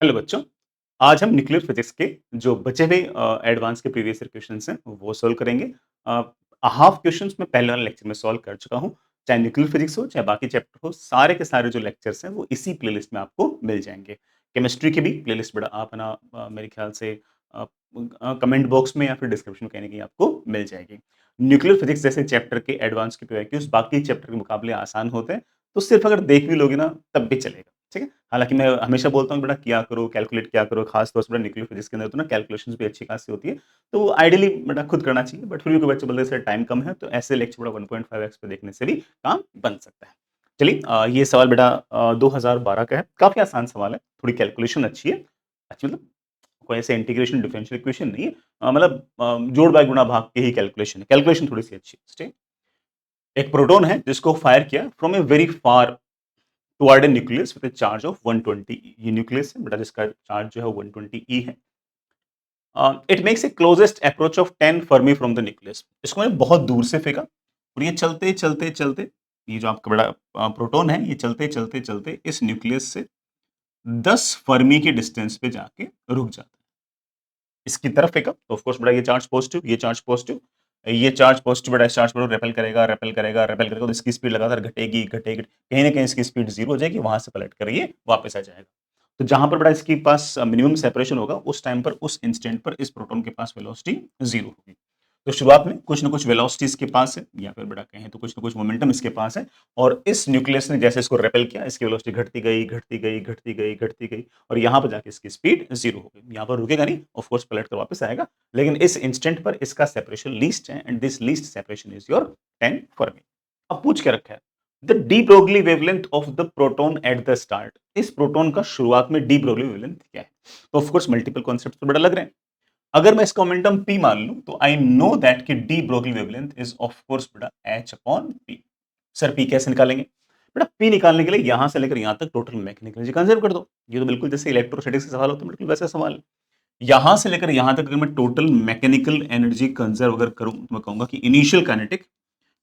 Hello बच्चों। आज हम न्यूक्लियर फिजिक्स के जो बचे हुए एडवांस के प्रीवियस ईयर क्वेश्चंस हैं वो सॉल्व करेंगे। हाफ क्वेश्चंस मैं पहले वाले लेक्चर में सॉल्व कर चुका हूँ। चाहे न्यूक्लियर फिजिक्स हो चाहे बाकी चैप्टर हो, सारे के सारे जो लेक्चर्स हैं वो इसी प्लेलिस्ट में आपको मिल जाएंगे। केमिस्ट्री की भी प्लेलिस्ट बड़ा आप है ना, मेरे ख्याल से कमेंट बॉक्स में या फिर डिस्क्रिप्शन में कहीं ना कहीं आपको मिल जाएगी। न्यूक्लियर फिजिक्स जैसे चैप्टर के एडवांस के पीवाईक्यूज बाकी चैप्टर के मुकाबले आसान होते हैं, तो सिर्फ अगर देख भी लोगे ना तब भी चलेगा। ठीक है। हालाँकि मैं हमेशा बोलता हूँ बेटा किया करो, कैलकुलेट किया करो, खास तौर से बेटा न्यूक्लियर फिजिक्स के अंदर तो ना कैलकुलेशंस भी अच्छी खासी होती है। तो वो आइडियली बेटा खुद करना चाहिए, बट फिर भी कोई बच्चे बोलते हैं सर टाइम कम है, तो ऐसे लेक्चर बेटा 1.5x पे देखने से भी काम बन सकता है। चलिए, ये सवाल बेटा 2012 का है, काफ़ी आसान सवाल है, थोड़ी कैलकुलेशन अच्छी है। अच्छी मतलब कोई ऐसे इंटीग्रेशन डिफरेंशियल इक्वेशन नहीं है, मतलब जोड़ बाय गुणा भाग की ही कैलकुलेशन है, कैलकुलेशन थोड़ी-सी अच्छी है। ठीक? एक प्रोटॉन है जिसको फायर किया from a very far toward A nucleus with a charge of 120 ई। ये न्यूक्लियस है बेटा जिसका चार्ज जो है 120 ई है। It makes a closest approach of 10 Fermi from the nucleus. इसको मैंने बहुत दूर से फेंका और ये चलते चलते चलते, ये जो आपका बड़ा प्रोटॉन है, ये चलते चलते चलते इस न्यूक्लियस से 10 फर्मी के डिस्टेंस पे जाके रुक जाता है। इसकी तरफ फेंका तो ऑफ कोर्स बड़ा ये चार्ज पॉजिटिव, ये चार्ज पॉजिटिव, ये चार्ज पॉजिटिव बड़ा इस चार्ज पर रेपेल करेगा, रेपेल करेगा, रेपेल करेगा, तो इसकी स्पीड लगातार घटेगी, घटेगी, कहीं न कहीं इसकी स्पीड 0 हो जाएगी, वहाँ से पलट कर ये वापस आ जाएगा। तो जहाँ पर बड़ा इसके पास मिनिमम सेपरेशन होगा, उस टाइम पर, उस इंस्टेंट पर इस प्रोटॉन के पास वेलोसिटी 0 होगी। तो शुरुआत में कुछ न कुछ वेलोसिटी इसके पास है, या फिर बड़ा कहें तो कुछ न कुछ मोमेंटम इसके पास है, और इस न्यूक्लियस ने जैसे इसको रेपेल किया, इसकी वेलोसिटी घटती गई, घटती गई, घटती गई, घटती गई, और यहाँ पर जाके इसकी स्पीड 0 हो गई। यहाँ पर रुकेगा नहीं, ऑफ कोर्स पलट कर वापस आएगा, लेकिन इस इंस्टेंट पर इसका सेपरेशन लीस्ट है, and this least separation is your 10 Fermi. अब पूछ के रखा है the de Broglie wavelength of the proton at the start. इस प्रोटॉन का शुरुआत में डी ब्रोगली वेवलेंथ क्या है? तो ऑफ कोर्स मल्टीपल कॉन्सेप्ट तो बड़ा लग रहे हैं। अगर मैं इसका मोमेंटम p मान लूं तो आई नो दैट कि de Broglie wavelength is of course बेटा h upon p। Sir p कैसे निकालेंगे? बेटा p निकालने के लिए यहां से लेकर यहां तक टोटल मैकेनिकल एनर्जी कंजर्व कर दो। ये तो बिल्कुल जैसे इलेक्ट्रोस्टैटिक्स का सवाल होता है, बिल्कुल वैसा सवाल है। यहां से लेकर यहां तक अगर मैं टोटल मैकेनिकल एनर्जी कंजर्व अगर करूं तो मैं कहूंगा कि इनिशियल काइनेटिक,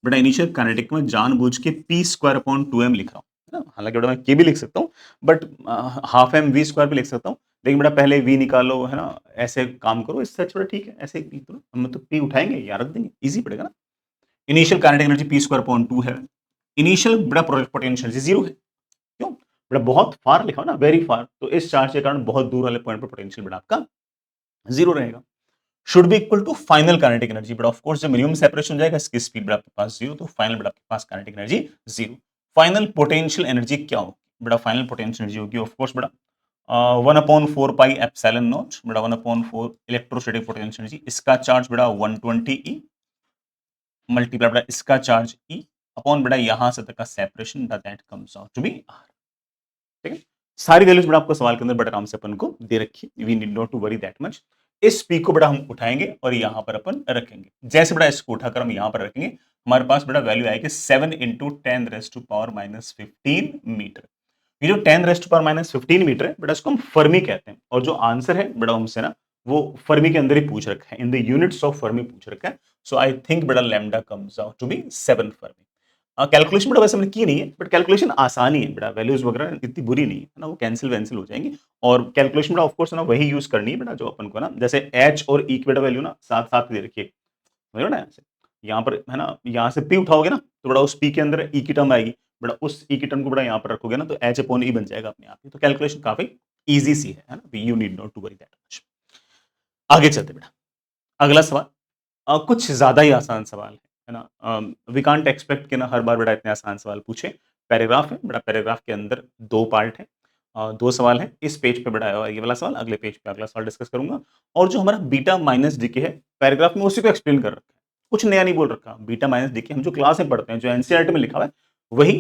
बेटा इनिशियल काइनेटिक में जानबूझ के पी स्क्वायर अपॉन 2m लिख रहा हूँ, है ना? हालांकि बेटा मैं के भी लिख सकता हूँ, but half M V square भी लिख सकता हूँ। लेकिन बेटा पहले वी निकालो, है ना? ऐसे काम करो, इससे अच्छा बेटा ठीक है, ऐसे ही तो हम मतलब पी उठाएंगे या रख देंगे, इजी पड़ेगा ना। Initial kinetic energy P square upon 2 है। इनिशियल बेटा पोटेंशियल एनर्जी 0 है। क्यों? बेटा बहुत फार लिखा हो ना, वेरी फार, तो इस चार्ज के कारण बहुत दूर वाले पॉइंट पर पोटेंशियल बेटा आपका 0 रहेगा। Should be equal to final kinetic energy, but of course जब मिनिमम सेपरेशन हो जाएगा, इसकी स्पीड बड़ा आपके पास 0, तो फाइनल बड़ा आपके पास kinetic energy 0। Final potential energy क्या होगी? बड़ा फाइनल पोटेंशियल एनर्जी होगी ऑफ कोर्स बड़ा 1/4 पाई एप्सिलॉन नॉट, बड़ा 1/4 इलेक्ट्रोस्टैटिक पोटेंशियल एनर्जी, इसका चार्ज बड़ा 120 ई मल्टीप्लाई बड़ा इसका चार्ज ई अपॉन बड़ा यहां से तक का separation, that comes out to be R. ठीक है। सारी वैल्यूज बड़ा आपको सवाल के अंदर बड़ा आराम से अपन को दे रखी, we need not to worry that much. इस पी को बड़ा हम उठाएंगे और यहां पर अपन रखेंगे। जैसे बड़ा इसको उठाकर हम यहां पर रखेंगे, हमारे पास बड़ा वैल्यू आएगी 7 इंटू 10⁻⁻15 मीटर। ये जो 10⁻⁻15 मीटर है बेटा, इसको हम फर्मी कहते हैं, और जो आंसर है बड़ा हमसे ना वो फर्मी के अंदर ही पूछ रखा है, in the units of fermi पूछ रखा है। सो आई थिंक बड़ा lambda comes out to be 7 fermi. Calculation बेटा वैसे मैंने की नहीं है, बट कैलकुलेशन आसान ही है बेटा, वैल्यूज वगैरह इतनी बुरी नहीं है ना, वो कैंसिल वैंसिल हो जाएंगी। और कैलकुलेशन बेटा ऑफ कोर्स ना वही यूज करनी है बेटा जो अपन को ना, जैसे एच और ई की बेटा वैल्यू ना साथ साथ दे रखिए, समझ रहे हो ना? यहाँ से यहाँ पर है ना, यहाँ से पी उठाओगे ना तो बड़ा उस पी के अंदर ई की टर्म आएगी, बड़ा उस ई की टर्म को बड़ा यहाँ पर रखोगे ना तो एच अपॉन ई बन जाएगा अपने आप ही। तो कैलकुलेशन काफी ईजी सी है ना, you need not to worry that much. आगे चलते बेटा, अगला सवाल कुछ ज़्यादा ही आसान सवाल है ना? वी कांट एक्सपेक्ट कि ना हर बार बेटा इतने आसान सवाल पूछे। पैराग्राफ है बेटा, पैराग्राफ के अंदर 2 पार्ट है, 2 सवाल है। इस पेज पे बेटा ये वाला सवाल, अगले पेज पे अगला सवाल डिस्कस करूँगा। और जो हमारा बीटा माइनस डीके है, पैराग्राफ में उसी को एक्सप्लेन कर रखा है। कुछ नया नहीं बोल रखा। बीटा माइनस डीके हम जो क्लास में पढ़ते हैं, जो एनसीईआरटी में लिखा हुआ है, वही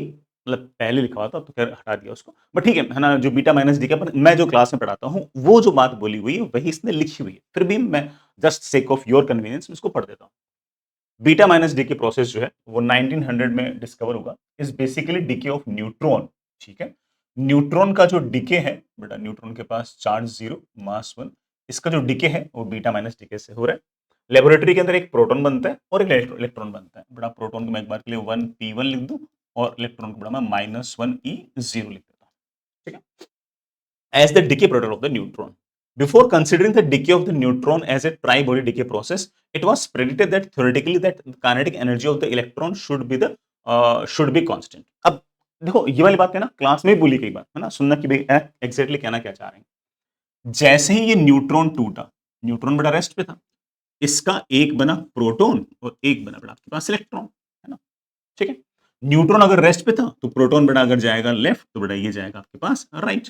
मतलब पहले लिखा हुआ था, अब तो खैर हटा दिया उसको। बट ठीक है ना? जो बीटा माइनस डीके पर मैं जो क्लास में पढ़ाता हूँ, वो जो बात बोली हुई है, वही इसने लिखी हुई है। फिर भी मैं just sake of your convenience इसको पढ़ देता हूँ। बीटा माइनस डीके प्रोसेस जो है वो 1900 में डिस्कवर होगा। Is basically DK of neutron. ठीक है। न्यूट्रॉन का जो डीके है बेटा, न्यूट्रॉन के पास चार्ज 0, मास 1, इसका जो डीके है वो बीटा माइनस डीके से हो रहा है। लेबोरेटरी के अंदर एक प्रोटॉन बनता है और एक इलेक्ट्रॉन बनता है। बड़ा प्रोटॉन को मैं एक बार के लिए 1p1 लिख दूं, और इलेक्ट्रॉन को बड़ा मैं -1e0 लिख देता हूँ। ठीक है। as the decay product of the neutron. Before considering the decay of the neutron as a tri-body decay process, it was predicted that theoretically that kinetic energy of the electron should be constant. अब देखो ये वाली बात है ना, class में बोली गई बात है ना, सुनना कि भाई एग्जैक्टली कहना क्या चाह रहे हैं। जैसे ही ये न्यूट्रॉन टूटा, न्यूट्रॉन बड़ा रेस्ट पे था, इसका एक बना प्रोटॉन और एक बना बड़ा आपके पास इलेक्ट्रॉन, है ना, ठीक है। न्यूट्रॉन अगर रेस्ट पे था तो प्रोटॉन बड़ा अगर जाएगा लेफ्ट तो बड़ा ये जाएगा आपके पास राइट,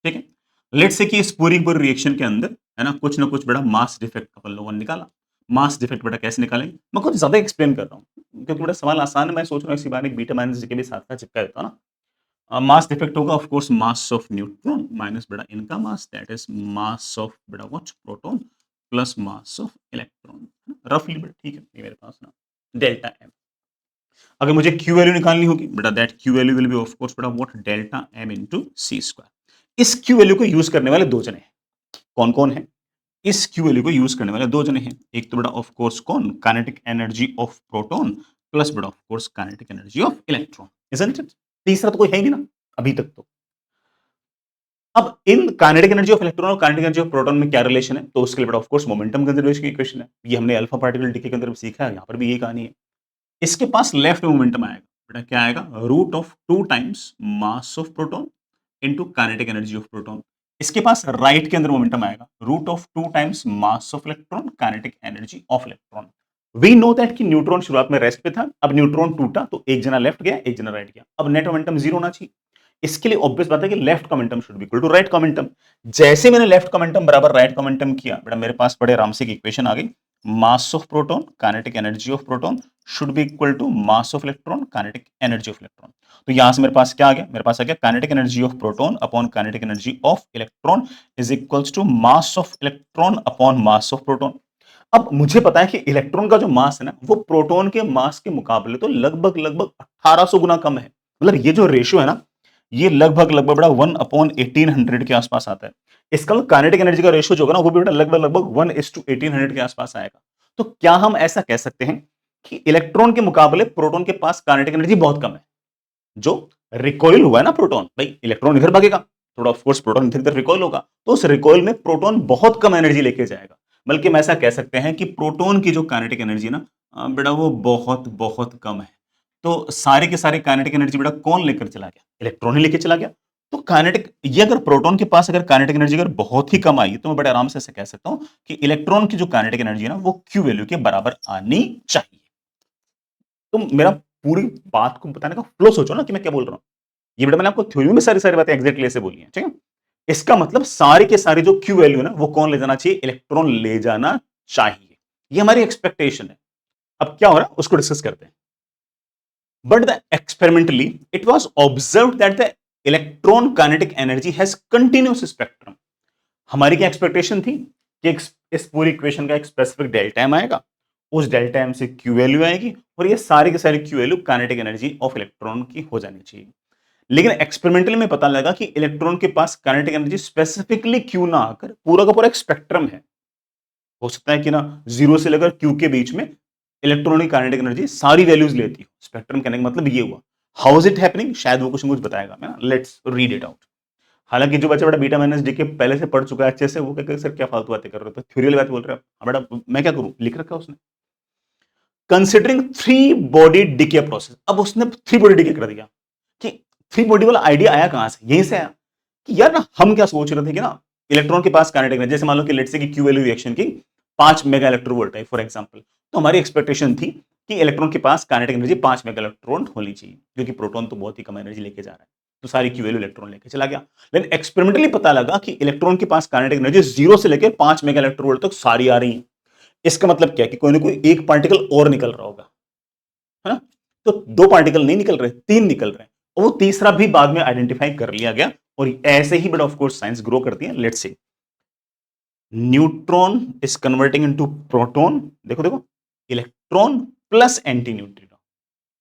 ठीक है। लेट्स से कि इस पूरी रिएक्शन के अंदर है ना कुछ बड़ा मास डिफेक्ट अपन लोगों ने निकाला। मास डिफेक्ट बड़ा कैसे निकालेंगे, मैं कुछ ज्यादा एक्सप्लेन कर रहा हूँ क्योंकि बड़ा सवाल आसान है, मैं सोच रहा हूँ इसी बार एक बीटा माइनस के भी साथ साथ चिपका देता हूँ ना। मास डिफेक्ट होगा of course mass of neutron minus बड़ा इनका मास, दैट इज मास ऑफ बड़ा what proton plus mass of electron, रफली बड़ा ठीक है ये मेरे पास ना डेल्टा एम। अगर मुझे क्यू वैल्यू निकालनी होगी बेटा that Q value will be of course बेटा what delta M into C square. इस क्यू वैल्यू को यूज करने वाले दो जने हैं, कौन कौन है? इस क्यू वैल्यू को यूज करने वाले दो जने हैं, एक तो बेटा ऑफ कोर्स कौन, kinetic energy of proton plus बेटा of course kinetic energy of electron, isn't it? तीसरा तो कोई है ही नहीं ना अभी तक तो। अब in kinetic energy of electron और काइनेटिक एनर्जी ऑफ प्रोटॉन में क्या रिलेशन है, तो उसके लिए बेटा ऑफ कोर्स मोमेंटम कंजर्वेशन की इक्वेशन है, ये हमने अल्फा पार्टिकल डीके के अंदर भी सीखा है, यहां पर भी यही कहानी है। इसके पास लेफ्ट मोमेंटम आएगा बेटा, क्या आएगा, root of 2 times mass of proton into kinetic energy of proton. इसके पास राइट के अंदर मोमेंटम आएगा root of 2 times mass of electron kinetic energy of electron. We know that कि न्यूट्रॉन शुरुआत में रेस्ट पे था, अब न्यूट्रॉन टूटा तो एक जना लेफ्ट गया एक जना राइट गया, अब नेट मोमेंटम जीरो होना चाहिए। इसके लिए ऑब्वियस बात है कि लेफ्ट का momentum should be equal to right का मोमेंटम। जैसे मैंने लेफ्ट का मोमेंटम बराबर राइट का मोमेंटम किया बेटा, मेरे पास बड़े आराम से एक इक्वेशन आ गई, mass of proton kinetic energy of proton should be equal to mass of electron kinetic energy of electron. तो यहां से मेरे पास क्या आ गया, मेरे पास आ गया kinetic energy of proton upon kinetic energy of electron is equals to mass of electron upon mass of proton. अब मुझे पता है कि इलेक्ट्रॉन का जो मास है ना वो प्रोटॉन के मास के मुकाबले तो लगभग लगभग 1800 गुना कम है, मतलब ये जो रेशियो है ना ये लगभग लगभग बड़ा 1/1800 के आसपास आता है। इसका मतलब काइनेटिक एनर्जी का रेशियो जो होगा ना वो भी बेटा लगभग लगभग 1:1800 के आसपास आएगा। तो क्या हम ऐसा कह सकते हैं कि इलेक्ट्रॉन के मुकाबले प्रोटॉन के पास काइनेटिक एनर्जी बहुत कम है? जो रिकॉइल हुआ है ना प्रोटॉन, भाई इलेक्ट्रॉन इधर भागेगा थोड़ा, ऑफ कोर्स प्रोटॉन इधर रिकॉइल होगा, तो उस रिकॉइल में प्रोटॉन बहुत कम एनर्जी लेके जाएगा। बल्कि हम ऐसा कह सकते हैं कि प्रोटॉन की जो काइनेटिक एनर्जी है ना बेटा वो बहुत बहुत कम है। तो सारे के सारे काइनेटिक एनर्जी बेटा कौन लेकर चला गया, इलेक्ट्रॉन ही लेके चला गया। तो काइनेटिक ये अगर प्रोटॉन के पास अगर काइनेटिक एनर्जी अगर बहुत ही कम आई तो मैं बड़े आराम से ऐसे कह सकता हूं कि इलेक्ट्रॉन की जो काइनेटिक एनर्जी है ना वो क्यू वैल्यू के बराबर आनी चाहिए। तो मेरा पूरी बात को बताने का फ्लो सोचो ना कि मैं क्या बोल रहा हूं। ये बेटा मैंने आपको थ्योरी में सारी सारी बातें एग्जैक्टली ऐसे बोली हैं, ठीक है। इसका मतलब सारे के सारे जो क्यू वैल्यू है ना वो कौन ले जाना चाहिए, इलेक्ट्रॉन ले जाना चाहिए, ये हमारी एक्सपेक्टेशन है। अब क्या हो रहा है उसको डिस्कस करते हैं। But experimentally, it was observed that the electron kinetic energy has continuous spectrum. हमारी क्या एक्सपेक्टेशन थी कि इस पूरी इक्वेशन का एक स्पेसिफिक डेल्टा एम आएगा, उस डेल्टा एम से क्यू वैल्यू आएगी और ये सारे के सारे Q value kinetic energy of electron की हो जानी चाहिए। लेकिन एक्सपेरिमेंटली में पता लगा कि इलेक्ट्रॉन के पास काइनेटिक एनर्जी स्पेसिफिकली क्यू ना आकर पूरा का पूरा एक स्पेक्ट्रम है। हो सकता है कि ना जीरो से लेकर क्यू के बीच में इलेक्ट्रॉनिक काइनेटिक एनर्जी सारी वैल्यूज लेती हो। स्पेक्ट्रम कहने का मतलब ये हुआ। हाउ इज इट हैपनिंग, शायद वो कुछ ना कुछ बताएगा, मैं लेट्स रीड इट आउट। हालांकि जो बच्चा बड़ा बीटा माइनस डी के पहले से पढ़ चुका है अच्छे से, वो कहकर सर क्या फालतू बातें कर रहे हो, तो थ्योरी वाली बात बोल रहे हो। हाँ बेटा मैं क्या करूं, लिख रखा है उसने कंसिडरिंग 3 बॉडी डीके प्रोसेस। अब उसने 3 बॉडी डीके कर दिया कि 3 बॉडी वाला आइडिया आया कहां से, यहीं से आया कि यार ना हम क्या सोच रहे थे कि ना इलेक्ट्रॉन के पास काइनेटिक एनर्जी, जैसे मान लो कि लेट्स से कि क्यू वैल्यू रिएक्शन की 5 मेगा इलेक्ट्रो वोल्ट है फॉर एग्जांपल, तो हमारी एक्सपेक्टेशन थी कि इलेक्ट्रॉन के पास काइनेटिक एनर्जी 5 मेगा इलेक्ट्रॉन होनी चाहिए, क्योंकि प्रोटॉन तो बहुत ही कम एनर्जी लेके जा रहा है, तो सारी क्यू वैल्यू इलेक्ट्रॉन लेके चला गया। लेकिन एक्सपेरिमेंटली पता लगा कि इलेक्ट्रॉन के पास काइनेटिक एनर्जी 0 से लेकर 5 मेगा इलेक्ट्रो वोल्ट तक सारी आ रही है। इसका मतलब क्या है कि कोई ना कोई एक पार्टिकल और निकल रहा होगा, है ना। तो 2 पार्टिकल नहीं निकल रहे, 3 निकल रहे हैं, और वो तीसरा भी बाद में आइडेंटिफाई कर लिया गया। और ऐसे ही but of course science grow करती है। Let's see, neutron is converting into proton, देखो देखो, इलेक्ट्रॉन प्लस एंटी न्यूट्रिनो,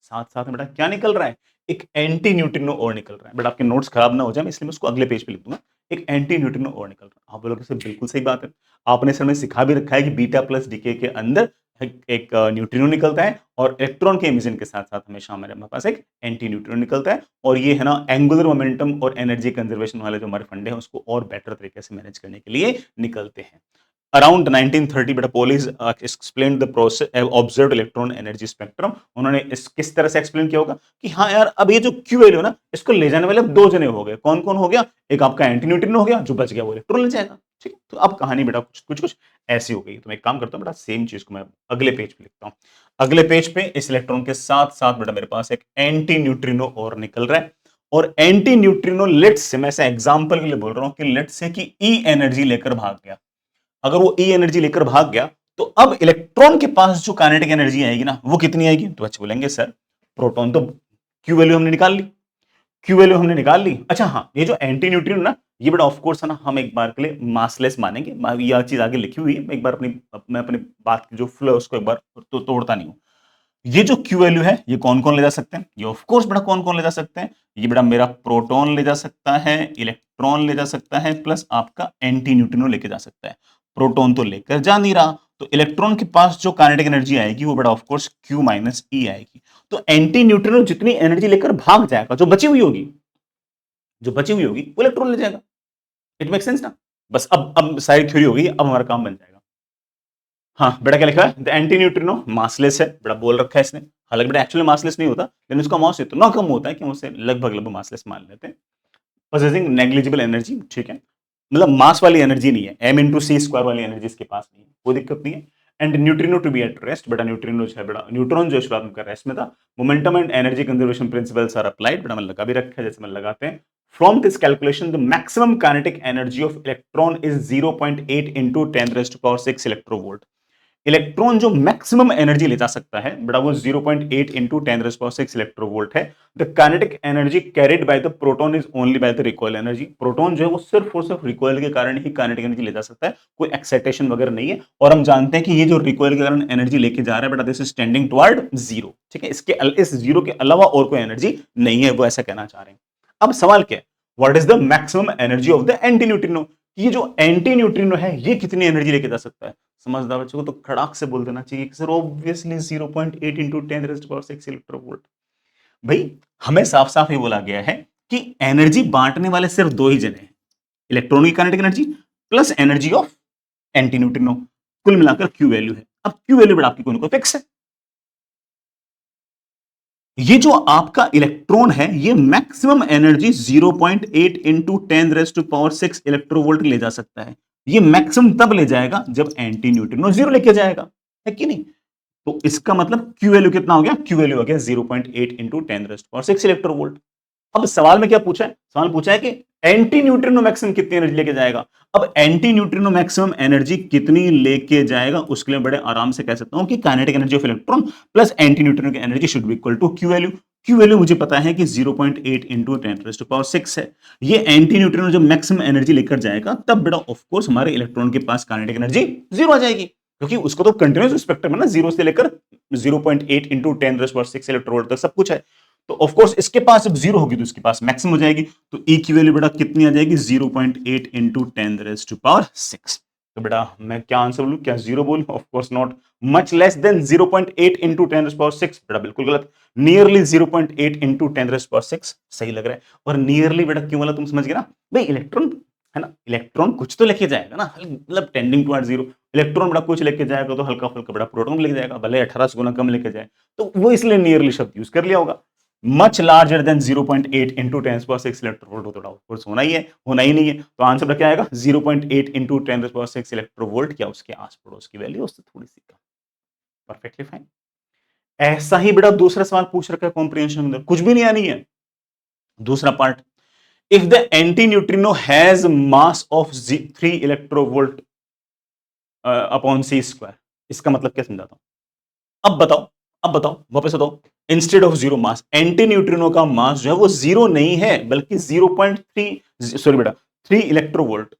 साथ साथ में बेटा क्या निकल रहा है, एक एंटी न्यूट्रिनो और निकल रहा है। बट आपके नोट्स खराब ना हो जाए, मैं इसलिए मैं उसको अगले पेज पे लिख दूंगा, एक एंटी न्यूट्रिनो और निकल रहा है। आप बोलोगे सर बिल्कुल सही बात है, आपने सर में सिखा भी रखा है कि बीटा प्लस डीके के अंदर एक न्यूट्रिनो निकलता है और इलेक्ट्रॉन के एमिशन के साथ-साथ हमेशा हमारे पास एक एंटी न्यूट्रिनो निकलता है और ये है ना एंगुलर मोमेंटम और एनर्जी कंजर्वेशन वाले जो हमारे फंडे हैं उसको और बेटर तरीके से मैनेज करने के लिए निकलते हैं। अराउंड 1930 बेटा Pauli's explained the process observed electron energy spectrum. उन्होंने इस किस तरह से एक्सप्लेन किया होगा कि हाँ यार अब ये जो क्यू वैल्यू है ना इसको ले जाने वाले अब दो जने हो गए। कौन-कौन हो गया? एक आपका एंटी न्यूट्रिनो हो गया, जो बच गया वो इलेक्ट्रॉन ले जाएगा। ठीक है? तो अब कहानी बेटा कुछ-कुछ ऐसी हो गई। तो मैं एक काम करता हूँ बेटा सेम चीज़ को मैं अगले पेज पे लिखता हूँ। अगले पेज पे इस इलेक्ट्रॉन के साथ-साथ बेटा मेरे पास एक एंटी न्यूट्रिनो और निकल रहा है और एंटी न्यूट्रिनो लेट्स से मैं ऐसे एग्जांपल के लिए बोल रहा हूँ कि लेट्स से कि ई एनर्जी लेकर भाग गया। अगर वो ई एनर्जी लेकर भाग गया तो अब इलेक्ट्रॉन के पास जो काइनेटिक एनर्जी आएगी ना वो कितनी आएगी? तो बच्चे बोलेंगे सर प्रोटॉन तो क्यू वैल्यू हमने निकाल ली, क्यू वैल्यू हमने निकाल ली। अच्छा हाँ, ये जो एंटी न्यूट्रिनो ना ये बड़ा ऑफ कोर्स है ना हम एक बार के लिए मासलेस मानेंगे। यह चीज आगे लिखी हुई है, मैं एक बार मैं अपनी बात की जो फ्लो है उसको एक बार तो तोड़ता नहीं हूं। ये जो क्यू वैल्यू है ये कौन-कौन ले जा सकते हैं? ये ऑफ कोर्स बेटा कौन-कौन ले जा सकते हैं? ये बेटा मेरा प्रोटॉन ले जा सकता है, इलेक्ट्रॉन ले जा सकता है प्लस आपका एंटी न्यूट्रिनो लेके जा सकता है। प्रोटॉन तो लेकर जा नहीं रहा, तो इलेक्ट्रॉन के पास जो काइनेटिक एनर्जी आएगी वो बेटा ऑफ कोर्स क्यू माइनस ई आएगी। तो एंटी न्यूट्रिनो जितनी एनर्जी लेकर भाग जाएगा, जो बची हुई होगी वो इलेक्ट्रॉन ले जाएगा। इट मेक सेंस ना? बस अब सारी थ्योरी हो गई, अब हमारा काम बन जाएगा। हाँ, बेटा क्या लिखा है? द एंटी न्यूट्रिनो मासलेस है, बेटा बोल रखा है इसने। हालांकि बेटा एक्चुअली मासलेस नहीं होता, लेकिन उसका मास इतना कम होता है कि हम उसे लगभग मासलेस मान लेते हैं। पोजेसिंग नेग्लिजिबल एनर्जी, ठीक है, मतलब मास वाली एनर्जी नहीं है, m इंटू सी स्क्वायर वाली एनर्जी इसके पास नहीं है, कोई दिक्कत नहीं है। And neutrino to be at rest, बेटा न्यूट्रिनो जो है बेटा न्यूट्रॉन जो है शुरुआत में रेस्ट में था। Momentum and energy conservation principles are applied, बेटा मैंने लगा भी रखा है जैसे मैंने लगाते हैं। From this calculation the maximum kinetic energy of electron is 0.8 into 10⁻⁶ electronvolt. Electron जो मैक्सिमम एनर्जी ले जा सकता है बेटा वो 0.8 इंटू 10⁻⁶ इलेक्ट्रोवोल्ट है। The kinetic energy carried by the proton is only by the recoil energy. Proton जो है वो सिर्फ और सिर्फ रिकॉइल के कारण ही काइनेटिक एनर्जी ले जा सकता है, कोई एक्साइटेशन वगैरह नहीं है। और हम जानते हैं कि ये जो रिकॉइल के कारण एनर्जी लेके जा रहा है बेटा this is tending toward zero. ठीक है, इस जीरो के अलावा और कोई एनर्जी नहीं है, वो ऐसा कहना चाह रहे हैं। अब सवाल क्या है? What is the maximum energy of the anti neutrino? ये जो एंटी न्यूट्रिनो है ये कितनी एनर्जी लेके जा सकता है? समझदार बच्चों को तो खड़ाक से बोल देना चाहिए कि सर ऑब्वियसली 0.8 इंटू 10⁻⁶ इलेक्ट्रोवोल्ट। भाई हमें साफ साफ ये बोला गया है कि एनर्जी बांटने वाले सिर्फ दो ही जने हैं, इलेक्ट्रॉन की kinetic energy plus energy of anti neutrino, कुल मिलाकर क्यू वैल्यू है। अब क्यू वैल्यू बड़ा आपकी कोई ना कोई फिक्स है। ये जो आपका इलेक्ट्रॉन है ये मैक्सिमम एनर्जी 0.8 इंटू 10⁻⁶ इलेक्ट्रोवोल्ट ले जा सकता है। ये मैक्सिमम तब ले जाएगा जब एंटी न्यूट्रिनो जीरो लेके जाएगा, है कि नहीं? तो इसका मतलब क्यू वैल्यू कितना हो गया? क्यू वैल्यू हो गया 0.8 इंटू 10⁻⁶ इलेक्ट्रोवोल्ट। अब सवाल में क्या पूछा है? सवाल पूछा है कि एंटी न्यूट्रिनो मैक्सिमम कितनी एनर्जी लेके जाएगा। अब एंटी न्यूट्रिनो मैक्सिमम एनर्जी कितनी लेके जाएगा उसके लिए बड़े आराम से कह सकता हूं कि kinetic energy of electron plus anti neutrino की energy should be equal to Q value. Q value मुझे पता है कि 0.8 इंटू 10⁶ है। ये एंटी न्यूट्रिनो जब मैक्सिमम एनर्जी लेकर जाएगा तब बेटा ऑफ कोर्स हमारे इलेक्ट्रॉन के पास काइनेटिक एनर्जी जीरो आ जाएगी, क्योंकि उसको तो कंटिन्यूस स्पेक्ट्रम है ना, जीरो से लेकर 0.8 इंटू 10⁻�6 इलेक्ट्रोवोल्ट तक सब कुछ है। तो ऑफ कोर्स इसके पास जब जीरो होगी तो इसके पास मैक्सिमम हो जाएगी। तो ई की वैल्यू बेटा कितनी आ जाएगी? 0.8 इंटू 10⁻⁶। तो बेटा मैं क्या आंसर बोलूं? क्या जीरो बोलूं? Of course not, much less than 0.8 into 10⁻⁶। बेटा बिल्कुल गलत, नियरली 0.8 इंटू 10⁻⁶ सही लग रहा है। और नियरली बेटा क्यों बोला तुम समझ गए ना भाई, इलेक्ट्रॉन है ना, इलेक्ट्रॉन कुछ तो लेके जाएगा ना, मतलब टेंडिंग टुवर्ड जीरो। इलेक्ट्रॉन बड़ा कुछ लेके जाएगा तो हल्का फुल्का बड़ा प्रोटॉन लेके जाएगा, भले 18 से गुना कम लेके जाए, तो वो इसलिए नियरली शब्द यूज कर लिया होगा। Much larger than 0.8 into 10⁻⁶ electronvolt हो, थोड़ा ऑफकोर्स होना ही है, होना ही नहीं है। तो आंसर क्या आएगा? 0.8 इंटू 10⁻⁶ इलेक्ट्रोवोल्ट, क्या उसके आस पड़ोस की वैल्यू उससे थोड़ी सी कम। Perfectly fine. ऐसा ही बेटा दूसरा सवाल पूछ रखा है कॉम्प्रिहेंशन में, कुछ भी नहीं आनी है। दूसरा part, if the antineutrino has mass of 3 electronvolt upon C square, इसका मतलब क्या समझाता हूं? अब बताओ वापस बताओ। Instead of zero mass, antineutrino का मास जो है वो जीरो नहीं है बल्कि 0.3, सॉरी बेटा 3 इलेक्ट्रोवोल्ट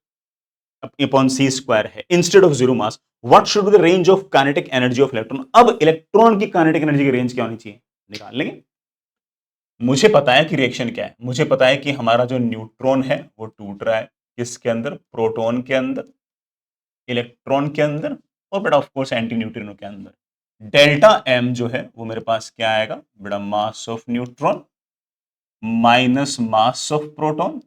अपॉन सी स्क्वायर है instead of zero mass. What should be the range of kinetic energy of electron? अब इलेक्ट्रॉन की काइनेटिक एनर्जी की रेंज क्या होनी चाहिए? निकाल लेंगे। मुझे पता है कि रिएक्शन क्या है, मुझे पता है कि हमारा जो न्यूट्रॉन है वो टूट रहा है किसके अंदर? प्रोटॉन के अंदर, इलेक्ट्रॉन के अंदर और बेटा ऑफ कोर्स एंटी न्यूट्रिनो के अंदर। डेल्टा एम जो है वो मेरे पास क्या आएगा बेटा, मास of neutron minus mass of proton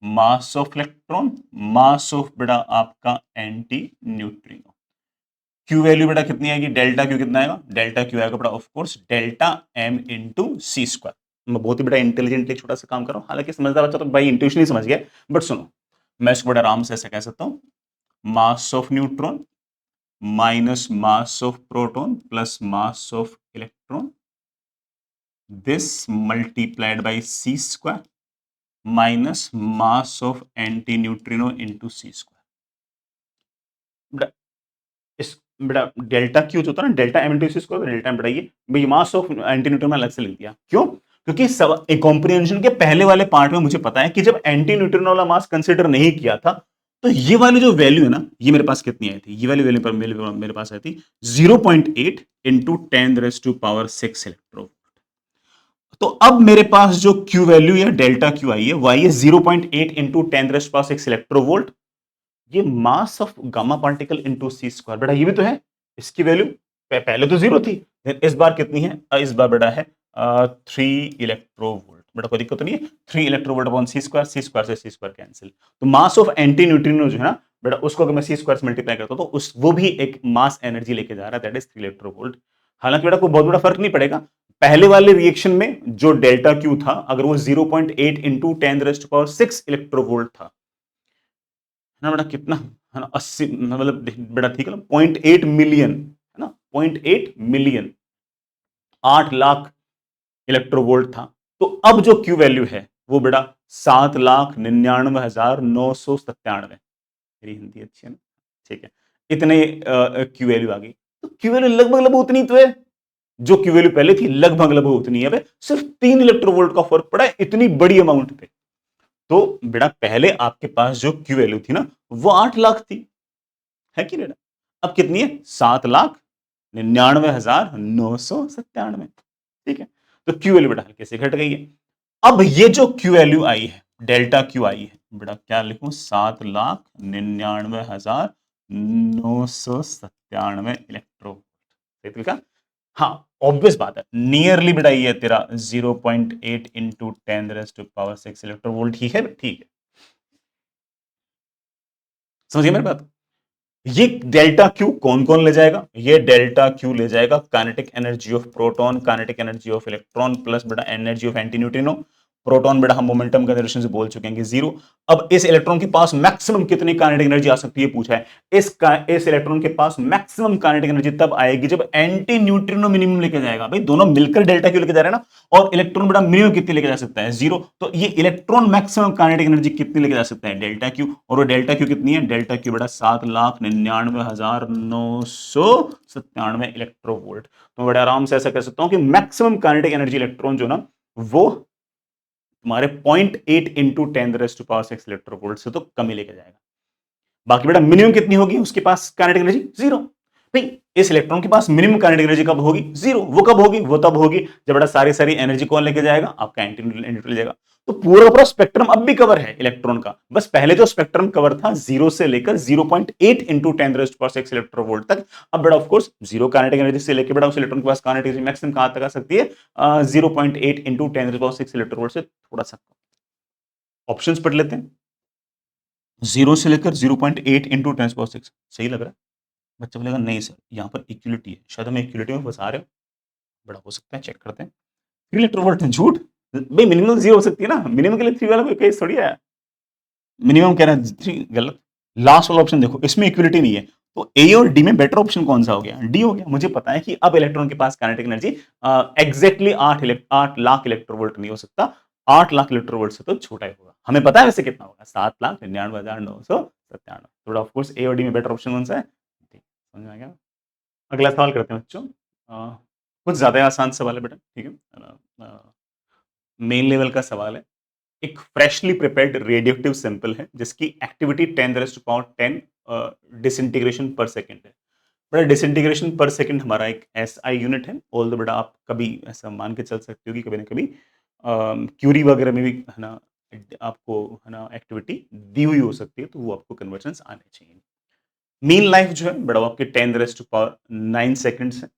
mass of electron mass of बेटा आपका एंटी न्यूट्रिनो। क्यू वैल्यू बेटा कितनी आएगी, डेल्टा क्यू कितना आएगा, डेल्टा क्यू आएगा बेटा of course delta M into C square. मैं बहुत ही बेटा इंटेलिजेंटली छोटा सा काम कर रहा हूं, हालांकि समझदार बच्चा तो भाई इंट्यूशन ही समझ गया, बट सुनो मैं इसको बड़ा आराम से ऐसे कह सकता हूं, mass of neutron minus mass of proton plus mass of electron, this multiplied by C square minus mass of anti neutrino into C square. इस बेटा डेल्टा क्यू जो होता है ना, delta M into C square, delta M बढ़ाइए भाई, मास of anti neutrino अलग से लिख दिया, क्यों? क्योंकि सब एक कॉम्प्रिहेंशन के पहले वाले पार्ट में मुझे पता है कि जब एंटी न्यूट्रिनो वाला मास कंसीडर नहीं किया था, तो ये वाली जो वैल्यू है ना, ये मेरे पास कितनी आई थी, ये वाली वैल्यू पर मेरे पास आई थी 0.8 इंटू 10⁻⁶ इलेक्ट्रो। तो अब मेरे पास जो क्यू वैल्यू या डेल्टा क्यू आई है वो आई है 0.8 इंटू 10⁻⁶ इलेक्ट्रोवोल्ट। ये mass of gamma particle into C square, बेटा ये भी तो है, इसकी वैल्यू पहले तो जीरो थी, इस बार कितनी है, इस बार बेटा है 3 इलेक्ट्रोवोल्ट। बेटा कोई दिक्कत नहीं है, 3 इलेक्ट्रोवोल्ट अपॉन सी स्क्वायर से सी स्क्वायर कैंसिल। तो मास ऑफ एंटी न्यूट्रिनो जो है ना बेटा, उसको अगर मैं सी स्क्वायर से मल्टीप्लाई करता हूं तो उस वो भी एक मास एनर्जी लेके जा रहा है, दैट इज 3 इलेक्ट्रोवोल्ट। हालांकि बेटा कोई बहुत बड़ा फर्क नहीं पड़ेगा, पहले वाले रिएक्शन में जो डेल्टा क्यू था अगर वो 0.8 इंटू 10⁻⁶ इलेक्ट्रोवोल्ट था ना बेटा, कितना है ना, 80 मतलब बेटा ठीक है ना, 0.8 मिलियन है ना, 0.8 मिलियन, 8 लाख इलेक्ट्रोवोल्ट था। तो अब जो क्यू वैल्यू है वो बेटा 7,99,997। मेरी हिंदी अच्छी है ना, ठीक है, इतने क्यू वैल्यू आ गई। तो क्यू वैल्यू लगभग लगभग उतनी तो है जो क्यू वैल्यू पहले थी, लगभग लगभग उतनी है, सिर्फ 3 इलेक्ट्रोवोल्ट का फर्क पड़ा है इतनी बड़ी अमाउंट पे। तो बेटा पहले आपके पास जो क्यू वैल्यू थी ना वो 8 लाख थी, है कि नहीं? अब कितनी है, 7,99,997। ठीक है, तो क्यू वैल्यू बेटा हल्के से घट गई है। अब ये जो क्यू वैल्यू आई है, डेल्टा क्यू आई है बेटा, क्या लिखूं, 7,99,997 इलेक्ट्रो लिखा। हाँ, ऑब्वियस बात है, नियरली बेटा ये तेरा 0.8 इंटू 10⁻⁶ इलेक्ट्रोवोल्ट ही है, ठीक है, समझिए मेरी बात। ये डेल्टा क्यू कौन कौन ले जाएगा, ये डेल्टा क्यू ले जाएगा kinetic energy of proton, kinetic energy of electron plus बेटा energy of anti neutrino. Proton बेटा हम मोमेंटम कंजर्वेशन से बोल चुके हैं कि जीरो। अब इस इलेक्ट्रॉन के पास मैक्सिमम कितनी काइनेटिक एनर्जी आ सकती है पूछा है। इस इलेक्ट्रॉन के पास मैक्सिमम काइनेटिक एनर्जी तब आएगी जब एंटी न्यूट्रिनो मिनिमम लेके जाएगा, भाई दोनों मिलकर डेल्टा क्यू लेके जा रहे हैं ना, और इलेक्ट्रॉन बेटा मिनिमम कितनी लेके जा सकता है, जीरो। तो ये इलेक्ट्रॉन मैक्सिमम काइनेटिक एनर्जी कितनी लेके जा सकता है, डेल्टा क्यू। और वो डेल्टा क्यू कितनी है, डेल्टा क्यू बेटा 7,99,997 इलेक्ट्रोवोल्ट। तो बड़े आराम से ऐसा कह सकता हूं कि मैक्सिमम काइनेटिक एनर्जी इलेक्ट्रॉन जो ना वो तुम्हारे 0.8 इंटू 10⁻⁶ इलेक्ट्रोवोल्ट से तो कम ही लेके जाएगा। बाकी बेटा मिनिमम कितनी होगी उसके पास काइनेटिक एनर्जी, जीरो। भाई इस इलेक्ट्रॉन के पास मिनिमम काइनेटिक एनर्जी कब होगी, जीरो। वो कब होगी, वो तब होगी जब बेटा सारी सारी एनर्जी कौन लेके जाएगा, आपका एंटी न्यूट्रल ले जाएगा। तो पूरा पूरा स्पेक्ट्रम अब भी कवर है इलेक्ट्रॉन का, बस पहले जो स्पेक्ट्रम कवर था जीरो से लेकर 0.8 इंटू 10⁻⁶ इलेक्ट्रोवोल्ट तक। अब बेटा ऑफकोर्स जीरो काइनेटिक एनर्जी से लेकर बेटा उस इलेक्ट्रॉन के पास काइनेटिक एनर्जी मैक्सिमम कहां तक आ सकती है, 0.8 इंटू 10⁻⁶ इलेक्ट्रोवोल्ट से थोड़ा सा। ऑप्शंस पढ़ लेते हैं, जीरो से लेकर 0.8 इंटू 10⁻⁶। सही लग रहा है? बच्चा बोलेगा नहीं सर यहाँ पर इक्वलिटी है, शायद हमें इक्वलिटी में फंसा रहे हो। बड़ा हो सकता है, चेक करते हैं। 3 इलेक्ट्रोवोल्ट झूठ, भाई मिनिमम जीरो हो सकती है ना, मिनिमम के लिए थ्री वाला कोई केस थोड़ी है। मिनिमम कह रहा है थ्री, गलत। लास्ट वाला ऑप्शन देखो, इसमें इक्वलिटी नहीं है, तो ए और डी में बेटर ऑप्शन कौन सा हो गया, डी हो गया। मुझे पता है कि अब इलेक्ट्रॉन के पास kinetic energy exactly 8 lakh electrovolt नहीं हो सकता, 8 लाख इलेक्ट्रोवोल्ट से तो छोटा ही होगा। हमें पता है वैसे कितना होगा, 7,99,997। तो ऑफकोर्स ए और डी में बेटर ऑप्शन कौन सा है, ठीक, समझ में आ गया। अगला सवाल करते हैं बच्चों, कुछ ज्यादा आसान सवाल है बेटा, ठीक है, मेन लेवल का सवाल है। एक फ्रेशली प्रिपेयर्ड रेडियोएक्टिव सैंपल है जिसकी एक्टिविटी 10⁻10 डिसइंटीग्रेशन पर सेकंड है। बड़ा डिसइंटीग्रेशन पर सेकंड हमारा एक एसआई यूनिट है, ऑल द बेटा आप कभी ऐसा मान के चल सकते हो कि कभी ना कभी क्यूरी वगैरह में भी है ना आपको है ना एक्टिविटी दी हुई हो सकती है, तो वो आपको कन्वर्जन्स आने चाहिए। मीन लाइफ जो है बेटा वो आपके 10⁻⁹ सेकंड्स है।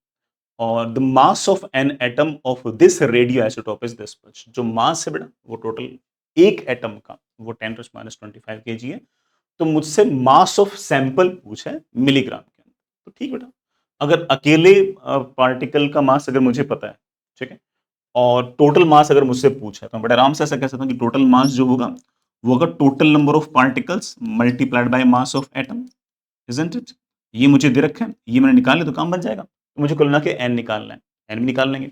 और the mass of an atom of this radio isotope is this much. जो मास है बेटा वो टोटल एक एटम का वो 10⁻25 kg है। तो मुझसे मास ऑफ सैंपल पूछा है मिलीग्राम के अंदर। तो ठीक बेटा, अगर अकेले पार्टिकल का मास अगर मुझे पता है, ठीक है, और टोटल मास अगर मुझसे पूछा है तो मैं बड़े आराम से ऐसा कह सकता हूँ कि टोटल मास जो होगा वो होगा total number of particles multiplied by mass of atom, isn't it? ये मुझे दे रखा है, ये मैंने निकाल लिया तो काम बन जाएगा। तो मुझे कुल मिला के एन निकालना है, एन भी निकाल लेंगे।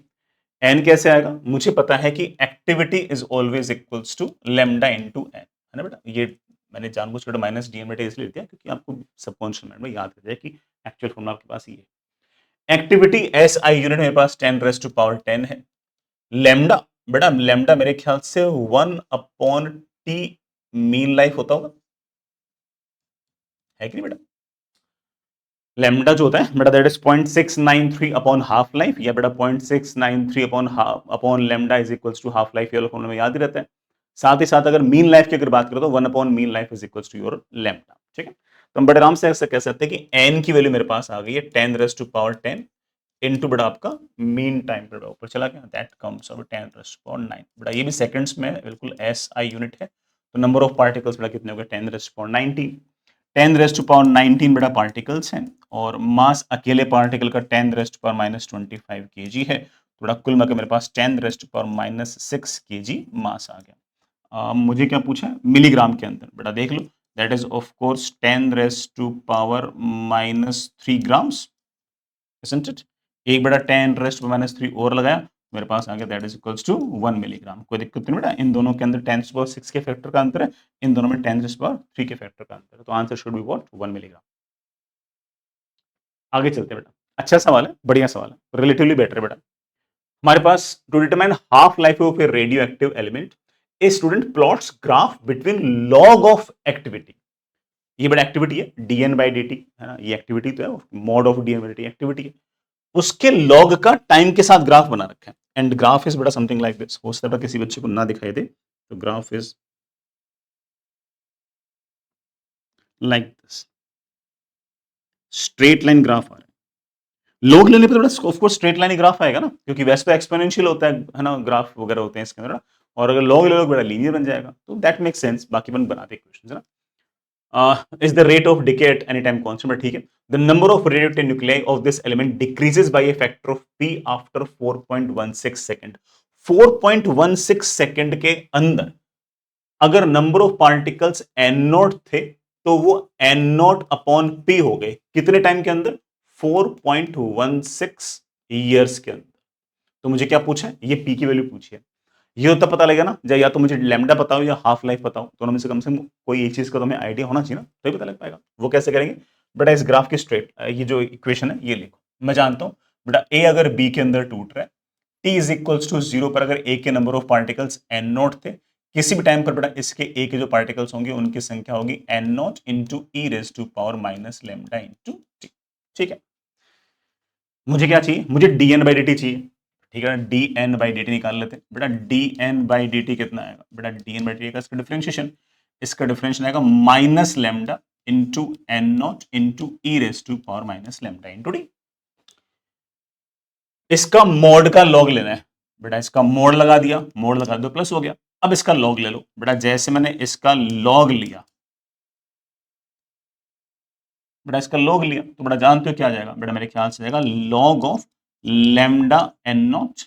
एन कैसे आएगा? मुझे पता है कि activity is always equals to lambda into N, है ना बेटा? ये मैंने जानबूझकर माइनस डी एन बटे इसलिए दिया क्योंकि आपको सबकॉन्शियस माइंड में याद रह जाए कि एक्चुअल फॉर्मूला आपके पास ये है। एक्टिविटी एस आई यूनिट मेरे पास 10⁻10 है। लेमडा बेटा, लेमडा मेरे ख्याल से 1/t मीन लाइफ होता होगा, है कि नहीं बेटा? लेमडा जो होता है बेटा that is 0.693 upon half life, या बेटा 0.693 upon lambda is equals to half life, ये वाला फॉर्मूला में याद ही रहता है। साथ ही साथ अगर मीन लाइफ की अगर बात करो तो 1 upon mean life is equals to your lambda, ठीक है। तो हम बड़े आराम से ऐसा कह सकते हैं कि एन की वैल्यू मेरे पास आ गई है 10⁻10 इनटू बेटा आपका मीन टाइम बेटा ऊपर चला गया, दैट कम्स आउट 10⁻9 बेटा। ये भी सेकंड्स में बिल्कुल एस आई यूनिट है। तो नंबर ऑफ पार्टिकल्स बेटा कितने हो गए? 10⁻19। 10⁻19 बेटा पार्टिकल्स हैं और मास अकेले पार्टिकल का 10⁻⁻25 kg है। थोड़ा कुल मिलाकर मेरे पास 10⁻⁻6 kg मास आ गया। मुझे क्या पूछा है? मिलीग्राम के अंदर बेटा देख लो, that is of course 10⁻³ grams, isn't it? एक बेटा 10⁻³ और लगाया, मेरे पास आ गया that is equals to 1 milligram. कोई दिक्कत नहीं बेटा, इन दोनों के अंदर 10⁻6 के फैक्टर का अंतर है, इन दोनों में 10⁻³ के फैक्टर का अंतर है। तो answer should be what? 1 milligram. आगे चलते हैं बेटा। अच्छा सवाल है, बढ़िया सवाल है, रिलेटिवली बेटर है बेटा। हमारे पास to determine half life of a radio active element a student plots graph between log of activity. ये बड़ा एक्टिविटी है डीएन बाई डी टी, है ना? ये एक्टिविटी तो है, mod of DN by D activity है। उसके लॉग का टाइम के साथ ग्राफ बना रखा है, एंड ग्राफ इज बड़ा समथिंग लाइक दिस। हो सकता है किसी बच्चे को ना दिखाई दे, तो graph is like this, straight line graph आ रहा है। लॉग लेने पे तो बड़ा ऑफ कोर्स स्ट्रेट लाइन ही ग्राफ आएगा ना, क्योंकि वैसे तो एक्सपोनेंशियल होता है ना, ग्राफ वगैरह होते हैं इसके अंदर ना। और अगर लॉग ले लो बड़ा लीनियर बन जाएगा, तो दैट मेक्स सेंस। बाकी अपन बनाते हैं क्वेश्चंस ना। Is the rate of decay at any time constant? but ठीक है, the number of radioactive nuclei of this element decreases by a factor of p after 4.16 second। 4.16 second के अंदर अगर number of particles N naught थे तो वो N not upon P हो गए कितने टाइम के अंदर? 4.16 ईयर्स के अंदर। तो मुझे क्या पूछा है? ये पी की वैल्यू पूछी है। ये तो पता लगेगा ना, या तो मुझे लैम्डा बताओ या हाफ लाइफ बताओ, दोनों में से कम कोई एक चीज का तुम्हें आइडिया होना चाहिए ना, तो ही पता लग पाएगा। वो कैसे करेंगे बेटा? इस ग्राफ की स्ट्रेट ये जो इक्वेशन है ये लिखो। मैं जानता हूं बेटा ए अगर बी के अंदर टूट रहा है, टी इज इक्वल्स टू 0 पर अगर ए के number of particles N naught थे, किसी भी टाइम पर बेटा इसके ए के जो पार्टिकल्स होंगे उनकी संख्या होगी N naught into E raise to power minus lambda into T. ठीक है, मुझे क्या चाहिए? मुझे D N by D T चाहिए। ठीक है, D N by D T निकाल लेते हैं बेटा। D N by D T कितना आएगा बेटा? D N by D T का इसका डिफरेंशिएशन, इसका डिफरेंशिएशन आएगा minus lambda into N naught into E raise to power minus lambda into D. इसका मोड का लॉग लेना है बेटा, इसका मोड लगा दिया, मोड लगा दो प्लस हो गया। अब इसका लॉग ले लो बेटा, जैसे मैंने इसका लॉग लिया बेटा, इसका लॉग लिया तो बेटा जानते हो क्या आ जाएगा बेटा? मेरे ख्याल से जाएगा log of lambda N not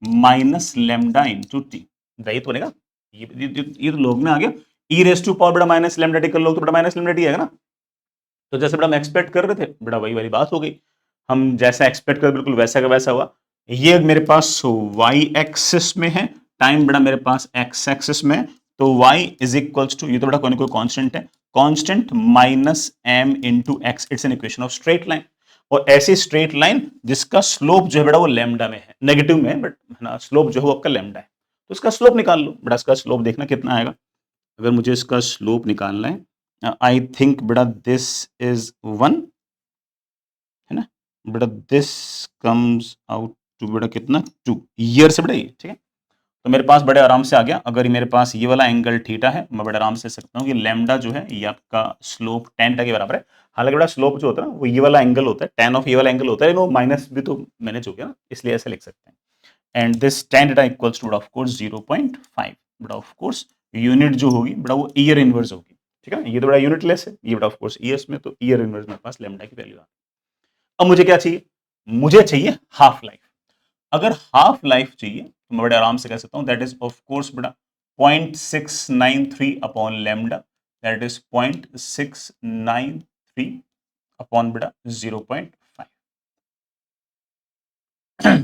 minus lambda into T. यही तो बनेगा, ये तो लॉग में आ गया। ई रेस टू पावर बेटा माइनस लैम्डा टी कर लो तो बेटा माइनस लैम्डा टी आएगा ना। तो जैसे बेटा हम एक्सपेक्ट कर रहे थे बेटा वही वाली बात हो गई। हम जैसा एक्सपेक्ट कर बिल्कुल वैसा का वैसा हुआ। ये मेरे पास वाई एक्सिस में है, टाइम बेटा मेरे पास एक्स एक्सिस में है। तो y इज इक्वल्स टू, ये तो बेटा कोई कांस्टेंट है, constant minus m into x. It's an equation of straight line. और ऐसी स्ट्रेट लाइन जिसका स्लोप जो है बेटा वो लैम्डा में है, नेगेटिव में है, बट है ना, स्लोप जो है वो आपका लैम्डा है। तो इसका स्लोप निकाल लो बेटा। इसका स्लोप देखना कितना आएगा। अगर मुझे इसका स्लोप निकालना है, आई थिंक बेटा दिस इज 1, है ना बेटा? दिस कम्स आउट टू बेटा कितना? 2 ईयर से बेटा ये, ठीक है। तो मेरे पास बड़े आराम से आ गया। अगर ये मेरे पास ये वाला एंगल थीटा है, मैं बड़े आराम से सकता हूँ कि लैम्डा जो है ये आपका स्लोप tan थीटा के बराबर है। हालांकि बड़ा स्लोप जो होता है ना वो ये वाला एंगल होता है, tan ऑफ ये वाला एंगल होता है, लेकिन वो माइनस भी तो मैनेज हो गया ना, इसलिए ऐसे लिख सकते हैं। And this tan theta equals two of course 0.5, बड़ा ऑफ कोर्स यूनिट जो होगी बड़ा वो ईयर इनवर्स होगी। ठीक है, ये तो बड़ा यूनिट लेस है, ये बड़ा ऑफ कोर्स ईयर्स में, तो ईयर इनवर्स मेरे पास लैम्डा की वैल्यू आ गई। अब मुझे क्या चाहिए? मुझे चाहिए हाफ लाइफ। अगर हाफ लाइफ चाहिए तो मैं बड़े आराम से कह सकता हूं दैट इज ऑफ कोर्स बड़ा 0.693 upon lambda, that is 0.693 upon बड़ा 0.5।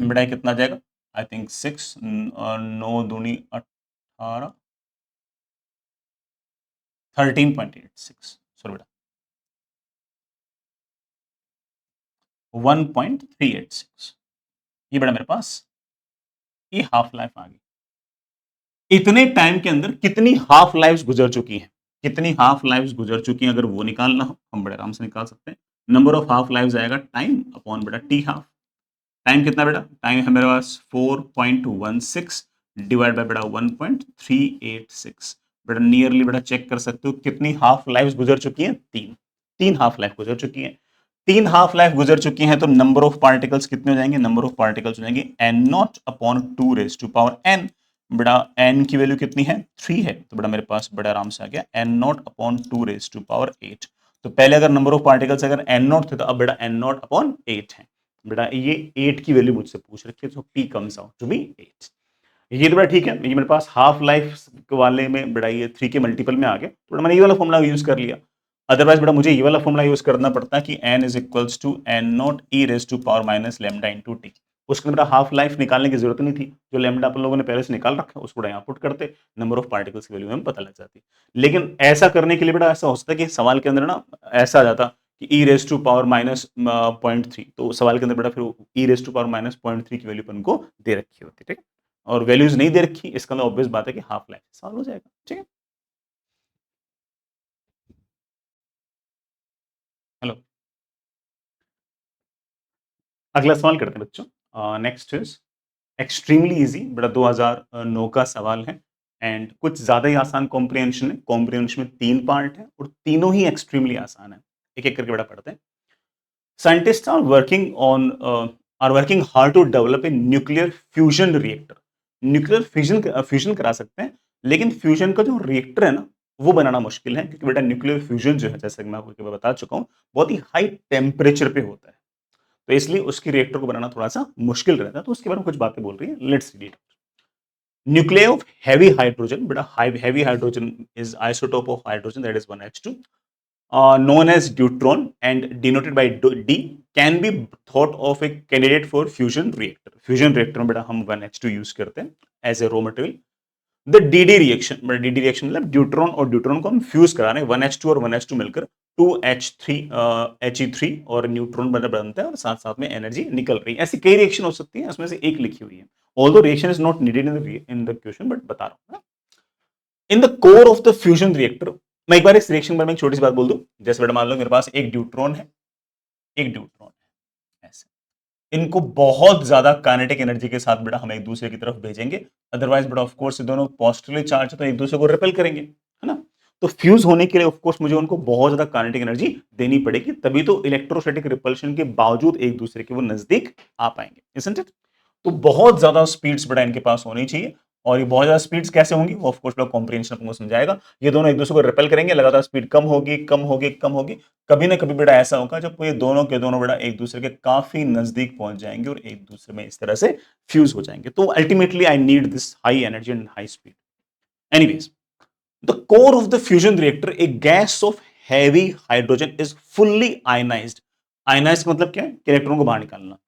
बड़ा कितना आ जाएगा? आई थिंक 6 9 दूनी 18 13.86, सॉरी बेटा 1.386। ये बड़ा मेरे पास ये हाफ लाइफ आ गई। इतने टाइम के अंदर कितनी हाफ लाइव्स गुजर चुकी हैं, कितनी हाफ लाइव्स गुजर चुकी हैं, अगर वो निकालना हो हम बड़े आराम से निकाल सकते हैं। नंबर ऑफ हाफ लाइव्स आएगा टाइम अपॉन बेटा टी हाफ। टाइम कितना बेटा? टाइम है मेरे पास 4.16 डिवाइड बाय बेटा 1.386। बेटा नियरली बेटा चेक कर सकते हो कितनी हाफ लाइव्स गुजर चुकी हैं? तीन। तीन हाफ लाइफ गुजर चुकी हैं। तीन हाफ लाइफ गुजर चुकी हैं तो नंबर ऑफ पार्टिकल्स कितने हो जाएंगे? नंबर ऑफ पार्टिकल्स हो जाएंगे N not upon 2 raise to power N. बड़ा एन की वैल्यू कितनी है? 3 है, तो बड़ा मेरे पास बड़ा आराम से आ गया N not upon 2 raise to power 8। तो पहले अगर नंबर ऑफ पार्टिकल्स अगर एन नॉट थे तो अब बेटा एन नॉट अपॉन 8 है। बेटा ये 8 की वैल्यू मुझसे पूछ रखी है, तो P comes out to be 8। ये तो बड़ा ठीक है, ये मेरे पास हाफ लाइफ वाले में बड़ा ये 3 के मल्टीपल में आ गया, तो मैंने ये वाला फॉर्मूला यूज कर लिया। अदरवाइज बेटा मुझे ये वाला फॉर्मूला यूज करना पड़ता है कि n is equals to N naught E raise to power minus lambda into T. उसके अंदर हाफ लाइफ निकालने की जरूरत नहीं थी, जो लैम्डा अपन लोगों ने पहले से निकाल रखा है उसको यहाँ पुट करते, नंबर ऑफ पार्टिकल्स की वैल्यू हमें पता लग जाती। लेकिन ऐसा करने के लिए बेटा ऐसा हो सकता है कि सवाल के अंदर ना ऐसा आ जाता कि ई रेज टू पावर माइनस 0.3, तो सवाल के अंदर बेटा फिर ई रेज टू पावर माइनस 0.3 की वैल्यू अपन को दे रखी होती। ठीक है, और वैल्यूज नहीं दे रखी, इसका मतलब ऑब्वियस बात है कि हाफ लाइफ सॉल्व हो जाएगा। ठीक है, हेलो, अगला सवाल करते हैं बच्चों। नेक्स्ट इज एक्सट्रीमली इजी, बड़ा 2009 का सवाल है एंड कुछ ज्यादा ही आसान कॉम्प्रिहेंशन है। कॉम्प्रिहेंशन में 3 पार्ट है और तीनों ही एक्सट्रीमली आसान है। एक एक करके बड़ा पढ़ते हैं। Scientist are working hard to develop a nuclear fusion reactor. Nuclear fusion करा सकते हैं, लेकिन फ्यूजन का जो रिएक्टर है ना वो बनाना मुश्किल है, क्योंकि बेटा न्यूक्लियर फ्यूजन जो है जैसे कि मैं आपको बता चुका हूँ बहुत ही हाई टेम्परेचर पे होता है, तो इसलिए उसकी रिएक्टर को बनाना थोड़ा सा मुश्किल रहता है। तो उसके बारे में कुछ बातें बोल रही है, let's read it. Nuclei of heavy hydrogen, but a heavy hydrogen is isotope of hydrogen, that is 1h2, known as deuteron and denoted by D, can be thought of a candidate for fusion reactor. Fusion reactor में बेटा हम 1h2 use करते हैं as a raw material. The DD reaction, मतलब DD reaction मतलब deuteron और deuteron को हम फ्यूज करा रहे हैं, 1h2 और 1h2 मिलकर 2h3 He3 और न्यूट्रॉन बनता है और साथ साथ में एनर्जी निकल रही है। ऐसी कई रिएक्शन हो सकती है, उसमें से एक लिखी हुई है। Although reaction is not needed in the question, but बता रहा हूँ। In the core of the fusion reactor, मैं एक बार इस रिएक्शन पर मैं एक छोटी सी बात बोल दूं। जैसे बेटा मान लो मेरे पास एक ड्यूट्रॉन है, एक ड्यूट्रॉन है, ऐसे इनको बहुत ज्यादा काइनेटिक एनर्जी के साथ बेटा हम एक दूसरे की तरफ भेजेंगे। अदरवाइज बेटा ऑफ कोर्स दोनों पॉजिटिवली चार्ज है तो एक दूसरे को रिपेल करेंगे, है ना। तो फ्यूज होने के लिए ऑफ कोर्स मुझे उनको बहुत ज्यादा काइनेटिक एनर्जी देनी पड़ेगी, तभी तो इलेक्ट्रोस्टैटिक रिपल्शन के बावजूद एक दूसरे के वो नजदीक आ पाएंगे, isn't it? तो बहुत ज्यादा स्पीड्स बेटा इनके पास होनी चाहिए। और ये बहुत ज्यादा स्पीड्स कैसे होंगी वो ऑफ कोर्स बेटा कॉम्प्रिहेंशन आपको समझाएगा। ये दोनों एक दूसरे को रिपेल करेंगे, लगातार स्पीड कम होगी कम होगी कम होगी। कभी ना कभी बेटा ऐसा होगा जब ये दोनों के दोनों बेटा एक दूसरे के काफी नजदीक पहुंच जाएंगे और एक दूसरे में इस तरह से फ्यूज हो जाएंगे। तो ultimately I need this high energy and high speed. Anyways, the core of the fusion reactor, A gas off heavy hydrogen is fully ionised. Ionised मतलब क्या है? इलेक्ट्रॉन को बाहर निकालना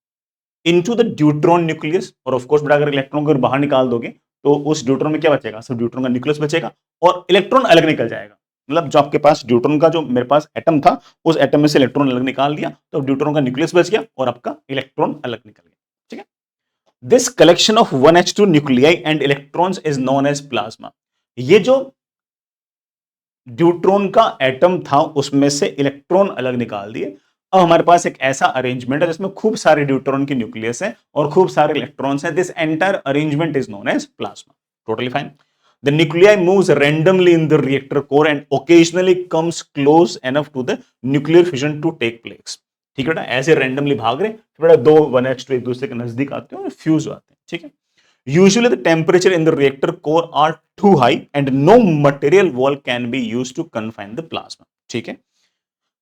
इनटू द ड्यूट्रॉन न्यूक्लियस। और ऑफ कोर्स बेटा अगर electron को बाहर निकाल दोगे तो उस ड्यूट्रॉन में क्या बचेगा? सिर्फ ड्यूट्रॉन का न्यूक्लियस बचेगा और इलेक्ट्रॉन अलग निकल जाएगा। मतलब जो आपके पास ड्यूट्रॉन का जो मेरे पास एटम था, उस एटम में से इलेक्ट्रॉन अलग निकाल दिया तो ड्यूट्रॉन का न्यूक्लियस बच गया और आपका इलेक्ट्रॉन अलग निकल गया। ठीक है, this collection of 1h2 nuclei and electrons is known as plasma. ये जो ड्यूट्रॉन का एटम था उसमें से इलेक्ट्रॉन अलग निकाल दिए। अब हमारे पास एक ऐसा अरेंजमेंट है जिसमें खूब सारे ड्यूट्रॉन के न्यूक्लियस हैं और खूब सारे इलेक्ट्रॉन्स हैं। This entire arrangement is known as plasma. totally fine. The nuclei moves randomly in the reactor core and occasionally comes close enough to the nuclear fission to take place. ठीक है बेटा, ऐसे randomly भाग रहे तो बेटा दो 1s2 एक दूसरे के नजदीक आते हैं और फ्यूज होते हैं. ठीक है. Usually the temperature in the reactor core are too high and no material wall can be used to confine the plasma. ठीक है.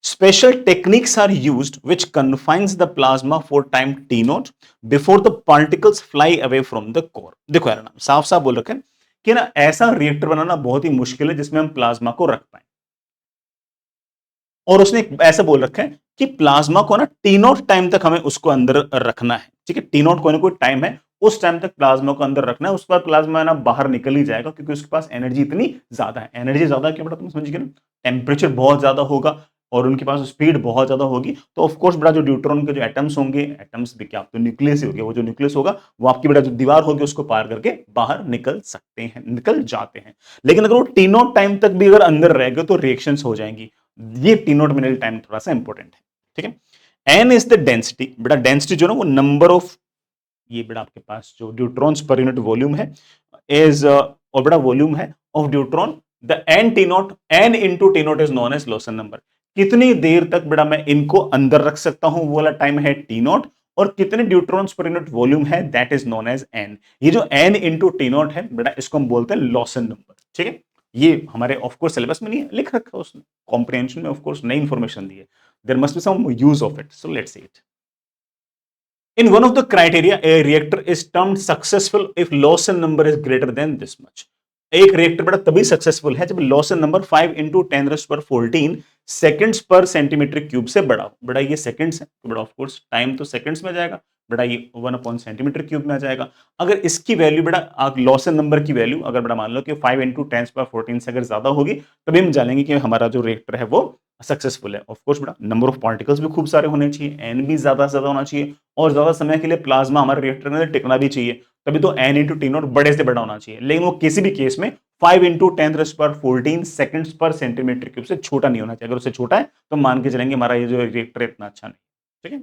Special techniques are used which confines the plasma for time t naught before the particles fly away from the core. देखो यार ना साफ साफ बोल रखा है कि ना ऐसा रिएक्टर बनाना बहुत ही मुश्किल है जिसमें हम प्लाज्मा को रख पाए. और उसने ऐसा बोल रखा है कि प्लाज्मा को ना टी नॉट टाइम तक हमें उसको अंदर रखना है. ठीक है. टी नॉट कोई ना कोई टाइम है, उस टाइम तक प्लाज्मा को अंदर रखना है. उसके बाद प्लाज्मा ना बाहर निकल ही जाएगा क्योंकि उसके पास एनर्जी इतनी ज्यादा है. एनर्जी ज्यादा क्यों बेटा, तुम समझिए ना, टेम्परेचर बहुत ज्यादा होगा और उनके पास स्पीड बहुत ज्यादा होगी. तो ऑफ कोर्स बेटा जो ड्यूट्रॉन के जो एटम्स होंगे, एटम्स भी क्या, तो न्यूक्लियस ही होगी, वो जो न्यूक्लियस होगा वो आपकी बेटा जो दीवार होगी उसको पार करके बाहर निकल सकते हैं, निकल जाते हैं. लेकिन अगर वो टी नॉट टाइम तक भी अगर अंदर रह गए तो रिएक्शंस हो जाएंगी. ये टी नॉट मिनरल टाइम थोड़ा सा इंपॉर्टेंट है. ठीक है. N is the density. बेटा डेंसिटी जो ना वो नंबर ऑफ, ये बेटा आपके पास जो ड्यूट्रॉन्स पर यूनिट वॉल्यूम है इज और बेटा वॉल्यूम है of deuteron. The N T naught, N into T naught is known as Lawson number. कितनी देर तक बेटा मैं इनको अंदर रख सकता हूं वो वाला टाइम है टी नॉट, और कितने ड्यूट्रॉन्स पर यूनिट वॉल्यूम है that is known as N. ये जो एन इंटू टी नॉट है बेटा इसको हम बोलते हैं लॉसन नंबर. ठीक है. ये हमारे ऑफकोर्स सिलेबस में नहीं है, लिख रखा है उसने, कॉम्प्रिहेंशन में ऑफकोर्स नई इंफॉर्मेशन दी है. There must be some use of it, so let's see it. In one of the criteria, a reactor is termed successful if Lawson number is greater than this much. एक reactor बेटा तभी successful है जब Lawson number 5 into 10⁻14 seconds per centimetre cube से बड़ा हो. बेटा ये सेकंड्स है तो बेटा ऑफ कोर्स टाइम तो सेकंड्स में जाएगा. बेटा ये 1 सेंटीमीटर क्यूब में आ जाएगा. अगर इसकी वैल्यू बेटा लॉसन नंबर की वैल्यू अगर बेटा मान लो कि 5 इंटू 10⁻14 से अगर ज्यादा होगी तभी हम जानेंगे कि हमारा जो रिएक्टर है वो सक्सेसफुल है. ऑफ कोर्स बेटा नंबर ऑफ पार्टिकल्स भी खूब सारे होने चाहिए, एन भी ज्यादा से ज्यादा होना चाहिए और ज्यादा समय के लिए प्लाज्मा हमारे रिएक्टर में टिकना भी चाहिए. तभी तो एन इंटू टी नॉट बड़े से बड़ा होना चाहिए. लेकिन वो किसी भी केस में 5 into 10⁻14 seconds per centimetre cube से छोटा नहीं होना चाहिए. अगर उससे छोटा है तो मान के चलेंगे हमारा ये जो रिएक्टर है इतना अच्छा नहीं. ठीक है.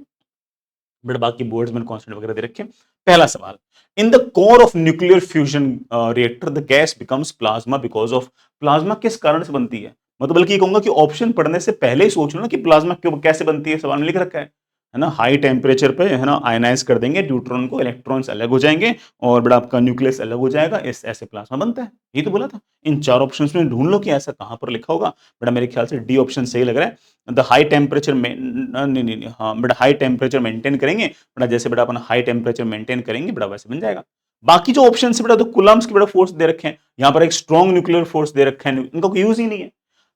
बट बाकी बोर्ड्स में कांस्टेंट वगैरह दे रखे. पहला सवाल, in the core of nuclear fusion reactor the gas becomes plasma because of. Plasma किस कारण से बनती है? मतलब बल्कि कहूंगा कि ऑप्शन पढ़ने से पहले ही सोच लो ना कि प्लाज्मा क्यों कैसे बनती है. सवाल में लिख रखा है ना. हाई टेम्परेचर पे है ना आयनाइज कर देंगे न्यूट्रॉन को, इलेक्ट्रॉन्स अलग हो जाएंगे और बड़ा आपका न्यूक्लियस अलग हो जाएगा, इस ऐसे प्लाज्मा बनता है. ये तो बोला था. इन चार ऑप्शंस में ढूंढ लो कि ऐसा कहां पर लिखा होगा. बड़ा मेरे ख्याल से डी ऑप्शन सही लग रहा है. द हाई टेम्परेचर में नहीं नहीं हाँ बेटा हाई टेम्परेचर मेंटेन करेंगे बेटा, जैसे बेटा अपन हाई टेम्परेचर मेंटेन करेंगे बेटा वैसे बन जाएगा. बाकी जो ऑप्शन है बेटा तो कुलम्स की बेटा फोर्स दे रखे हैं, यहाँ पर एक स्ट्रॉन्ग न्यूक्लियर फोर्स दे रखे हैं, इनका कोई यूज ही नहीं है.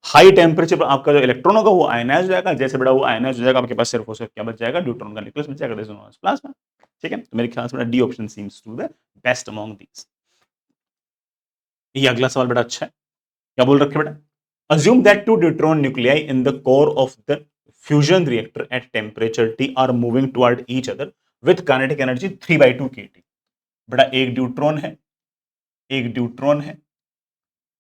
हाई टेम्परेचर पर आपका जो इलेक्ट्रॉन होगा वो आयनाइज हो जाएगा, जैसे बेटा वो आयनाइज हो जाएगा आपके पास सिर्फ और सिर्फ क्या बच जाएगा, न्यूट्रॉन का न्यूक्लियस बच जाएगा, this is known as plasma. ठीक है. तो मेरे ख्याल से बेटा D option seems to the best among these. ये अगला सवाल बेटा अच्छा है. क्या बोल रखे बेटा, assume that two neutron nuclei in the core of the fusion reactor at temperature T are moving toward each other with kinetic energy 3/2 kT. बेटा एक ड्यूट्रॉन है, एक ड्यूट्रॉन है,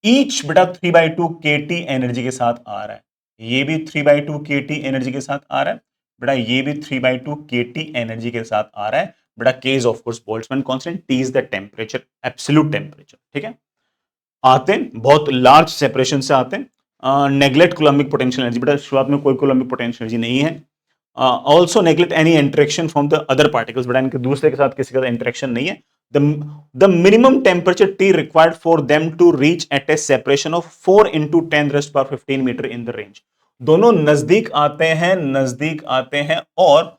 ईच बेटा 3/2 kT एनर्जी के साथ आ रहा है. ये भी 3/2 kT एनर्जी के साथ आ रहा है बेटा, ये भी 3/2 kT एनर्जी के साथ आ रहा है बेटा. K is of course Boltzmann constant, T is the temperature, absolute temperature. ठीक है. आते हैं बहुत लार्ज सेपरेशन से आते हैं. Neglect coulombic potential energy. बेटा शुरुआत में कोई कोलम्बिक पोटेंशियल एनर्जी नहीं है. Also neglect any interaction from the other particles. बेटा इनके दूसरे के साथ किसी का इंटरेक्शन नहीं है. The minimum temperature T required for them to reach at a separation of 4 into 10⁻15 metre in the range. दोनों नजदीक आते हैं, नजदीक आते हैं और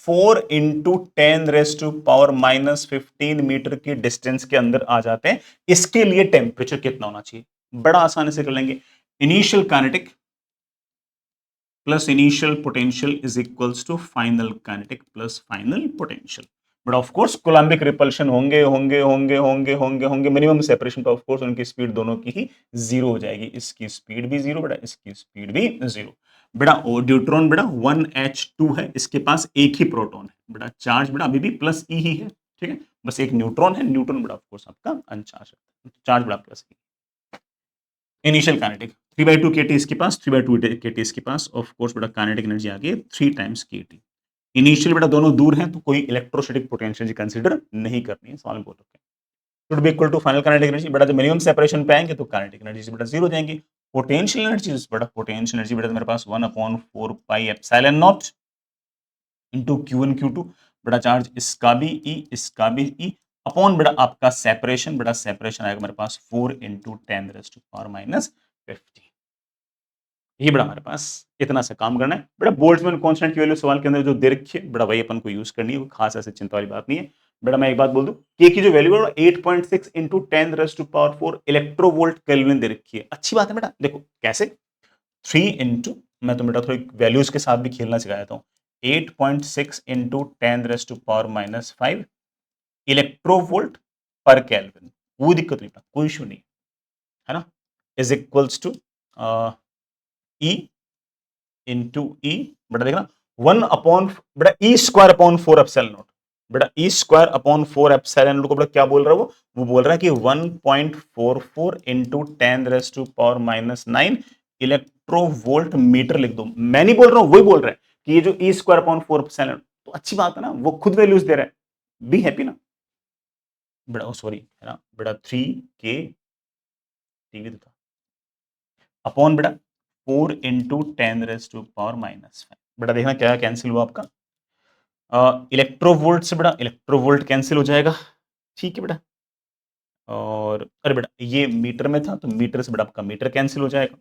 4 इंटू 10⁻⁻15 मीटर की डिस्टेंस के अंदर आ जाते हैं. इसके लिए टेम्परेचर कितना होना चाहिए? बड़ा आसानी से कर लेंगे. Initial kinetic plus initial potential is equals to final kinetic plus final potential. But of course coulombic repulsion होंगे होंगे होंगे होंगे होंगे होंगे. मिनिमम सेपरेशन तो ऑफ कोर्स उनकी स्पीड दोनों की ही जीरो हो जाएगी. इसकी स्पीड भी जीरो बेटा, इसकी स्पीड भी जीरो बेटा. ओ ड्यूट्रॉन बेटा 1H2 है, इसके पास एक ही प्रोटॉन है बेटा. चार्ज बेटा अभी भी प्लस ई ही है. ठीक है. बस एक न्यूट्रॉन है, न्यूट्रॉन बेटा ऑफ कोर्स आपका अनचार्ज है, चार्ज बेटा प्लस ई. इनिशियल काइनेटिक 3/2 kT इसके पास, 3/2 kT इसके पास. ऑफ कोर्स बेटा काइनेटिक एनर्जी आ गई 3 टाइम्स kT. इनिशियल बेटा दोनों दूर हैं तो कोई इलेक्ट्रोस्टैटिक पोटेंशियल कंसीडर नहीं करनी है. सवाल बोल रखे हैं. Should be equal to final kinetic energy बेटा, जब मिनिमम सेपरेशन पे आएंगे तो काइनेटिक एनर्जी बेटा जीरो जाएंगी। पोटेंशियल एनर्जी बेटा, पोटेंशियल एनर्जी बेटा मेरे पास 1/4 pi epsilon naught into Q1 Q2 बेटा, चार्ज इसका भी ई इसका भी ई अपॉन बेटा आपका सेपरेशन, बेटा सेपरेशन आएगा मेरे पास 4 इंटू 10⁻⁻50। ये बड़ा हमारे पास इतना सा काम करना है बेटा। बोल्ट्जमैन कांस्टेंट की वैल्यू सवाल के अंदर जो दे रखी है बेटा, वही अपन को यूज करनी है, कोई खास ऐसे चिंता वाली बात नहीं है बेटा। मैं एक बात बोल दूं, के की जो वैल्यू है 8.6 इंटू 10⁻⁴ इलेक्ट्रोवोल्ट केल्विन दे रखी है। अच्छी बात है बेटा, देखो कैसे 3 इंटू, मैं तो बेटा थोड़ी वैल्यूज के साथ भी खेलना सिखा देता हूँ। 8.6 इंटू 10⁻⁵ इलेक्ट्रोवोल्ट पर केल्विन, कोई दिक्कत नहीं, कोई इशू नहीं है ना, is equals to E into E बेटा, देखना 1 अपॉन बेटा E square upon 4 epsilon naught बेटा, E square upon 4 epsilon naught को बेटा क्या बोल रहा है वो बोल रहा है कि 1.44 इंटू 10⁻⁹ इलेक्ट्रोवोल्ट मीटर लिख दो। मैं नहीं बोल रहा हूं, वही बोल रहा है कि ये जो ई स्क्वायर अपॉन 4 एप्सिलॉन, तो अच्छी बात है ना, वो खुद वैल्यूज दे रहा है, बी हैप्पी ना बेटा। सॉरी है ना बेटा, 3 के टीवी था अपॉन बेटा 4 इंटू 10⁻⁻⁵ बेटा, देखना क्या कैंसिल हुआ आपका, इलेक्ट्रोवोल्ट से बेटा इलेक्ट्रोवोल्ट कैंसिल हो जाएगा, ठीक है बेटा। और अरे बेटा ये मीटर में था, तो मीटर से बेटा आपका मीटर कैंसिल हो जाएगा।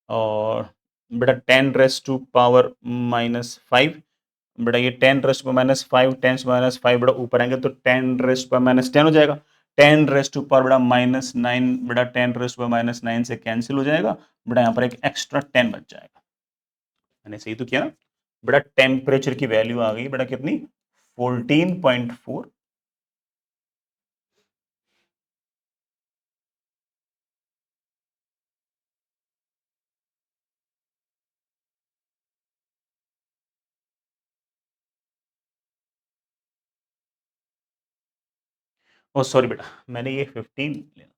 और बेटा 10⁻⁻⁵ बेटा, ये 10⁻⁻⁵, 10⁻⁵ बेटा ऊपर आएंगे तो 10⁻⁻10 हो जाएगा। 10⁻⁻ बेटा -9 बेटा 10⁻⁻9 से कैंसिल हो जाएगा बेटा, यहाँ पर एक एक्स्ट्रा 10 बच जाएगा। मैंने सही तो किया ना बेटा। टेम्परेचर की वैल्यू आ गई बेटा कितनी, 14.4। ओ सॉरी बेटा, मैंने ये 15 लेना,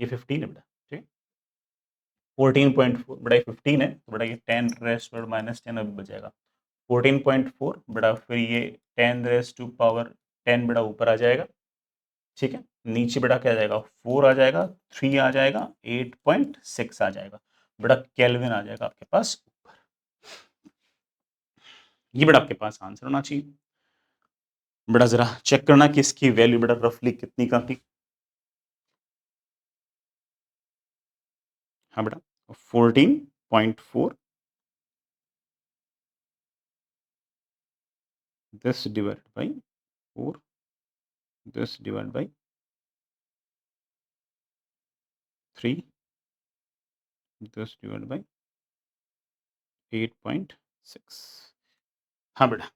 ये 15 है बेटा, ठीक है। 14.4 बेटा, ये 15 है तो बेटा ये 10⁻⁻10 अभी बचेगा। 14.4 बेटा, फिर ये 10⁻10 बेटा ऊपर आ जाएगा, ठीक है। नीचे बेटा क्या आ जाएगा, 4 आ जाएगा, 3 आ जाएगा, 8.6 आ जाएगा बेटा, केल्विन आ जाएगा आपके पास ऊपर। ये बेटा आपके पास आंसर होना चाहिए बेटा। जरा चेक करना कि इसकी वैल्यू बेटा रफली कितनी का थी। हाँ बेटा 14.4 this divided by 4 this divided by 3 this divided by 8.6। हाँ बेटा,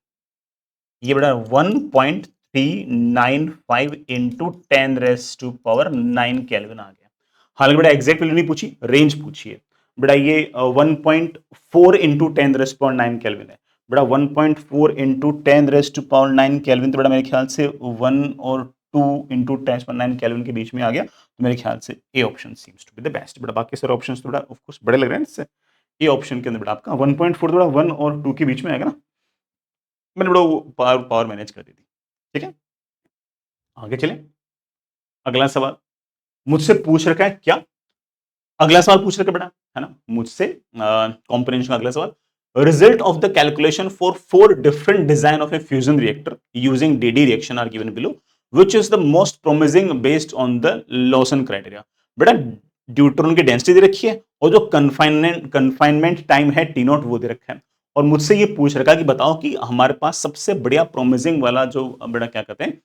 ये बेटा 1.395 इंटू 10⁻⁹ केल्विन आ गया। हालांकि बेटा एग्जैक्ट वैल्यू नहीं पूछी, रेंज पूछी है बेटा। ये 1.4 इंटू 10⁻⁹ केल्विन है बेटा। 1.4 इंटू 10⁻⁹ केल्विन तो बेटा मेरे ख्याल से 1 और 2 इंटू 10⁻⁹ केल्विन के बीच में आ गया, तो मेरे ख्याल से A option seems to be the best बेटा। बाकी सारे ऑप्शंस तो बेटा ऑफ कोर्स बड़े लग रहे हैं इससे, ए ऑप्शन के अंदर बेटा आपका 1.4 थोड़ा 1 और 2 के बीच में आएगा ना, मैंने बड़ा पावर पावर मैनेज कर दी थी, ठीक है। आगे चलें, अगला सवाल मुझसे पूछ रखा है क्या, अगला सवाल पूछ रखा है बेटा, है ना मुझसे कॉम्प्रिहेंशन का अगला सवाल। Result of the calculation for 4 different design of a fusion reactor using DD reaction are given below, which is the most promising based on the Lawson criteria. बेटा ड्यूट्रॉन की डेंसिटी दे रखी है और जो कन्फाइनमेंट टाइम है T naught वो दे रखा है, और मुझसे ये पूछ रखा है कि बताओ कि हमारे पास सबसे बढ़िया प्रोमिसिंग वाला जो बेटा क्या कहते हैं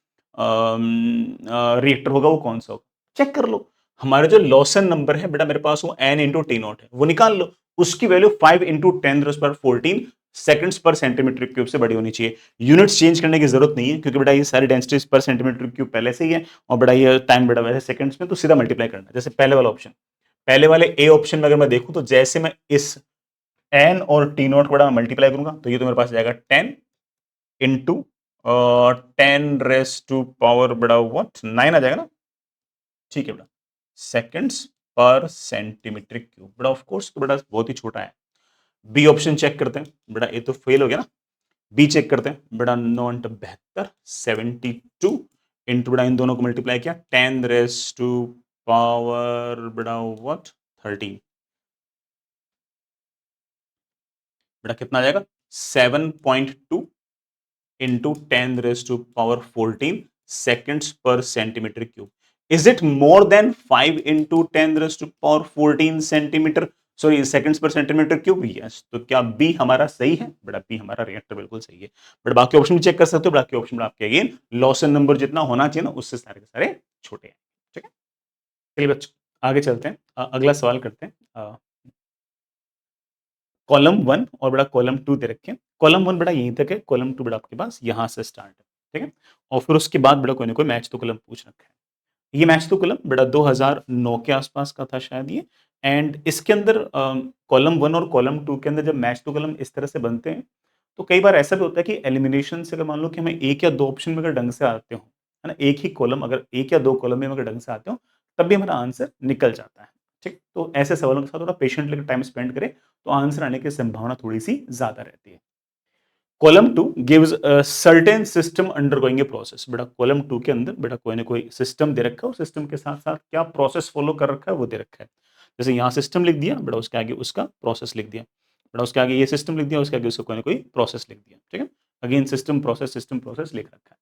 रिएक्टर होगा वो कौन सा होगा। चेक कर लो, हमारे जो लॉसन नंबर है बेटा मेरे पास वो n इंटू टी नॉट है, वो निकाल लो। उसकी value 5 into 10⁻14 seconds per centimetre cube से बड़ी होनी चाहिए। यूनिट्स चेंज करने की जरूरत नहीं है, क्योंकि बेटा ये सारी डेंसिटीज पर सेंटीमीटर क्यूब पहले से ही है, और बेटा ये टाइम बेटा वैसे सेकंड्स में, तो सीधा मल्टीप्लाई करना है। जैसे पहले वाला ऑप्शन, पहले वाले ए ऑप्शन में अगर मैं देखूं तो जैसे मैं इस n और टी नॉट को बड़ा मल्टीप्लाई करूंगा तो ये तो मेरे पास जाएगा 10 इंटू 10⁻⁴ बड़ा व्हाट 9 आ जाएगा ना, ठीक है बेटा, सेकंड्स पर सेंटीमीटर क्यूब बेटा। ऑफ कोर्स तो बेटा बहुत ही छोटा है। बी ऑप्शन चेक करते हैं बेटा, ये तो फेल हो गया ना। बी चेक करते हैं बेटा, 9 72 72 इंटू बेटा इन दोनों को मल्टीप्लाई किया 10 रेस टू पावर बेटा व्हाट 13 बेटा कितना आ जाएगा 7.2 into 10 raise to power 14 seconds per centimetre cube. Is it more than 5 into 10 raise to power 14 centimetre sorry seconds per centimetre cube? Yes. तो क्या बी हमारा सही है? बेटा बी हमारा रिएक्टर बिल्कुल सही है। बट बाकी ऑप्शन भी चेक कर सकते हो। बाकी ऑप्शन आपके अगेन लॉसन नंबर जितना होना चाहिए ना उससे सारे के सारे छोटे हैं। ठीक है, चलिए बच्चों आगे चलते हैं। अगला सवाल करते हैं। कॉलम 1 और बड़ा कॉलम 2 दे रखे हैं। कॉलम 1 बड़ा यहीं तक है, कॉलम 2 बड़ा आपके पास यहाँ से स्टार्ट है। ठीक है, और फिर उसके बाद बड़ा कोई ना कोई मैच तो कॉलम पूछ रखा है। ये मैच तो कॉलम बड़ा 2009 के आसपास का था शायद ये। एंड इसके अंदर कॉलम 1 और कॉलम 2 के अंदर जब मैच तो कॉलम इस तरह से बनते हैं तो कई बार ऐसा भी होता है कि एलिमिनेशन से अगर मान लो कि हमें एक या दो ऑप्शन में अगर ढंग से आते हो, है ना, एक ही कॉलम अगर एक या दो कॉलम में अगर ढंग से आते हो तब भी हमारा आंसर निकल जाता है। ठीक, तो ऐसे सवालों के साथ थोड़ा पेशेंटली टाइम स्पेंड करें तो आंसर आने की संभावना थोड़ी सी ज्यादा रहती है। Column 2 gives a certain system undergoing a process. बेटा कॉलम 2 के अंदर बेटा कोई ना कोई सिस्टम दे रखा है और सिस्टम के साथ साथ क्या प्रोसेस फॉलो कर रखा है वो दे रखा है। जैसे यहाँ सिस्टम लिख दिया, बेटा उसके आगे उसका प्रोसेस लिख दिया, बेटा उसके आगे ये सिस्टम लिख दिया, उसके आगे उसका कोई ना कोई प्रोसेस लिख दिया। ठीक है, अगेन सिस्टम प्रोसेस लिख रखा है।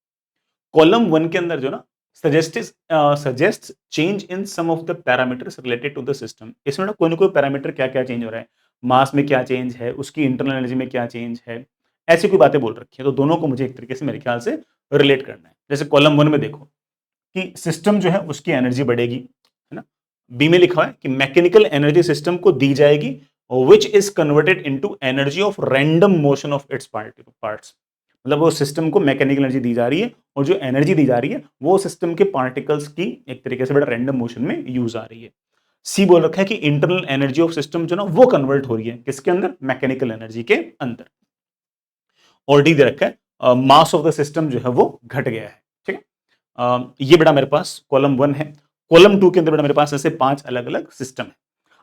कॉलम 1 के अंदर जो ना suggest change in some of the parameters related to the system. इसमें ना कोई पैरामीटर क्या क्या चेंज हो रहा है, मास में क्या चेंज है, उसकी इंटरनल एनर्जी में क्या चेंज है, ऐसी कोई बातें बोल रखी है। तो दोनों को मुझे एक तरीके से मेरे ख्याल से रिलेट करना है। जैसे कॉलम 1 में देखो कि सिस्टम जो है उसकी एनर्जी बढ़ेगी, है ना। बी में लिखा है कि मैकेनिकल एनर्जी सिस्टम को दी जाएगी विच is converted into energy of random motion of its parts. मतलब वो सिस्टम को मैकेनिकल एनर्जी दी जा रही है और जो एनर्जी दी जा रही है वो सिस्टम के पार्टिकल्स की एक तरीके से बड़ा रैंडम मोशन में यूज आ रही है। सी बोल रखा है कि इंटरनल एनर्जी ऑफ सिस्टम जो ना वो कन्वर्ट हो रही है किसके अंदर, मैकेनिकल एनर्जी के अंदर। और डी दे रखा है मास ऑफ द सिस्टम जो है वो घट गया है। ठीक है, ये बेटा मेरे पास कॉलम 1 है। कॉलम 2 के अंदर बेटा मेरे पास ऐसे 5 अलग अलग सिस्टम है।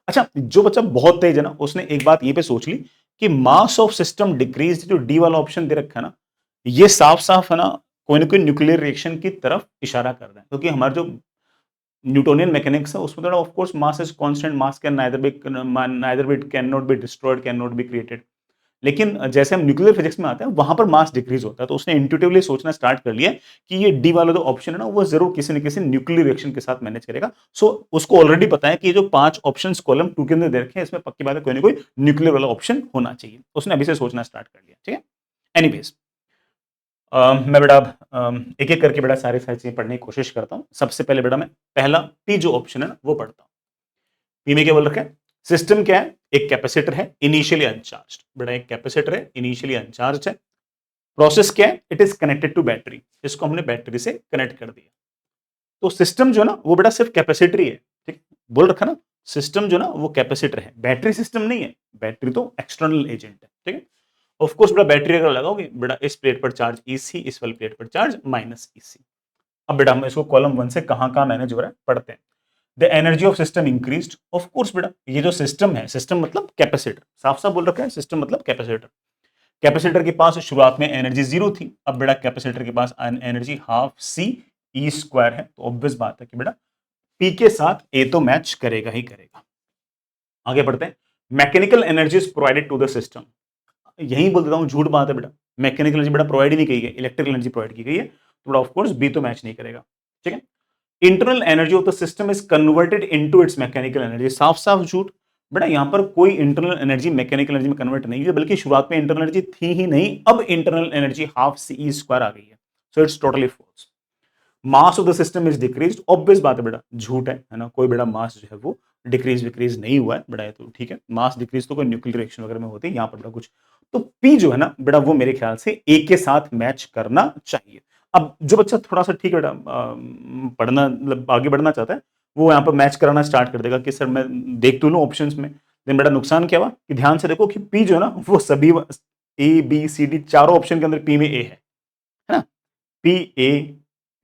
अच्छा, जो बच्चा बहुत तेज है ना उसने एक बात ये पे सोच ली कि मास ऑफ सिस्टम डिक्रीज, जो डी वाला ऑप्शन दे रखा है ना, ये साफ साफ है ना कोई ना कोई न्यूक्लियर रिएक्शन की तरफ इशारा कर रहा है। क्योंकि हमारा जो न्यूटोनियन मैकेनिक्स है उसमें थोड़ा of course mass is constant, mass can neither be can not be destroyed, can not be created. लेकिन जैसे हम न्यूक्लियर फिजिक्स में आते हैं वहां पर मास डिक्रीज होता है। तो उसने इंट्यूटिवली सोचना स्टार्ट कर लिया कि ये डी वाला जो ऑप्शन है ना वो जरूर किसी न किसी न्यूक्लियर रिएक्शन के साथ मैनेज करेगा। सो उसको ऑलरेडी पता है कि ये जो 5 ऑप्शंस कॉलम 2 के अंदर दे रखे हैं इसमें पक्की बात है कोई ना कोई न्यूक्लियर वाला ऑप्शन होना चाहिए। उसने अभी से सोचना स्टार्ट कर लिया। ठीक है, एनीवेज मैं बेटा एक एक करके बेटा सारी सारी चीजें पढ़ने की कोशिश करता हूँ। सबसे पहले बेटा मैं पहला पी जो ऑप्शन है ना वो पढ़ता हूँ। पी में क्या बोल रखा है, सिस्टम क्या है, एक कैपेसिटर है इनिशियली अनचार्ज्ड। बेटा एक कैपेसिटर है इनिशियली अनचार्ज्ड है। प्रोसेस क्या है, it is connected to battery. इसको हमने बैटरी से कनेक्ट कर दिया। तो सिस्टम जो ना वो बेटा सिर्फ कैपेसिटर ही है। ठीक, बोल रखा ना, सिस्टम जो ना वो कैपेसिटर है, बैटरी सिस्टम नहीं है। बैटरी तो एक्सटर्नल एजेंट है। ठीक है, ऑफ कोर्स बेटा बैटरी अगर लगाओगे बेटा इस प्लेट पर चार्ज ईसी, इस वाली प्लेट पर चार्ज माइनस ईसी। अब बेटा हम इसको कॉलम 1 से कहां मैनेज हो रहा है पढ़ते हैं। The energy of system increased. Of course बेटा ये जो सिस्टम है, सिस्टम मतलब कैपेसिटर, साफ साफ बोल रखा है सिस्टम मतलब कैपेसिटर। कैपेसिटर के पास शुरुआत में एनर्जी 0 थी। अब बेटा कैपेसिटर के पास एनर्जी हाफ सी ई स्क्वायर है। तो ऑब्वियस बात है कि बेटा पी के साथ ए तो मैच करेगा ही करेगा। आगे बढ़ते हैं। Mechanical energy is provided to the system. यही बोल देता हूं झूठ बात है बेटा, मैकेनिकल एनर्जी बेटा प्रोवाइड ही नहीं की गई, इलेक्ट्रिकल एनर्जी प्रोवाइड की गई है। तो बेटा ऑफ कोर्स बी तो मैच नहीं करेगा। ठीक है, internal energy of the system is converted into its mechanical energy. साफ साफ झूठ बेटा, यहां पर कोई इंटरनल एनर्जी मैकेनिकल एनर्जी में कन्वर्ट नहीं हुई, बल्कि शुरुआत में इंटरनल एनर्जी थी ही नहीं, अब internal energy half C square आ गई है। So it's totally false. Mass of the system is decrease. Obvious बात है बेटा झूठ है ना, कोई बेटा मास जो है वो डिक्रीज विक्रीज नहीं हुआ है बेटा। तो ठीक है, मास डिक्रीज तो कोई न्यूक्लियर रिएक्शन वगैरह में होती है, यहाँ पर बेटा कुछ। तो पी जो है ना बेटा वो मेरे ख्याल से ए के साथ मैच करना चाहिए। अब जो बच्चा थोड़ा सा ठीक है बेटा पढ़ना मतलब आगे बढ़ना चाहता है वो यहाँ पर मैच कराना स्टार्ट कर देगा कि सर मैं देख तो लूँ ऑप्शंस में। लेकिन बेटा नुकसान क्या हुआ कि ध्यान से देखो कि पी जो है ना वो सभी ए बी सी डी चारों ऑप्शन के अंदर पी में ए है ना। पी ए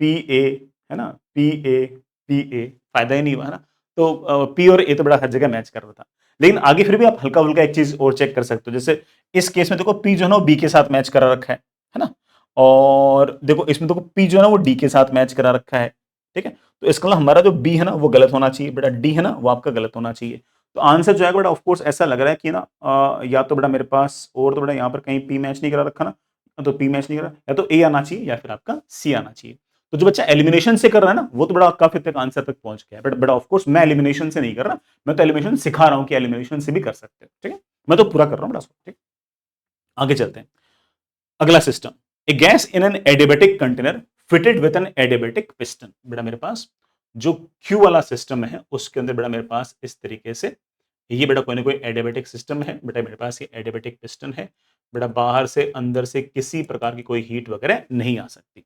पी ए है ना, पी ए पी ए, फायदा ही नहीं हुआ है ना। तो पी और ए तो बड़ा हर जगह मैच कर रहा था। लेकिन आगे फिर भी आप हल्का फुल्का एक चीज और चेक कर सकते हो। जैसे इस केस में देखो पी जो है ना बी के साथ मैच करा रखा है ना। और देखो इसमें देखो पी जो है ना वो डी के साथ मैच करा रखा है, ठीक है। तो इसका मतलब हमारा जो बी है ना वो गलत होना चाहिए बेटा, डी है ना वो आपका गलत होना चाहिए। तो आंसर जो है बेटा ऑफ कोर्स ऐसा लग रहा है कि ना या तो बेटा मेरे पास और तो बेटा यहाँ पर कहीं पी मैच नहीं करा रखा ना, तो पी मैच नहीं करा, या तो ए आना चाहिए या फिर आपका सी आना चाहिए। तो जो बच्चा एलिमिनेशन से कर रहा है ना वो तो बड़ा काफी तक आंसर तक पहुंच गया, बट बड़ा ऑफ कोर्स मैं एलिमिनेशन से नहीं कर रहा, मैं तो एलिमिनेशन सिखा रहा हूं कि एलिमिनेशन से भी कर सकते हो, ठीक है। मैं तो पूरा कर रहा हूं बड़ा, ठीक। आगे चलते हैं। अगला system, a gas in an adiabatic container fitted with an adiabatic piston. बेटा मेरे पास जो क्यू वाला सिस्टम है उसके अंदर बेटा मेरे पास इस तरीके से ये बेटा कोई ना कोई एडिबेटिक सिस्टम है, बेटा मेरे पास ये एडिबेटिक पिस्टन है। बेटा बाहर से अंदर से किसी प्रकार की कोई हीट वगैरह नहीं आ सकती।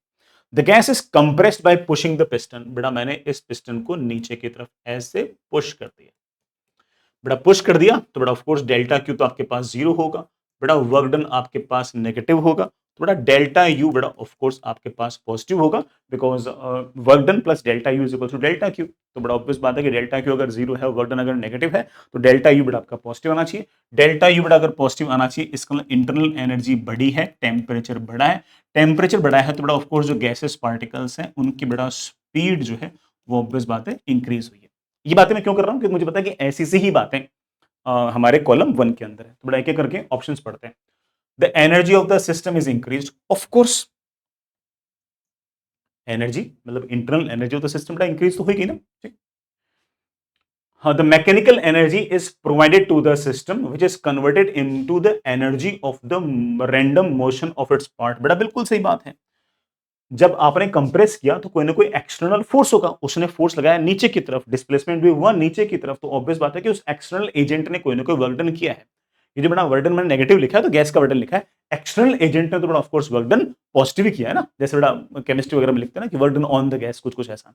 The gas is compressed bye pushing the piston. बेटा मैंने इस पिस्टन को नीचे की तरफ ऐसे पुश कर दिया, बेटा पुश कर दिया तो बेटा ऑफ कोर्स डेल्टा क्यू तो आपके पास जीरो होगा, बेटा वर्क डन आपके पास नेगेटिव होगा, तो बेटा डेल्टा यू बेटा ऑफ कोर्स आपके पास पॉजिटिव होगा, because work done plus delta U is equal to delta Q. तो बड़ा ऑब्वियस बात है कि डेल्टा क्यू अगर जीरो है, वर्क डन अगर नेगेटिव है, तो डेल्टा यू बेटा आपका पॉजिटिव आना चाहिए। डेल्टा यू बेटा अगर पॉजिटिव आना चाहिए इसका मतलब इंटरनल एनर्जी बड़ी है, टेम्परेचर बढ़ा है। टेम्परेचर बढ़ा है तो बेटा ऑफ कोर्स जो गैसेस पार्टिकल्स हैं उनकी बेटा स्पीड जो है वो ऑब्वियस बात है इंक्रीज हुई है। ये बातें मैं क्यों कर रहा हूं, क्योंकि मुझे पता है कि ऐसी सी ही बातें हमारे कॉलम 1 के अंदर है। तो बड़ा एक एक करके ऑप्शंस पढ़ते हैं। The energy of the system is increased, of course energy मतलब internal energy of the system बड़ा इंक्रीज तो होगी ना, ठीक। हाँ, the mechanical energy is provided to the system which is converted into the energy of the random motion of its part. बड़ा बिल्कुल सही बात है। जब आपने कंप्रेस किया तो कोई ना कोई एक्सटर्नल फोर्स होगा, उसने फोर्स लगाया नीचे की तरफ, डिस्प्लेसमेंट भी हुआ नीचे की तरफ, तो ऑब्वियस बात है कि उस एक्सटर्नल एजेंट ने कोई ना कोई वर्क डन किया है। ये जो बड़ा वर्क डन मैंने नेगेटिव लिखा है तो गैस का वर्क डन लिखा है, एक्सटर्नल एजेंट ने तो बड़ा of course work done positive ही किया है ना, जैसे बड़ा केमिस्ट्री वगैरह में लिखते हैं ना कि work done on the gas, कुछ कुछ ऐसा।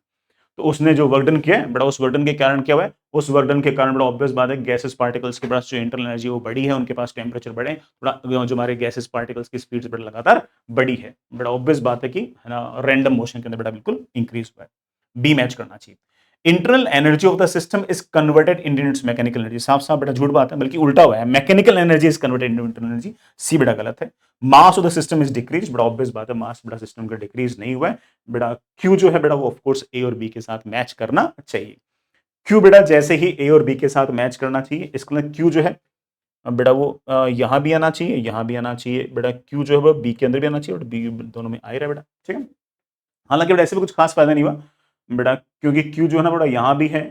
तो उसने जो वर्क डन किया है बड़ा उस वर्क डन के कारण क्या हुआ है, उस वर्क डन के कारण बड़ा ऑब्वियस बात है गैसेस पार्टिकल्स के पास जो इंटरनल एनर्जी वो बड़ी है, उनके पास टेम्परेचर बढ़े, थोड़ा जो हमारे गैसेस पार्टिकल्स की स्पीड बड़ा लगातार बड़ी है। बड़ा ऑब्वियस बात है कि है ना रैंडम मोशन के अंदर बड़ा बिल्कुल इंक्रीज हुआ है, बी मैच करना चाहिए। Internal energy of the system is converted into its mechanical energy, साफ साफ बेटा झूठ बात है, बल्कि उल्टा हुआ है, mechanical energy is converted into internal energy, C बेटा गलत है। Mass of the system is decrease, बड़ा ऑब्वियस बात है मास बेटा सिस्टम का डिक्रीज नहीं हुआ है। बेटा क्यू जो है बेटा वो ऑफ कोर्स ए और बी के साथ मैच करना चाहिए। क्यू बेटा जैसे ही ए और बी के साथ मैच करना चाहिए, इसका मतलब क्यू जो है बेटा वो यहां भी आना चाहिए, यहां भी आना चाहिए, बेटा क्यू जो है वो बी के अंदर भी आना चाहिए, और बी दोनों में आ ही रहा है बेटा, ठीक है। हालांकि बेटा ऐसे भी कुछ खास फायदा नहीं हुआ बेटा, क्योंकि क्यू जो है ना बेटा यहाँ भी है,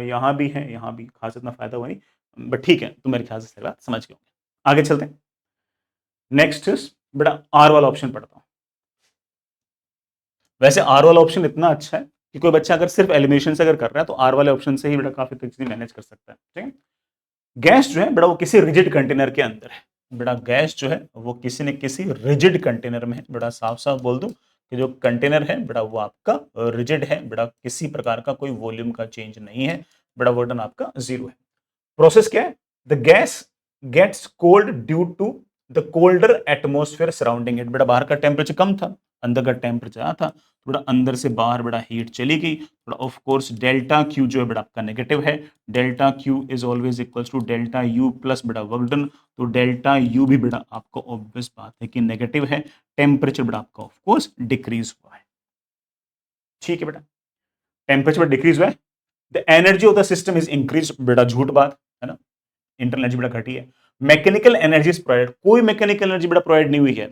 यहाँ भी है, यहाँ भी खास इतना फायदा हुआ नहीं, बट ठीक है, तुम मेरे ख्याल से सही बात समझ गए होंगे। आगे चलते हैं। नेक्स्ट बेटा आर वाला ऑप्शन पढ़ता हूं। वैसे आर वाला ऑप्शन इतना अच्छा है कि कोई बच्चा अगर सिर्फ एलिमिनेशन से अगर कर रहा है तो आर वाले ऑप्शन से ही बेटा काफी चीजें मैनेज कर सकता है, ठीक है। गैस जो है बेटा वो किसी रिजिड कंटेनर के अंदर है, बेटा गैस जो है वो किसी न किसी रिजिड कंटेनर में है, बेटा साफ साफ बोल दूं कि जो कंटेनर है बेटा वो आपका रिजिड है, बेटा किसी प्रकार का कोई वॉल्यूम का चेंज नहीं है, बेटा वर्डन आपका जीरो है। प्रोसेस क्या है, the gas gets cold due to the colder atmosphere surrounding it. बेटा बाहर का टेम्परेचर कम था, अंदर का टेम्परेचर आया था, थोड़ा अंदर से बाहर बड़ा हीट चली गई, थोड़ा ऑफ कोर्स डेल्टा क्यू जो है बड़ा आपका नेगेटिव है, delta Q is always equals to delta U plus बड़ा वर्क डन, तो डेल्टा यू भी बड़ा आपको ऑब्वियस बात है कि नेगेटिव है, टेम्परेचर बड़ा आपका ऑफ कोर्स डिक्रीज हुआ है, ठीक है बेटा। टेम्परेचर डिक्रीज हुआ है, the energy of the system is increase, बेटा झूठ बात है ना, इंटरनल एनर्जी बड़ा घटी है। मैकेनिकल एनर्जी प्रोवाइड, कोई मैकेनिकल एनर्जी बड़ा प्रोवाइड नहीं हुई है,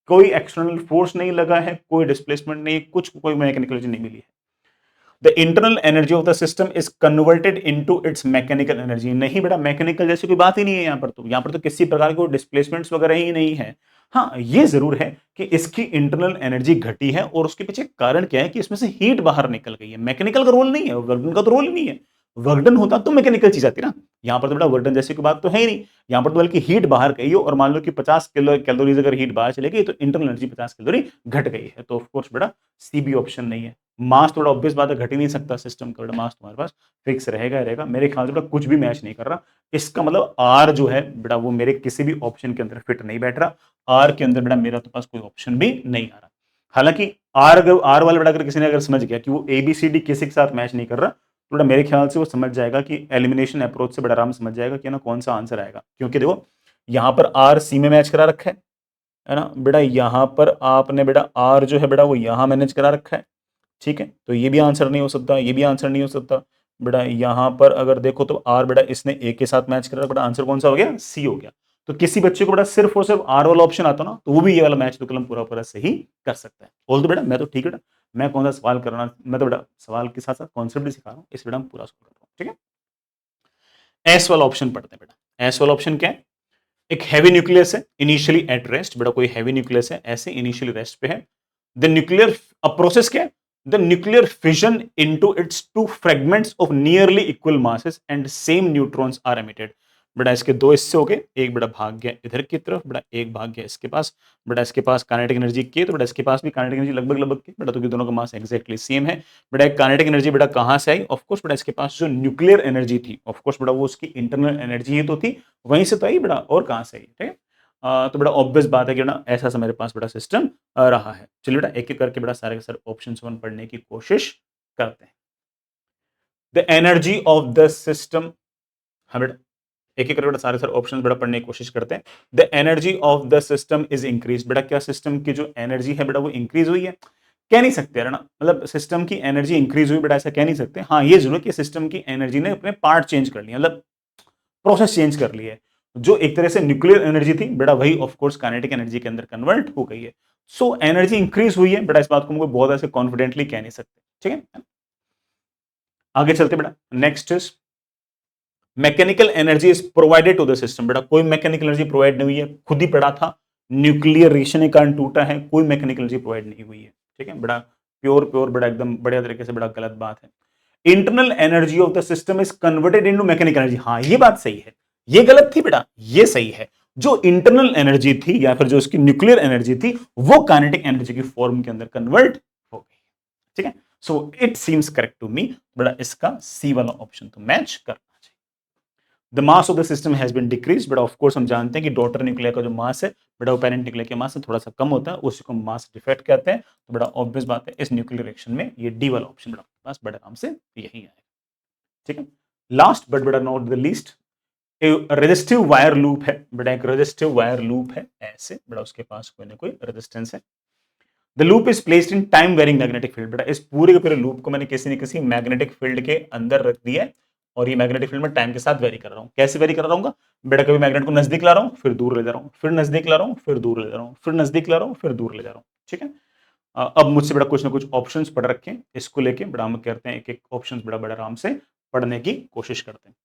कोई एक्सटर्नल फोर्स नहीं लगा है, कोई डिस्प्लेसमेंट नहीं, कुछ कोई मैकेनिकल एनर्जी नहीं मिली है। The internal energy of the system is converted into its mechanical energy, नहीं बेटा मैकेनिकल जैसी कोई बात ही नहीं है यहाँ पर तो किसी प्रकार के डिस्प्लेसमेंट्स वगैरह ही नहीं है। हाँ ये जरूर है कि इसकी इंटरनल एनर्जी घटी है, और उसके पीछे कारण क्या है कि इसमें से हीट बाहर निकल गई है, मैकेनिकल का रोल नहीं है, वर्कडन का तो रोल ही नहीं है, वर्कडन होता तो मैकेनिकल चीज आती ना, यहाँ पर तो बेटा वर्कडन जैसी कोई बात तो है ही नहीं, यहाँ पर तो बल्कि हीट बाहर गई हो, और मान लो कि 50 किलो कैलोरीज अगर हीट बाहर चले गई तो इंटरनल एनर्जी 50 कैलोरी घट गई है, तो ऑफकोर्स बेटा सी बी ऑप्शन नहीं है। मास थोड़ा ऑब्वियस बात है घट ही नहीं सकता सिस्टम का, मास तुम्हारे पास फिक्स रहेगा ही रहेगा, मेरे ख्याल से बेटा कुछ भी मैच नहीं कर रहा, इसका मतलब आर जो है बेटा वो मेरे किसी भी ऑप्शन के अंदर फिट नहीं बैठ रहा, आर के अंदर बेटा मेरा तो पास कोई ऑप्शन भी नहीं आ रहा। हालांकि आर अगर आर वाले बेटा अगर किसी ने अगर समझ गया कि वो एबीसीडी किसी के साथ मैच नहीं कर रहा, तो बेटा मेरे ख्याल से वो समझ जाएगा कि एलिमिनेशन अप्रोच से बड़ा आराम समझ जाएगा कि ना कौन सा आंसर आएगा, क्योंकि देखो यहाँ पर आर सी में मैच करा रखा है, है ना? बेटा यहाँ पर आपने बेटा आर जो है बेटा वो यहाँ मैनेज करा रखा है, ठीक है? तो ये भी आंसर नहीं हो सकता, ये भी आंसर नहीं हो सकता। बेटा यहाँ पर अगर देखो तो आर बेटा इसने ए के साथ मैच करा, बेटा आंसर कौन सा हो गया? सी हो गया। तो किसी बच्चे को बेटा सिर्फ और सिर्फ आर वाला ऑप्शन आता ना, तो वो भी ये वाला मैच तो कलम पूरा पूरा सही कर सकता है। बोल दो बेटा मैं तो ठीक है बेटा, मैं कौन सा सवाल करना, मैं तो बेटा सवाल के साथ साथ कॉन्सेप्ट भी सिखा रहा हूँ, इस बेटा हम पूरा सॉल्व कर रहा हूँ, ठीक है? एस वाला ऑप्शन पढ़ते हैं बेटा। एस वाला ऑप्शन क्या है? एक हैवी न्यूक्लियस है, इनिशियली एट रेस्ट, बेटा कोई हैवी न्यूक्लियस है, ऐसे इनिशियली रेस्ट पे है। द न्यूक्लियर प्रोसेस क्या है? The nuclear fission into its two fragments of nearly equal masses and same neutrons are emitted. बेटा इसके दो हिस्से हो गए, एक बेटा भाग गया इधर की तरफ, बेटा एक भाग गया इसके पास। बेटा इसके पास काइनेटिक एनर्जी की, तो बेटा इसके पास भी काइनेटिक एनर्जी लगभग लगभग की, बेटा तो दोनों का मास एक्जैक्टली सेम है। बेटा एक काइनेटिक एनर्जी बेटा कहां से आई? ऑफ कोर्स बेटा इसके पास जो न्यूक्लियर एनर्जी थी, ऑफ कोर्स बेटा वो उसकी इंटरनल एनर्जी ही तो थी, वहीं से तो आई बेटा, और कहां से आई? ठीक है? तो बड़ा ऑब्वियस बात है कि ना ऐसा सा मेरे पास बड़ा सिस्टम रहा है। चलिए बेटा एक एक करके बड़ा सारे के सारे ऑप्शन वन पढ़ने की कोशिश करते हैं। The energy of the system, हाँ बेटा एक एक करके बेटा सारे सारे ऑप्शन बेटा पढ़ने की कोशिश करते हैं। The energy of the system is increase, बेटा क्या सिस्टम की जो एनर्जी है बेटा वो इंक्रीज हुई है? कह नहीं सकते है ना, मतलब सिस्टम की एनर्जी इंक्रीज हुई बेटा ऐसा कह नहीं सकते। हाँ ये जरूर कि सिस्टम की एनर्जी ने अपने पार्ट चेंज कर लिया, मतलब प्रोसेस चेंज कर ली है। जो एक तरह से न्यूक्लियर एनर्जी थी बेटा वही ऑफ कोर्स काइनेटिक एनर्जी के अंदर कन्वर्ट हो गई है। सो एनर्जी इंक्रीज हुई है बेटा, इस बात को हम बहुत ऐसे कॉन्फिडेंटली कह नहीं सकते, ठीक है? आगे चलते बेटा, next is mechanical energy is provided to the system. बेटा कोई मैकेनिकल एनर्जी प्रोवाइड नहीं हुई है, खुद ही पड़ा था न्यूक्लियर रिएक्शन के कारण टूटा है, कोई मैकेनिकल एनर्जी प्रोवाइड नहीं हुई है, ठीक है? बेटा प्योर प्योर बेटा एकदम बढ़िया तरीके से बेटा गलत बात है। Internal energy of the system is converted into mechanical energy, हाँ ये बात सही है, ये गलत थी बेटा, ये सही है। जो इंटरनल एनर्जी थी या फिर जो उसकी न्यूक्लियर एनर्जी थी वो काइनेटिक एनर्जी की फॉर्म के अंदर कन्वर्ट हो गई, ठीक है? So it seems correct to me, बेटा इसका सी वाला ऑप्शन तो मैच करना चाहिए। The mass of the system has been decrease, बेटा ऑफ कोर्स हम जानते हैं कि डॉटर न्यूक्लियर का जो मास है बेटा वो पेरेंट न्यूक्लियर के मास से थोड़ा सा कम होता है, उसी को मास डिफेक्ट कहते हैं। तो बेटा ऑब्वियस बात है इस न्यूक्लियर रिएक्शन में ये डी वाला ऑप्शन बेटा आपके पास बड़े आराम से यही आएगा, ठीक है? लास्ट बट बेटा not the least, resistive wire loop है बेटा, एक रेजिस्टिव वायर लूप है ऐसे, बेटा उसके पास कोई ना कोई रेजिस्टेंस है। The loop is placed in time varying magnetic field, बेटा इस पूरे के पूरे लूप को मैंने किसी न किसी मैग्नेटिक फील्ड के अंदर रख दिया है, और ये मैग्नेटिक फील्ड में टाइम के साथ वेरी कर रहा हूं। कैसे वेरी कर रहा हूँ बेटा? कभी मैग्नेट को नजदीक ला रहा हूँ फिर दूर ले जा रहा हूँ, फिर नजदीक ला रहा हूँ फिर दूर ले जा रहा हूँ, फिर नजदीक ला रहा हूँ फिर दूर ले जा रहा हूँ, ठीक है? अब मुझसे बड़ा कुछ ना कुछ ऑप्शंस पढ़ रखे हैं, इसको लेके बड़ा हम कहते हैं एक एक ऑप्शंस बड़ा बड़ा आराम से पढ़ने की कोशिश करते हैं।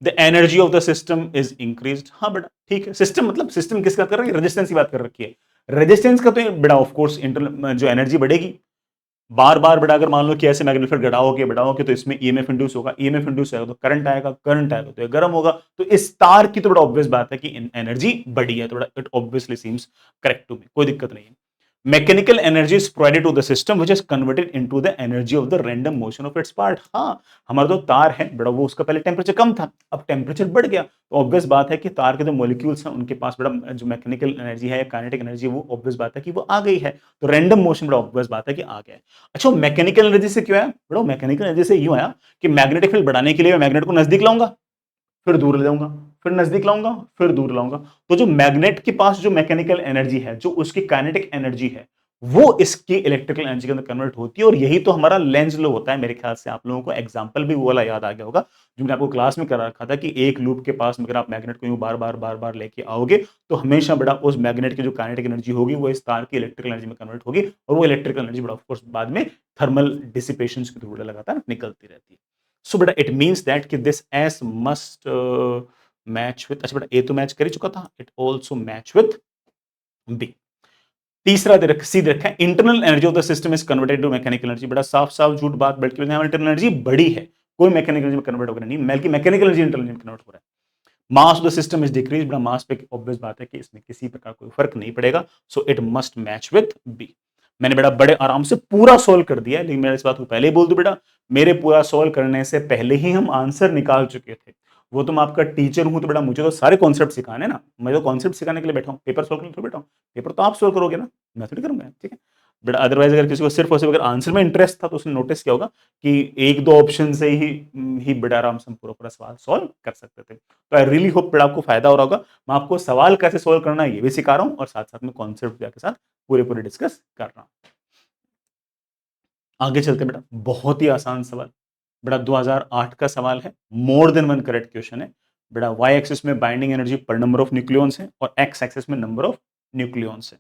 The energy of the system is increased, हाँ बेटा ठीक है। सिस्टम मतलब सिस्टम किसकी बात कर रहे हैं? रेजिस्टेंस की बात कर रखी है। रेजिस्टेंस का तो बेटा ऑफ कोर्स इंटरनल जो एनर्जी बढ़ेगी, बार बार बेटा अगर मान लो कि ऐसे मैग्नेटिक फील्ड बढ़ाओगे तो इसमें ईएमएफ इंड्यूस होगा, ईएमएफ इंड्यूस होगा तो करंट आएगा तो ये गर्म होगा, तो इस तार की तो बड़ा ऑब्वियस बात है कि एनर्जी बढ़ी है, तो बड़ा it obviously seems correct to me, कोई दिक्कत नहीं है। Mechanical energy is provided to the system which is converted into the energy of the random motion of its part, हाँ हमारा जो तार है बेटा वो उसका पहले टेम्परेचर कम था, अब टेम्परेचर बढ़ गया, तो ऑब्वियस बात है कि तार के जो मॉलिक्यूल्स हैं उनके पास बेटा जो मैकेनिकल एनर्जी है या काइनेटिक एनर्जी, वो ऑब्वियस बात है कि वो आ गई है, तो रैंडम मोशन बड़ा ऑब्वियस बात है कि आ गया है। अच्छा मैकेनिकल एनर्जी से क्यों आया बेटा? मैकेनिकल एनर्जी से यूं आया कि मैग्नेटिक फील्ड बढ़ाने के लिए मैं मैग्नेट को नजदीक लाऊंगा फिर दूर ले जाऊंगा, फिर नजदीक लाऊंगा फिर दूर लाऊंगा, तो जो मैग्नेट के पास जो मैकेनिकल एनर्जी है, जो उसकी काइनेटिक एनर्जी है, वो इसकी इलेक्ट्रिकल एनर्जी के अंदर कन्वर्ट होती है, और यही तो हमारा लेंज लॉ होता है। मेरे ख्याल से आप लोगों को एग्जांपल भी वो वाला याद आ गया होगा जो मैंने आपको क्लास में करा रखा था कि एक लूप के पास अगर आप मैग्नेट को यूं बार बार लेके आओगे तो हमेशा बड़ा उस मैग्नेट की जो काइनेटिक एनर्जी होगी वो इस तार की इलेक्ट्रिकल एनर्जी में कन्वर्ट होगी, और वो इलेक्ट्रिकल एनर्जी बड़ा ऑफकोर्स बाद में थर्मल डिसिपेशन के थ्रू लगातार निकलती रहती है। सो बेटा इट मीन्स दैट कि this S must match with, अच्छा बेटा ए तो मैच कर ही चुका था, it also match with B. तीसरा सी दे रखा है internal energy of the system is converted to mechanical energy, बड़ा साफ साफ झूठ बात बैठ के इंटरनल एनर्जी बड़ी है, कोई मैकेनिकल एनर्जी में कन्वर्ट होगा नहीं, बल्कि मैकेनिकल एनर्जी इंटरनल एनर्जी में कन्वर्ट हो रहा है। Mass of the system is decrease, बड़ा मास पे ऑब्वियस बात है कि इसमें किसी प्रकार कोई फर्क नहीं पड़ेगा, so it must match with B. मैंने बेटा बड़े आराम से पूरा सोल्व कर दिया है, लेकिन मैं इस बात को पहले ही बोल दूं बेटा, मेरे पूरा सोल्व करने से पहले ही हम आंसर निकाल चुके थे। वो तो मैं आपका टीचर हूं तो बेटा मुझे तो सारे कॉन्सेप्ट सिखाने ना, मैं तो कॉन्सेप्ट सिखाने के लिए बैठा हूं, पेपर सोल्व करने के लिए बैठा हूं, पेपर तो आप सोल्व करोगे ना, मैं थोड़ी करूंगा, ठीक है? बेटा अदरवाइज अगर किसी को सिर्फ और सिर्फ अगर आंसर में इंटरेस्ट था तो उसने नोटिस किया होगा कि एक दो ऑप्शन से ही बेटा आराम से हम पूरा पूरा सवाल सॉल्व कर सकते थे। तो आई रियली होप बेटा आपको फायदा हो रहा होगा। मैं आपको सवाल कैसे सॉल्व करना है ये भी सिखा रहा हूँ और साथ साथ में कॉन्सेप्ट भी आपके साथ पूरे पूरे डिस्कस कर रहा हूँ। आगे चलते बेटा, बहुत ही आसान सवाल बेटा 2008 का सवाल है, more than one correct question है बेटा। वाई एक्सिस में binding energy per number of nucleons है और एक्स एक्सिस में नंबर ऑफ न्यूक्लियॉन्स है।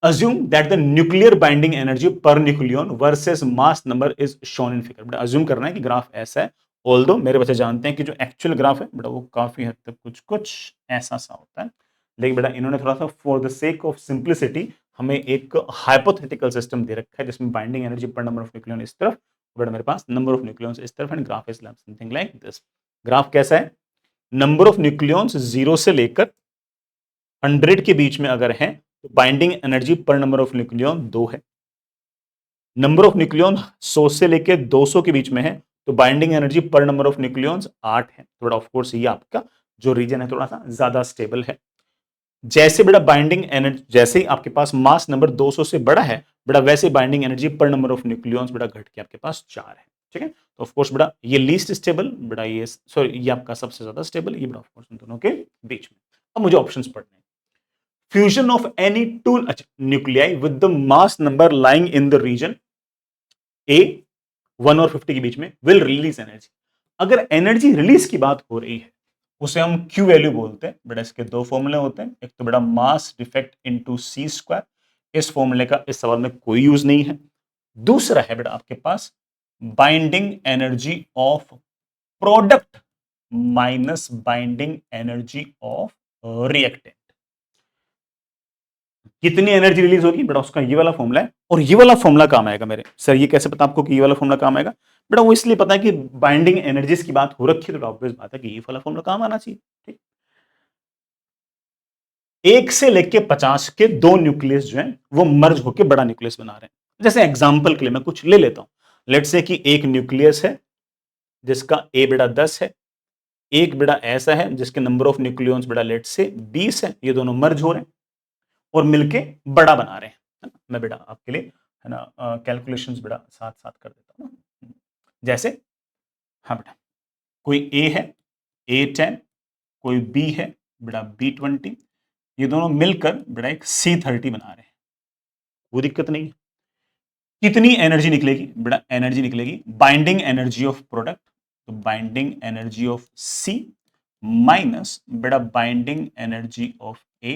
assume that the nuclear binding energy per nucleon versus mass number is shown in figure। बेटा assume करना है कि ग्राफ ऐसा है, ऑल्दो मेरे बच्चे जानते हैं कि जो एक्चुअल ग्राफ है बेटा वो काफी हद तक कुछ कुछ ऐसा सा होता है, लेकिन बेटा इन्होंने थोड़ा सा for the sake of simplicity हमें एक हाइपोथेटिकल सिस्टम दे रखा है जिसमें binding energy per number of nucleon इस तरफ, बेटा मेरे पास नंबर ऑफ न्यूक्लियंस इस तरफ and graph is something like this. Graph कैसा है, नंबर ऑफ न्यूक्लियंस 0 से लेकर 100 के बीच में अगर है तो binding energy per number of nucleon 2 है। नंबर ऑफ न्यूक्लियन 100 से लेकर 200 के बीच में है तो binding energy per number of nucleons 8 है। थोड़ा ऑफ कोर्स ये आपका जो रीजन है थोड़ा सा ज्यादा स्टेबल है। जैसे बेटा बाइंडिंग एनर्जी, जैसे ही आपके पास मास नंबर 200 से बड़ा है बेटा वैसे binding energy per number of nucleons बेटा घट के आपके पास 4 है। ठीक है, तो ऑफ कोर्स बेटा ये लीस्ट स्टेबल बेटा, ये सॉरी ये आपका सबसे ज्यादा स्टेबल, ये बेटा ऑफ कोर्स उन दोनों के बीच में। अब मुझे ऑप्शंस पढ़ने हैं। Fusion of any two nuclei with the mass number lying in the region A 1 और 50 के बीच में विल रिलीज एनर्जी। अगर एनर्जी रिलीज की बात हो रही है उसे हम क्यू वैल्यू बोलते हैं बेटा। इसके दो फॉर्मूले होते हैं, एक तो बेटा mass defect into C square, इस फॉर्मूले का इस सवाल में कोई यूज नहीं है। दूसरा है बेटा आपके पास binding energy of product minus binding energy of reactant. कितनी एनर्जी रिलीज होगी बेटा उसका ये वाला फॉर्मूला है, और ये वाला फॉर्मूला काम आएगा मेरे सर। ये कैसे पता आपको कि ये वाला फॉर्मूला काम आएगा बेटा? वो इसलिए पता है कि बाइंडिंग एनर्जीज की बात हो रखी है तो ऑब्वियस बात है कि ये वाला फॉर्मूला काम आना चाहिए। ठीक, 1 से लेके 50 के दो न्यूक्लियस जो है वो मर्ज होकर बड़ा न्यूक्लियस बना रहे हैं। जैसे एग्जांपल के लिए मैं कुछ ले लेता हूं, लेट्स से कि एक न्यूक्लियस है जिसका ए बेटा 10 है, एक बेटा ऐसा है जिसके नंबर ऑफ न्यूक्लियंस बेटा लेट्स से 20 है। ये दोनों मर्ज हो रहे हैं और मिलके बड़ा बना रहे हैं, है ना। मैं बेटा आपके लिए है ना कैलकुलेशंस बेटा साथ साथ कर देता हूँ ना। जैसे हाँ बेटा, कोई ए है A10, कोई बी है बेटा B20, ये दोनों मिलकर बेटा एक C30 बना रहे हैं। वो दिक्कत नहीं है। कितनी एनर्जी निकलेगी बेटा? एनर्जी निकलेगी बाइंडिंग एनर्जी ऑफ प्रोडक्ट, तो binding energy of C minus बेटा binding energy of A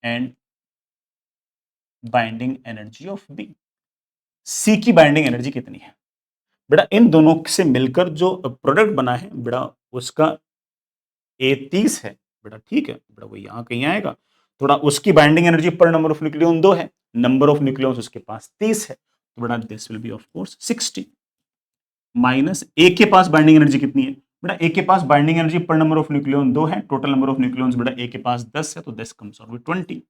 and binding energy of B. C की बाइंडिंग एनर्जी कितनी है बेटा? इन दोनों से मिलकर जो प्रोडक्ट बना है बेटा उसका ए 30 है बेटा, ठीक है बेटा, वो यहां कहीं आएगा। थोड़ा उसकी binding energy per number of nucleon 2 है, नंबर ऑफ न्यूक्लियंस उसके पास 30 है, तो बेटा this will be of course 60 minus A के पास बाइंडिंग एनर्जी कितनी है बेटा? ए के पास binding energy per number of nucleon 2 है, टोटल नंबर ऑफ न्यूक्लियंस बेटा ए के पास 10 है, तो this comes out with 20।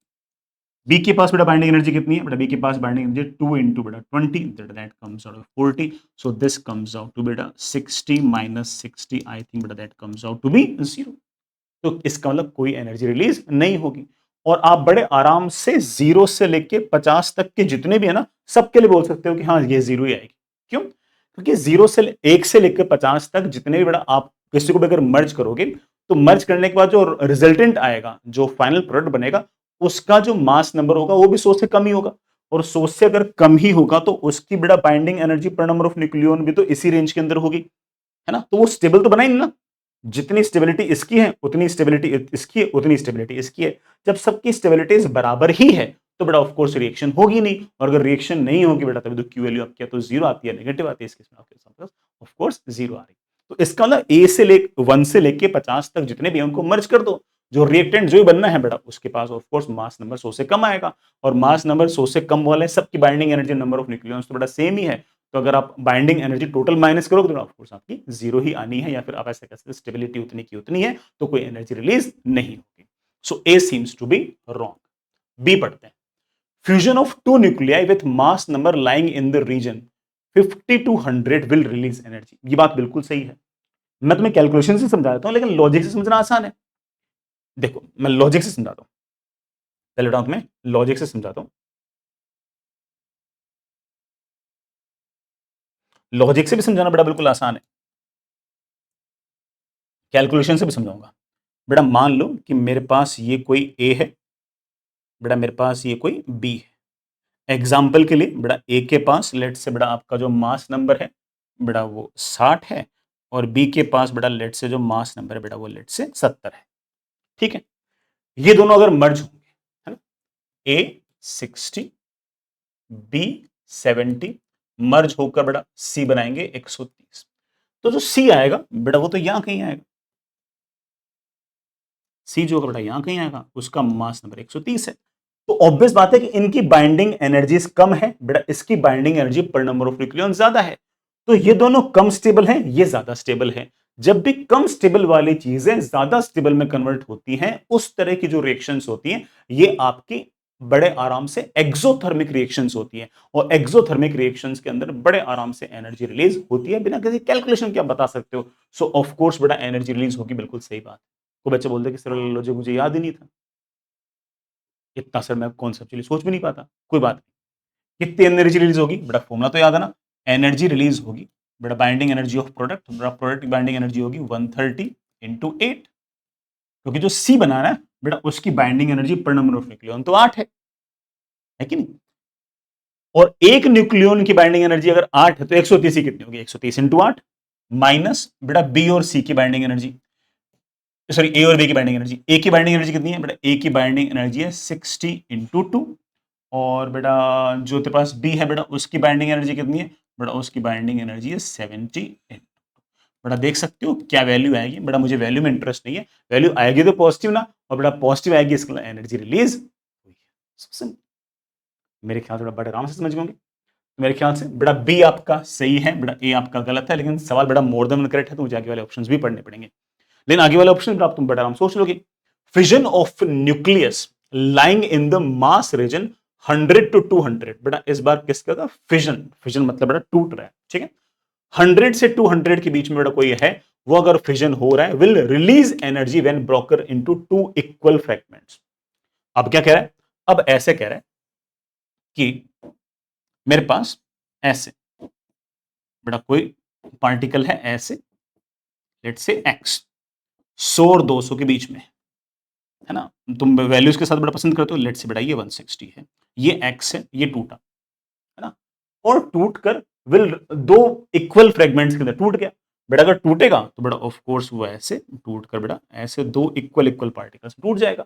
B के पास बेटा बाइंडिंग एनर्जी कितनी है बेटा? बी के पास बाइंडिंग एनर्जी 2 into बेटा 20, that comes out of 40, so this comes out to बेटा 60 माइनस 60, आई थिंक बेटा that comes out to be 0। तो इसका मतलब कोई एनर्जी रिलीज नहीं होगी। और आप बड़े आराम से 0 से लेके 50 तक के जितने भी है ना सबके लिए बोल सकते हो कि हाँ ये 0 ही आएगी। क्यों? क्योंकि 0 से 1 से लेकर 50 तक जितने भी बड़ा आप किसी को भी अगर मर्ज करोगे तो मर्ज करने के बाद जो रिजल्टेंट आएगा, जो फाइनल प्रोडक्ट बनेगा, उसका जो मास नंबर होगा वो भी 100 से कम ही होगा। और 100 से अगर कम ही होगा तो उसकी बेटा binding energy per number of nucleon भी तो इसी रेंज के अंदर होगी, है ना। तो वो स्टेबल तो बना ही नहीं ना। जितनी स्टेबिलिटी इसकी है उतनी स्टेबिलिटी इसकी है, उतनी स्टेबिलिटी इसकी है। जब सबकी स्टेबिलिटीज बराबर ही है तो बेटा ऑफ कोर्स रिएक्शन होगी नहीं, और अगर रिएक्शन नहीं होगी बेटा तभी तो क्यू वैल्यू आपकी तो 0 आती है, नेगेटिव आती है। इस केस में आपके पास ऑफ कोर्स 0 आ रही। तो इसका मतलब ए से ले 1 से लेके 50 तक जितने भी हैं उनको मर्ज कर दो। जो रिएक्टेंट जो बनना है बेटा उसके पास ऑफ कोर्स मास नंबर 100 से कम आएगा, और मास नंबर 100 से कम वाले सबकी binding energy number of nucleons तो बेटा सेम ही है। तो अगर आप बाइंडिंग एनर्जी टोटल माइनस करोगे तो ऑफ कोर्स आपकी 0 ही आनी है, या फिर आप ऐसे कह सकते स्टेबिलिटी उतनी की उतनी है, तो कोई एनर्जी रिलीज नहीं होगी। So A seems to be wrong. B पढ़ते हैं। Fusion of two nuclei with mass number lying in the region 50 to 100 will release energy. ये बात बिल्कुल सही है। मैं तुम्हें कैलकुलेशन से समझा देता हूं, लेकिन लॉजिक से समझना आसान है। देखो मैं लॉजिक से समझाता हूं, पहले बताऊं तुम्हें, लॉजिक से समझाता हूं। लॉजिक से भी समझाना बेटा बिल्कुल आसान है, कैलकुलेशन से भी समझाऊंगा। बेटा मान लो कि मेरे पास ये कोई ए है, बेटा मेरे पास ये कोई बी है। एग्जाम्पल के लिए बेटा ए के पास लेट से बेटा आपका जो मास नंबर है बेटा वो 60 है, और बी के पास बेटा लेट से जो मास नंबर है बेटा वो लेट से 70 है। ठीक है, ये दोनों अगर मर्ज होंगे, है ना, ए 60 बी 70 मर्ज होकर बेटा सी बनाएंगे 130। तो जो सी आएगा बेटा वो तो यहां कहीं आएगा, सी जो बेटा यहां कहीं आएगा, उसका मास नंबर 130 है। तो ऑब्वियस बात है कि इनकी बाइंडिंग एनर्जीज कम है बेटा, इसकी binding energy per number of nucleon ज्यादा है। तो ये दोनों कम स्टेबल हैं, ये ज्यादा स्टेबल है। जब भी कम स्टेबल वाली चीजें ज्यादा स्टेबल में कन्वर्ट होती हैं, उस तरह की जो रिएक्शंस होती हैं ये आपकी बड़े आराम से एक्सोथर्मिक रिएक्शंस होती है। और एक्सोथर्मिक रिएक्शंस के अंदर बड़े आराम से एनर्जी रिलीज होती है, बिना किसी कैलकुलेशन के आप बता सकते हो। सो ऑफ कोर्स बेटा एनर्जी रिलीज होगी, बिल्कुल सही बात। कोई बच्चे बोलते कि सर लॉजिक मुझे याद ही नहीं था, इतना सर मैं कॉन्सेप्चुअली सोच भी नहीं पाता। कोई बात नहीं, कितनी एनर्जी रिलीज होगी बेटा, फॉर्मूला तो याद है ना। एनर्जी रिलीज होगी बेटा बाइंडिंग एनर्जी ऑफ प्रोडक्ट, बेटा प्रोडक्ट की बाइंडिंग एनर्जी होगी 130 इंटू 8, क्योंकि जो सी बना रहा है बेटा उसकी binding energy per number of nucleon तो 8 है कि नहीं। और एक न्यूक्लियन की बाइंडिंग एनर्जी अगर 8 है तो 130 ही कितनी होगी, 130 इंटू 8 माइनस बेटा बी और सी की बाइंडिंग एनर्जी, सॉरी ए और बी की बाइंडिंग एनर्जी। ए की बाइंडिंग एनर्जी कितनी है बेटा, ए की बाइंडिंग एनर्जी है 60 इंटू 2, और बेटा जो तेरे पास बी है बेटा उसकी बाइंडिंग एनर्जी कितनी है बेटा, उसकी बाइंडिंग एनर्जी है 70। बेटा देख सकते हो क्या वैल्यू आएगी बेटा, मुझे वैल्यू में इंटरेस्ट नहीं है, वैल्यू आएगी तो पॉजिटिव ना, और बेटा पॉजिटिव आएगी इसका एनर्जी रिलीज हुई है। मेरे ख्याल से बेटा बड़े आराम से समझ गए। मेरे ख्याल से बेटा बी आपका सही है, बेटा ए आपका गलत है, लेकिन सवाल बेटा मोर देन करेक्ट है तो मुझे आगे वाले ऑप्शंस भी पढ़ने पड़ेंगे। लेकिन आगे वाले ऑप्शन बेटा तुम बड़ा आराम सोच लोगे। Fission of nucleus lying in the mass region 100 to 200, बेटा इस बार किसका था, फिजन। फिजन मतलब बेटा टूट रहा है, ठीक है। 100 से 200 के बीच में बेटा कोई है, वो अगर फिजन हो रहा है, will release energy when broken into two equal fragments. अब क्या कह रहा है, अब ऐसे कह रहा है कि मेरे पास ऐसे बेटा कोई पार्टिकल है ऐसे, लेट्स से एक्स, 100 और 200 के बीच में, है ना, तुम वैल्यूज के साथ बड़ा पसंद करते हो। लेट्स से बेटा ये 160 है, ये एक्स है, ये टूटा, है ना, और टूट कर विल दो इक्वल फ्रेगमेंट्स के अंदर टूट गया। बेटा अगर टूटेगा तो बेटा ऑफ कोर्स वो ऐसे टूट कर बेटा ऐसे दो इक्वल इक्वल पार्टिकल्स टूट जाएगा।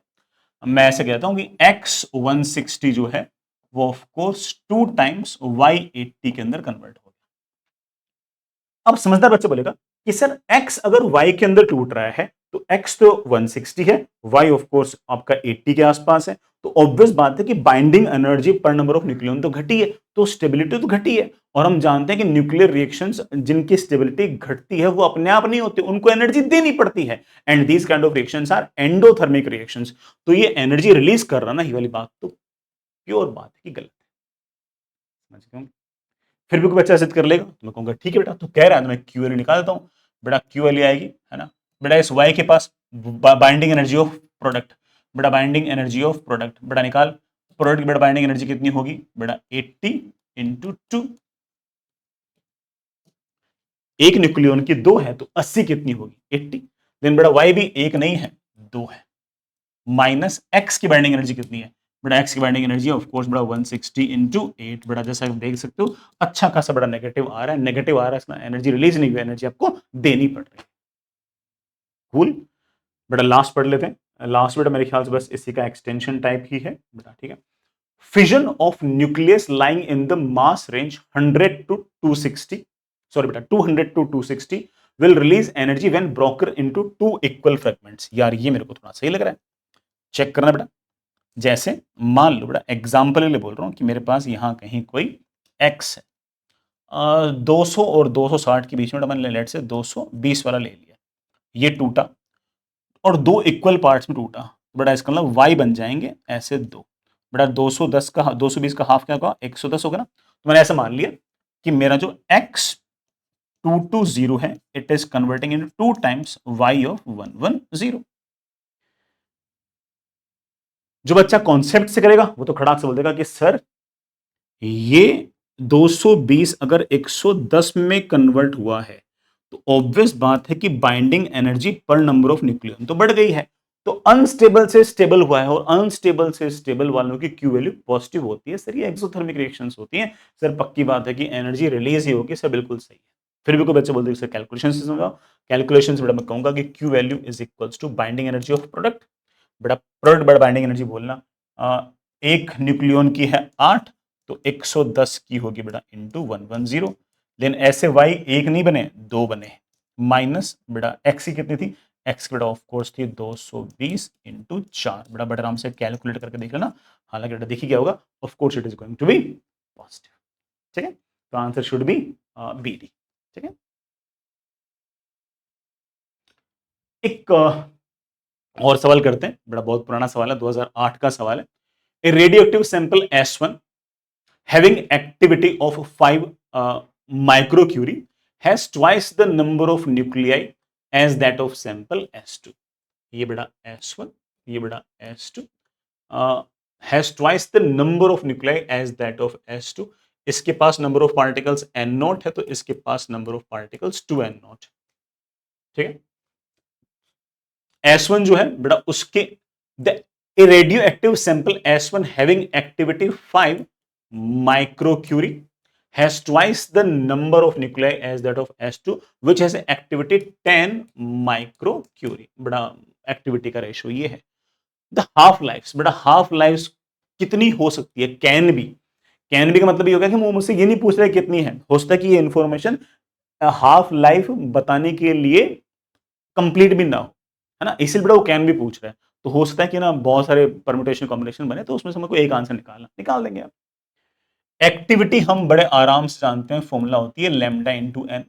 मैं ऐसे कहता हूं कि x 160 जो है वो ऑफ कोर्स 2 टाइम्स y 80 के अंदर कन्वर्ट हो गया। अब समझदार बच्चा बोलेगा कि सर x अगर y के अंदर टूट रहा है तो x तो 160 है, y ऑफ कोर्स आपका 80 के आसपास है, तो ऑब्वियस बात है कि binding energy per number of nucleon तो घटी है, तो स्टेबिलिटी तो घटी है। और हम जानते हैं कि न्यूक्लियर रिएक्शंस जिनकी स्टेबिलिटी घटती है वो अपने आप नहीं होती, उनको एनर्जी देनी पड़ती है, and these kind of reactions are endothermic reactions. तो ये एनर्जी रिलीज कर रहा ना, ये वाली बात तो प्योर बात है कि गलत है। समझ गए? फिर भी कोई बच्चा जिद कर लेगा तो मैं कहूंगा ठीक है बेटा, तो कह रहा है तो मैं क्यू निकाल देता हूँ। बेटा क्यू आएगी, है ना, बेटा इस वाई के पास बाइंडिंग एनर्जी ऑफ प्रोडक्ट, बेटा बाइंडिंग एनर्जी ऑफ प्रोडक्ट बेटा निकाल। प्रोडक्ट की बेटा बाइंडिंग एनर्जी कितनी होगी बेटा 80 इंटू 2, एक न्यूक्लियन की 2 है तो 80 कितनी होगी 80। देन बेटा वाई भी एक नहीं है 2 है, माइनस एक्स की बाइंडिंग एनर्जी कितनी है बेटा, एक्स की बाइंडिंग एनर्जी ऑफ कोर्स बेटा 160 इंटू 8, बेटा जैसा आप देख सकते हो अच्छा खासा बड़ा नेगेटिव आ रहा है, नेगेटिव आ रहा है, इसमें एनर्जी रिलीज नहीं हुई, एनर्जी आपको देनी पड़ रही है। कूल बेटा लास्ट पढ़ लेते हैं। लास्ट बेटा मेरे ख्याल से बस इसी का एक्सटेंशन टाइप ही है बेटा, ठीक है। Fission of nucleus lying in the mass range 100 to 260, sorry बेटा 200 to 260 will release energy when broken into two equal fragments. यार ये मेरे को थोड़ा सही लग रहा है, चेक करना बेटा। जैसे मान लो बेटा एग्जाम्पल के लिए बोल रहा हूं कि मेरे पास यहां कहीं कोई x है, 200 और 260 के बीच में मैंने लेट से 220 वाला ले लिया, ये टूटा और दो इक्वल पार्ट्स में टूटा, बेटा इसका मतलब y बन जाएंगे ऐसे दो। बेटा 210 का 220 का हाफ क्या होगा 110 होगा ना। तो मैंने ऐसा मान लिया कि मेरा जो x 220 है it is converting in 2 times y of 110। जो बच्चा कॉन्सेप्ट से करेगा वो तो खड़ाक से बोल देगा कि सर ये 220 अगर 110 में कन्वर्ट हुआ है, तो ऑब्वियस बात है कि binding energy per number of nucleon तो बढ़ गई है। तो अनस्टेबल से स्टेबल हुआ है और अनस्टेबल से स्टेबल वालों की क्यू वैल्यू पॉजिटिव होती है सर, ये एक्सोथर्मिक रिएक्शंस होती हैं सर। पक्की बात है कि एनर्जी रिलीज ही होगी सर, बिल्कुल सही है। फिर भी कोई बच्चे बोलते हैं सर कैलकुलेशन से समझाओ। कैलकुलेशन से बड़ा मैं कहूंगा कि Q value is equals to binding energy of product. बड़ा प्रोडक्ट बड़ा बाइंडिंग एनर्जी बोलना, एक न्यूक्लियन की है 8, तो 110 की होगी बेटा इंटू 110। लेकिन ऐसे वाई एक नहीं बने, दो बने। माइनस बेटा एक्स की कितनी थी, एक्स बेटा ऑफ कोर्स थी 220 इंटू 4। बेटा बड़ा आराम से कैलकुलेट करके देख लेना। हालांकि बेटा देखिए क्या होगा, of course it is going to be positive. ठीक है, तो answer should be B D. ठीक है, एक और सवाल करते हैं, बड़ा बहुत पुराना सवाल है, 2008 का सवाल है। A radioactive sample S1 having activity of 5 microcurie has twice the number of nuclei as that of sample S2। ये बेटा S1, ये बेटा S2 has twice the number of nuclei as that of S2। इसके पास number of particles n naught है, तो इसके पास number of particles 2n naught. ठीक है, S1 जो है बेटा उसके the radio active sample S1 having activity 5 microcurie has twice the number of nuclei as that of S2 which has activity 10 microcurie। बड़ा एक्टिविटी का रेशियो ये है। द हाफ लाइफ, बेटा हाफ लाइफ कितनी हो सकती है, कैन बी का मतलब ये होगा कि वो मुझसे ये नहीं पूछ रहा है कितनी है, हो सकता है कि ये इंफॉर्मेशन हाफ लाइफ बताने के लिए कंप्लीट भी ना हो, है ना, इसलिए बेटा वो कैन भी पूछ रहा है। तो हो सकता है कि ना बहुत सारे परम्यूटेशन कॉम्बिनेशन बने, तो उसमें से हमको एक आंसर निकाल देंगे आप। एक्टिविटी हम बड़े आराम से जानते हैं, फॉर्मूला होती है लैम्डा इंटू एन।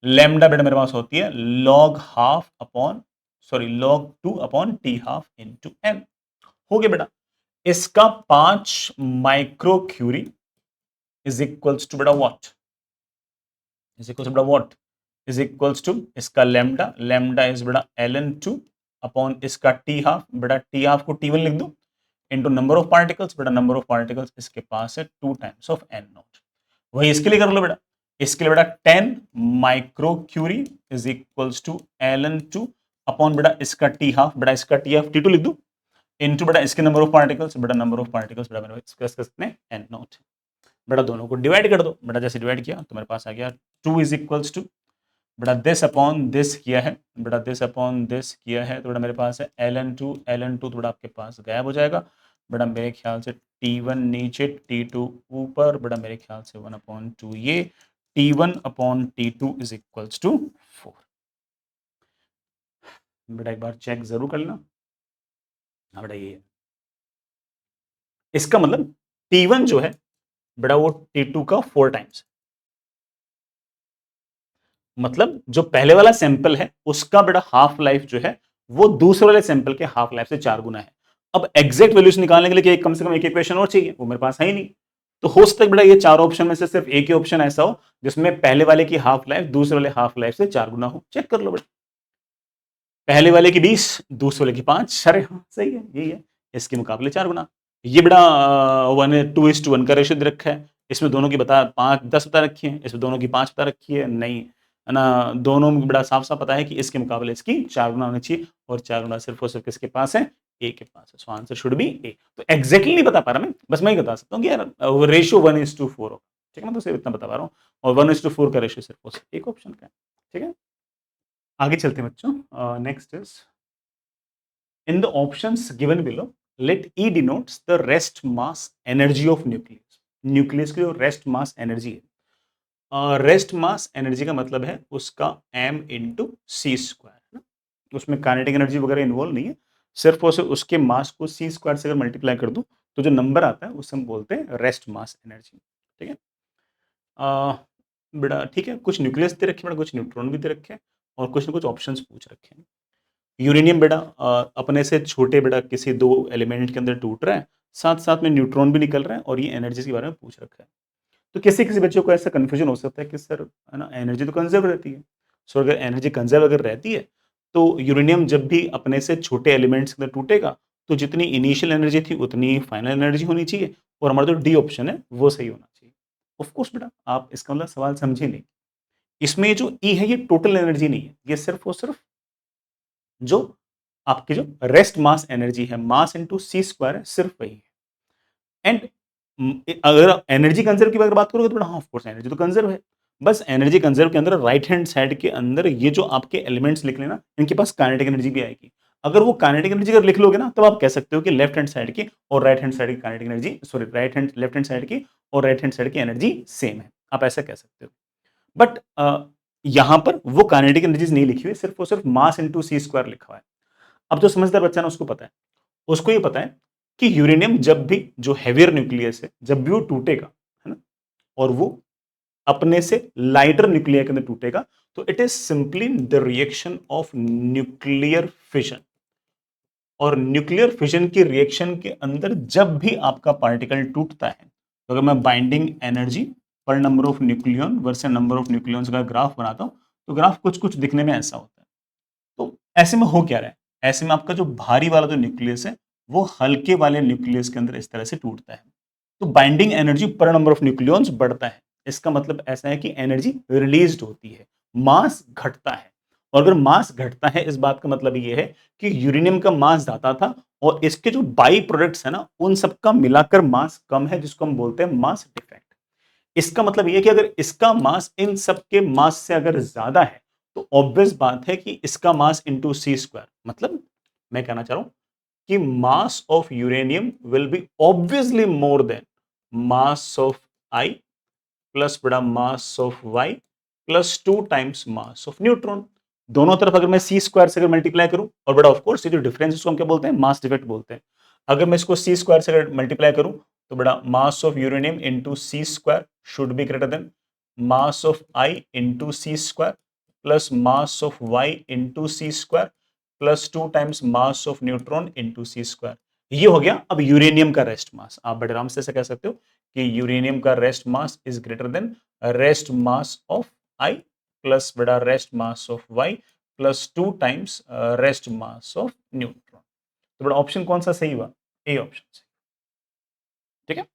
लैम्डा बेटा मेरे पास होती है log half upon log 2 upon T half into N. हो गया बेटा, इसका 5 micro curie is equals to बेटा व्हाट, इज इक्वल्स टू बेटा व्हाट, इज इक्वल्स टू इसका लैम्डा, लैम्डा इज बेटा ln2 अपॉन इसका टी हाफ, बेटा टी हाफ को टी1 लिख दो इंटू नंबर ऑफ पार्टिकल्स, बेटा नंबर ऑफ पार्टिकल्स इसके पास है 2 टाइम्स ऑफ एन नॉट। वही इसके लिए कर लो बेटा, इसके लिए बेटा 10 micro curie is equals to ln2 upon बेटा इसका टी हाफ, बेटा इसका टी हाफ टी2 लिख दो इंटू बेटा इसके नंबर ऑफ पार्टिकल्स, बेटा नंबर ऑफ पार्टिकल्स बेटा मेरे कितने एन नॉट। बेटा दोनों को डिवाइड कर दो, बेटा जैसे डिवाइड किया तो मेरे पास आ गया 2 इज इक्वल्स टू बेटा दिस अपॉन दिस किया है, बेटा दिस अपॉन दिस किया है, तो बेटा मेरे पास है ln2 तो बेटा आपके पास गायब हो जाएगा। बेटा मेरे ख्याल से T1 नीचे T2 ऊपर, बेटा मेरे ख्याल से 1/2 ये T1/T2 इज इक्वल्स टू 4। बेटा एक बार चेक जरूर कर लेना। हाँ बेटा ये है। इसका मतलब T1 जो है बेटा वो T2 का 4 टाइम्स, मतलब जो पहले वाला सैंपल है उसका बेटा हाफ लाइफ जो है वो दूसरे वाले सैंपल के हाफ लाइफ से 4 गुना है। अब एग्जैक्ट वैल्यूज निकालने के लिए कम से कम एक इक्वेशन और चाहिए, वो मेरे पास है ही नहीं। तो हो सकता है बेटा ये चार ऑप्शन में से सिर्फ एक ही ऑप्शन ऐसा हो जिसमें पहले वाले की हाफ लाइफ दूसरे वाले हाफ लाइफ से 4 गुना हो। चेक कर लो बेटा, पहले वाले की 20, दूसरे वाले की 5। अरे हाँ सही है, यही है, इसके मुकाबले 4 गुना। ये बेटा 1:2:1 का रेशियो दे रखा है, इसमें दोनों की बता 5-10 बता रखी है, इसमें दोनों की 5 बता रखी है, नहीं है ना, दोनों में बड़ा साफ साफ पता है कि इसके मुकाबले इसकी 4 गुना होनी चाहिए, और 4 गुना सिर्फ और सिर्फ किसके पास है, ए के पास है। सो आंसर शुड बी ए। तो एग्जैक्टली नहीं बता पा रहा मैं, बस मैं ही बता सकता हूँ कि यार रेशियो 1:4 होगा। ठीक है, मैं तो सिर्फ इतना बता पा रहा हूँ, और 1:4 का रेशियो सिर्फ और सिर्फ एक ऑप्शन का है। ठीक है, आगे चलते हैं बच्चों। Next is in the options given below, let E denotes the rest mass energy of nucleus। Nucleus की जो रेस्ट मास एनर्जी है, रेस्ट मास एनर्जी का मतलब है उसका m इंटू सी स्क्वायर, उसमें काइनेटिक एनर्जी वगैरह इन्वॉल्व नहीं है, सिर्फ और सिर्फ उसके मास को सी स्क्वायर से अगर मल्टीप्लाई कर दूं तो जो नंबर आता है उससे हम बोलते हैं रेस्ट मास एनर्जी। ठीक है, बेटा ठीक है, कुछ न्यूक्लियस दे रखे, बेटा कुछ न्यूट्रॉन भी दे रखे हैं, और कुछ ना कुछ ऑप्शंस पूछ रखे हैं। यूरेनियम बेटा अपने से छोटे बेटा किसी दो एलिमेंट के अंदर टूट रहा है, साथ साथ में न्यूट्रॉन भी निकल रहा है, और ये एनर्जी के बारे में पूछ रखा है। तो किसी किसी बच्चों को ऐसा कंफ्यूजन हो सकता है कि सर है ना एनर्जी तो कंजर्व रहती है। सो अगर एनर्जी कंजर्व अगर रहती है तो यूरेनियम जब भी अपने से छोटे एलिमेंट्स के अंदर टूटेगा तो जितनी इनिशियल एनर्जी थी उतनी फाइनल एनर्जी होनी चाहिए, और हमारा जो डी ऑप्शन है वो सही होना चाहिए। ऑफ कोर्स बेटा, आप इसका मतलब सवाल समझे नहीं। इसमें जो ई है ये टोटल एनर्जी नहीं है, ये सिर्फ और सिर्फ जो आपकी जो रेस्ट मास एनर्जी है, मास इंटू सी स्क्वायर है, सिर्फ वही है। एंड अगर एनर्जी कंजर्व की अगर बात करोगे तो बेटा हाँ ऑफ कोर्स एनर्जी तो कंजर्व है। बस एनर्जी कंजर्व के अंदर राइट हैंड साइड के अंदर ये जो आपके एलिमेंट्स लिख लेना, इनके पास काइनेटिक एनर्जी भी आएगी। अगर वो काइनेटिक एनर्जी अगर लिख लोगे ना, तब आप कह सकते हो कि लेफ्ट हैंड साइड की और राइट हैंड साइड की kinetic energy, sorry right hand left hand side की और राइट हैंड साइड की एनर्जी सेम है, आप ऐसा कह सकते हो। बट यहां पर वो काइनेटिक एनर्जीज नहीं लिखी हुई, सिर्फ और सिर्फ मास इंटू सी स्क्वायर लिखा हुआ है। अब जो समझदार बच्चा ना उसको पता है, उसको ये पता है कि यूरेनियम जब भी जो हैवियर न्यूक्लियस है, जब भी वो टूटेगा, है ना, और वो अपने से लाइटर न्यूक्लियर के अंदर टूटेगा, तो it is simply the reaction of nuclear fission. और न्यूक्लियर फिशन की रिएक्शन के अंदर जब भी आपका पार्टिकल टूटता है, तो अगर मैं binding energy per number of nucleon versus number of nucleons का ग्राफ बनाता हूं, तो ग्राफ कुछ कुछ दिखने में ऐसा होता है। तो ऐसे में हो क्या रहा है, ऐसे में आपका जो भारी वाला जो न्यूक्लियस है, वो हल्के वाले न्यूक्लियस के अंदर इस तरह से टूटता है। तो binding energy per number of nucleons बढ़ता है। इसका मतलब ऐसा है कि एनर्जी रिलीज्ड होती है, मास घटता है। और अगर मास घटता है, इस बात का मतलब ये है कि यूरेनियम का मास ज्यादा था और इसके जो बाई प्रोडक्ट्स है ना, उन सबका मिलाकर मास कम है, जिसको हम बोलते हैं मास डिफेक्ट। इसका मतलब यह कि अगर इसका मास इन सबके मास से अगर ज्यादा है, तो ऑब्वियस बात है कि इसका मास इंटू सी स्क्वायर, मतलब मैं कहना चाह रहा हूं कि mass of uranium will be obviously more than mass of I plus बड़ा mass of Y plus 2 times mass of neutron. दोनों तरफ अगर मैं सी स्क्वायर से अगर मल्टीप्लाई करूं, और बड़ा ऑफ कोर्स ये जो डिफरेंस इसको हम क्या बोलते हैं, मास डिफेक्ट बोलते हैं। अगर मैं इसको सी स्क्वायर से अगर मल्टीप्लाई करूं, तो बड़ा mass of uranium into C square should be greater than mass of I into C square plus mass of Y into C square plus 2 times mass of neutron into C square. ये हो गया अब uranium का rest मास। आप बड़े आराम से ऐसे कह सकते हो कि यूरेनियम का rest mass is greater than rest mass of I plus बड़ा rest mass of Y plus 2 times rest mass of neutron. तो बड़ा ऑप्शन कौन सा सही हुआ, ए ऑप्शन सही। ठीक है।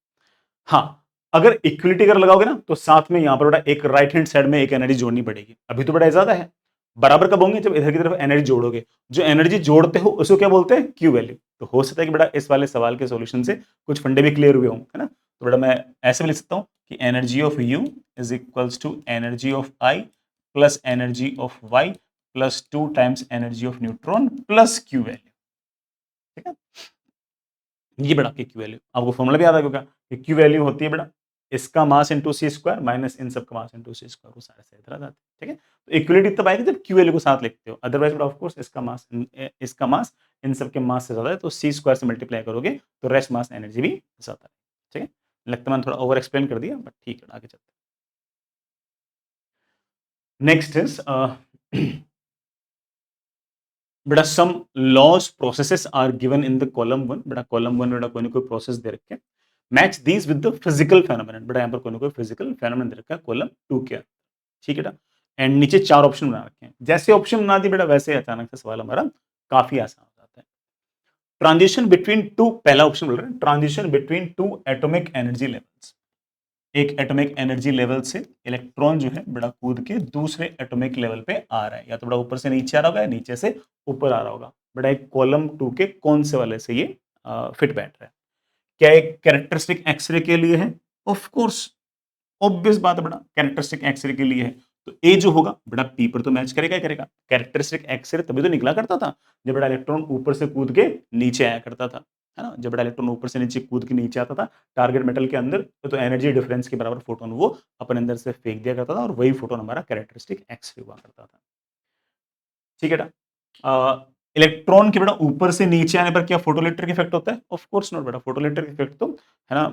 हाँ, अगर इक्विलिटी अगर लगाओगे ना, तो साथ में यहां पर बड़ा एक राइट हैंड साइड में एक एनर्जी जोड़नी पड़ेगी। अभी तो बड़ा ज्यादा है, बराबर कब होंगे, जब इधर की तरफ एनर्जी जोड़ोगे। जो एनर्जी जोड़ते हो उसको क्या बोलते हैं, क्यू वैल्यू। तो हो सकता है कि बड़ा इस वाले सवाल के सॉल्यूशन से कुछ फंडे भी क्लियर हुए हों, है ना। तो बड़ा मैं ऐसे भी लिख सकता हूं कि energy of U is equals to energy of I plus energy of Y plus 2 times energy of neutron plus Q value. ठीक है, ये बड़ा आपकी क्यू वैल्यू, आपको फॉर्मूला भी याद आ गया कि क्यू वैल्यू होती है बड़ा इसका mass into C square minus इन सब का मास इंटू सी स्क्वायर, वो सारे से इधर आ जाते हैं। ठीक है, तो इक्विलिटी तब आएगी जब क्यू वैल्यू को साथ लिखते हो। अदरवाइज बड़ा ऑफ कोर्स इसका मास इन सब के मास से ज्यादा है, तो सी स्क्वायर से मल्टीप्लाई करोगे तो रेस्ट मास एनर्जी भी ज्यादा है। ठीक है, लगता है मैंने थोड़ा ओवर एक्सप्लेन कर दिया, बट ठीक है आगे चलते हैं। नेक्स्ट इज बेटा some laws processes are given in the column one. बेटा कॉलम वन बेटा कोई ना कोई प्रोसेस दे रखे हैं, match these with the physical phenomenon. बेटा यहाँ पर कोई ना कोई फिजिकल फेनोमेनन दे रखा है कॉलम टू के। ठीक है बेटा, एंड नीचे 4 ऑप्शन बना रखे हैं। जैसे ऑप्शन बना दिए बेटा, वैसे अचानक से सवाल हमारा काफी आसान हो जाता है। ट्रांजिशन बिटवीन टू, पहला ऑप्शन बोल रहे हैं transition between two atomic energy levels. एक एटॉमिक एनर्जी लेवल से इलेक्ट्रॉन जो है बड़ा कूद के दूसरे एटॉमिक लेवल पे आ रहा है, या तो बड़ा ऊपर से नीचे आ रहा होगा या नीचे से ऊपर आ रहा होगा। बड़ा एक कॉलम टू के कौन से वाले से ये फिट बैठ रहा है। क्या एक कैरेक्टरिस्टिक एक्सरे के लिए है, ऑफ कोर्स ऑब्वियस बात है बड़ा, कैरेक्टरिस्टिक एक्सरे के लिए है। तो ए जो होगा बड़ा पी पर तो मैच करेगा ही करेगा। कैरेक्टरिस्टिक एक्सरे तभी तो निकला करता था जब बड़ा इलेक्ट्रॉन ऊपर से कूद के नीचे आया करता था, है ना। जब बड़ा इलेक्ट्रॉन ऊपर से नीचे कूद के नीचे आता था टारगेट मेटल के अंदर, तो एनर्जी डिफरेंस के बराबर फोटोन वो अपने अंदर से फेंक दिया करता था, और वही फोटोन हमारा कैरेक्टरिस्टिक एक्सरे हुआ करता था। ठीक है बेटा, इलेक्ट्रॉन के बेटा ऊपर से नीचे आने पर क्या फोटोइलेक्ट्रिक इफेक्ट होता है, ऑफ कोर्स नॉट बेटा। फोटोइलेक्ट्रिक इफेक्ट तो है ना,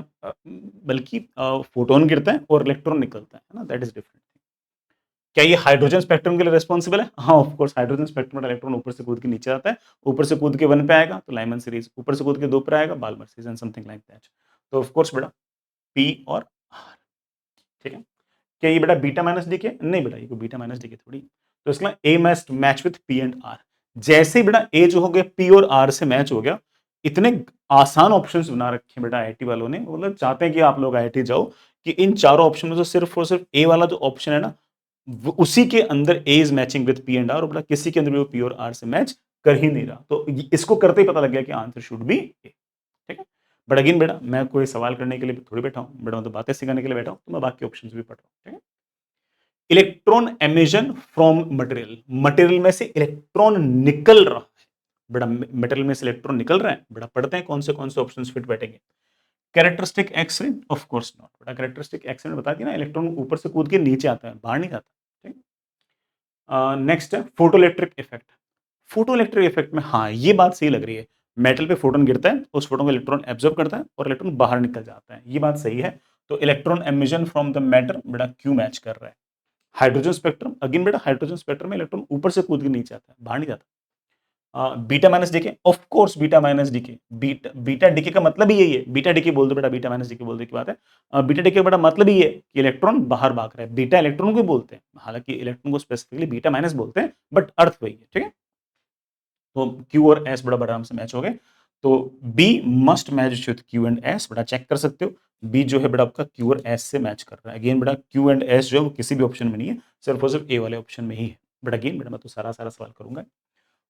बल्कि फोटोन गिरता है और इलेक्ट्रॉन निकलता है ना, दैट इज डिफरेंट। क्या ये हाइड्रोजन स्पेक्ट्रम के लिए रिस्पॉन्सिबल है, हाँ ऑफ कोर्स। हाइड्रोजन स्पेक्ट्रम में इलेक्ट्रॉन ऊपर से कूद के नीचे आता है, ऊपर से कूद के 1 पे आएगा तो लाइमन सीरीज, ऊपर से कूद के 2 पे आएगा Balmer series and something like that. तो ऑफ कोर्स बेटा पी और आर। ठीक है, क्या ये बेटा बीटा माइनस डी के, नहीं बेटा ये कोई बीटा माइनस डी के थोड़ी। तो इसका A must match with P and R. जैसे ही बेटा ए जो हो गया पी और आर से मैच हो गया, इतने आसान ऑप्शंस बना रखे हैं बेटा आईआईटी वालों ने, मतलब चाहते हैं कि आप लोग आईआईटी जाओ, कि इन चारों ऑप्शन में से सिर्फ और सिर्फ ए वाला जो ऑप्शन है ना, उसी के अंदर A is matching with P and R, और बेटा किसी के अंदर भी वो पी और आर से मैच कर ही नहीं रहा। तो इसको करते ही पता लग गया कि आंसर शुड बी ए। ठीक है, बट अगेन बेटा मैं कोई सवाल करने के लिए थोड़ी बैठा हूँ बेटा, मैं तो बातें सिखाने के लिए बैठा हूँ, तो मैं बाकी ऑप्शन भी पढ़ रहा हूँ। ठीक है, electron emission from material, material में से इलेक्ट्रॉन निकल रहा है बेटा, मटेरियल में से इलेक्ट्रॉन निकल रहा है बेटा, पढ़ते हैं कौन से ऑप्शन फिट बैठेंगे। Characteristic X ray, of course not बेटा, कैरेक्टरिस्टिक एक्सरे बता दिया ना, इलेक्ट्रॉन ऊपर से कूद के नीचे आता है, बाहर नहीं जाता। ठीक, नेक्स्ट है फोटोइलेक्ट्रिक इफेक्ट। फोटोइलेक्ट्रिक इफेक्ट में हाँ ये बात सही लग रही है, मेटल पे फोटोन गिरता है, उस फोटोन को इलेक्ट्रॉन एब्जॉर्ब करता है और इलेक्ट्रॉन बाहर निकल जाता है, ये बात सही है। तो electron emission from the matter बेटा क्यू मैच कर रहा है। हाइड्रोजन स्पेक्ट्रम, अगेन बेटा हाइड्रोजन स्पेक्ट्रम में इलेक्ट्रॉन ऊपर से कूद के नीचे आता है, बाहर नहीं जाता। Beta minus decay, of course beta minus decay, beta decay का मतलब ही यही है, बीटा डीके बोल दो बेटा, बीटा माइनस डीके बोल दो की बात है। बीटा डीके बेटा मतलब ही है कि इलेक्ट्रॉन बाहर भाग रहा है, बीटा इलेक्ट्रॉन को बोलते हैं, हालांकि इलेक्ट्रॉन को स्पेसिफिकली बीटा माइनस बोलते हैं, बट अर्थ वही है। ठीक है, तो क्यू और एस बड़ा आराम से मैच हो गए, तो B must match with Q and S, बड़ा चेक कर सकते हो, बी जो है बड़ा आपका क्यू और एस से मैच कर रहा है। अगेन बड़ा क्यू एंड एस जो है वो किसी भी ऑप्शन में नहीं है, सिर्फ और सिर्फ ए वाले ऑप्शन में ही है। बट अगेन बेटा मैं तो सारा सवाल करूंगा।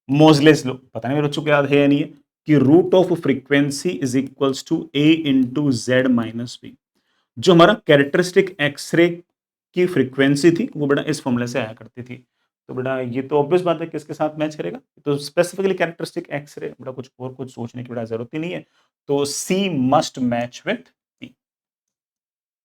मोजलेस लो, पता नहीं मेरे बच्चों को याद है या नहीं है, कि root of frequency is equals to A into Z minus B. जो हमारा कैरेक्टरिस्टिक एक्सरे की फ्रीक्वेंसी थी वो बेटा इस फॉर्मूले से आया करती थी। तो बेटा ये तो ऑब्वियस बात है किसके साथ मैच करेगा, तो स्पेसिफिकली कैरेक्टरिस्टिक एक्सरे, बेटा कुछ सोचने की बेटा जरूरत ही नहीं है, तो सी मस्ट मैच विथ सी।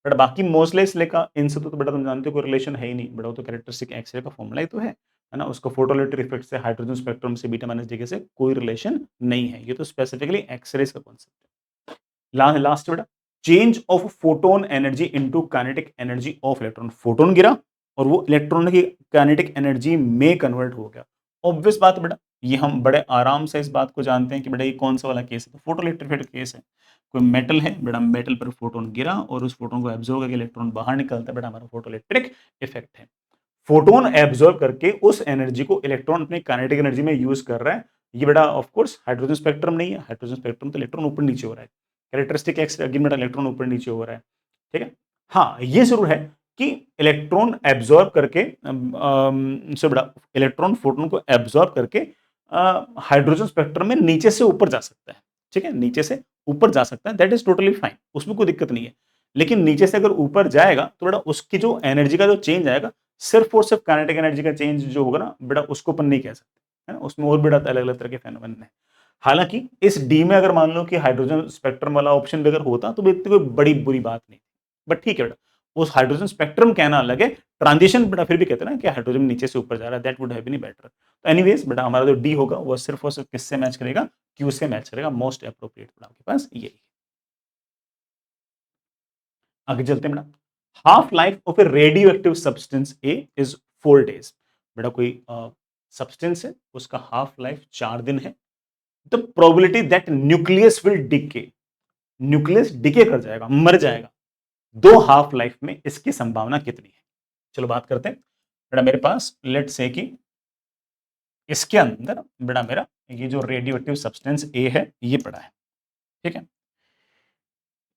बेटा बाकी मोस्टलेस लेका इनसे तो बेटा तुम जानते हो कोई रिलेशन है ही नहीं बेटा, वो तो कैरेक्टरिस्टिक एक्सरे का फॉर्मूला ही तो है ना, उसका फोटोइलेक्ट्रिक इफेक्ट से, हाइड्रोजन स्पेक्ट्रम से, बीटा माइनस डीके से कोई रिलेशन नहीं है, ये तो स्पेसिफिकली एक्सरेज का कॉन्सेप्ट है। लास्ट बेटा, change of photon energy into kinetic energy of electron, photon गिरा और वो इलेक्ट्रॉन की काइनेटिक एनर्जी में कन्वर्ट हो गया। ऑब्वियस बात है बेटा, ये हम बड़े आराम से इस बात को जानते हैं कि बेटा ये कौन सा वाला केस है, तो फोटोइलेक्ट्रिक केस है। कोई मेटल है बेटा, मेटल पर फोटोन गिरा और उस फोटोन को एब्जॉर्ब करके इलेक्ट्रॉन बाहर निकलता है बेटा, हमारा फोटोइलेक्ट्रिक इफेक्ट है। फोटोन एब्जॉर्ब करके उस एनर्जी को इलेक्ट्रॉन अपनी काइनेटिक एनर्जी में यूज कर रहा है, ये बेटा ऑफ कोर्स हाइड्रोजन स्पेक्ट्रम नहीं है, हाइड्रोजन स्पेक्ट्रम तो इलेक्ट्रॉन ऊपर नीचे हो रहा है, कैरेक्टरिस्टिक एक्स अगेन बेटा इलेक्ट्रॉन ऊपर नीचे हो रहा है। ठीक है, हाँ ये जरूर है कि इलेक्ट्रॉन एब्जॉर्ब करके सो बेटा इलेक्ट्रॉन फोटोन को एब्जॉर्ब करके हाइड्रोजन स्पेक्ट्रम में नीचे से ऊपर जा सकता है। ठीक है, नीचे से ऊपर जा सकता है, दैट इज टोटली फाइन, उसमें कोई दिक्कत नहीं है। लेकिन नीचे से अगर ऊपर जाएगा तो बेटा उसकी जो एनर्जी का जो चेंज आएगा, सिर्फ और सिर्फ काइनेटिक एनर्जी का चेंज जो होगा ना बेटा, उसको अपन नहीं कह सकते, है ना, उसमें और बेटा अलग अलग तरह के फेनोमेनन है। हालांकि इस डी में अगर मान लो कि हाइड्रोजन स्पेक्ट्रम वाला ऑप्शन भी अगर होता तो इतनी कोई बड़ी बुरी बात नहीं, बट ठीक है बेटा, उस हाइड्रोजन स्पेक्ट्रम कहना अलग है, ट्रांजिशन बेटा फिर भी कहते हैं ना कि हाइड्रोजन नीचे से ऊपर जा रहा है, that would have been better. तो एनीवेज बेटा हमारा जो डी होगा वो सिर्फ और सिर्फ किससे मैच करेगा, क्यू से मैच करेगा, मोस्ट अप्रोप्रिएट बेटा आपके पास यही। आगे चलते हैं बेटा, half life of a radio active substance A is 4 days। बेटा कोई सब्सटेंस है, उसका हाफ लाइफ 4 दिन है, the probability that nucleus will decay, nucleus decay कर जाएगा, मर जाएगा, 2 हाफ लाइफ में, इसकी संभावना कितनी है। चलो बात करते हैं बेटा, मेरे पास लेट से कि इसके अंदर बेटा मेरा ये जो रेडियो एक्टिव सब्सटेंस ए है ये पड़ा है। ठीक है,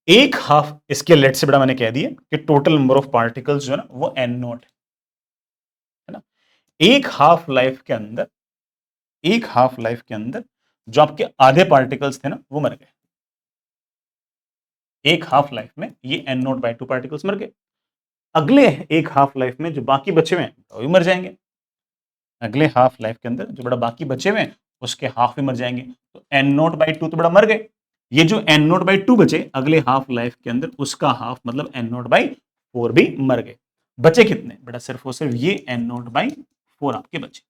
एक हाफ इसके लेट से बेटा मैंने कह दिया कि टोटल नंबर ऑफ पार्टिकल्स जो है ना वो एन नॉट है ना, एक हाफ लाइफ के अंदर, एक हाफ लाइफ के अंदर जो आपके आधे पार्टिकल्स थे ना वो मर गए, एक हाफ लाइफ में ये एन नॉट बाई 2 पार्टिकल्स मर गए। अगले एक हाफ लाइफ में जो बाकी बचे हुए हैं वो भी मर जाएंगे, अगले हाफ लाइफ के अंदर जो बड़ा बाकी बचे हुए हैं उसके हाफ भी मर जाएंगे, तो एन नॉट बाई 2 तो बड़ा मर गए, ये जो एन नॉट बाई 2 बचे अगले हाफ लाइफ के अंदर उसका हाफ मतलब एन नॉट बाई 4 भी मर गए। बचे कितने बेटा, सिर्फ और सिर्फ ये एन नॉट बाई 4 आपके बचे।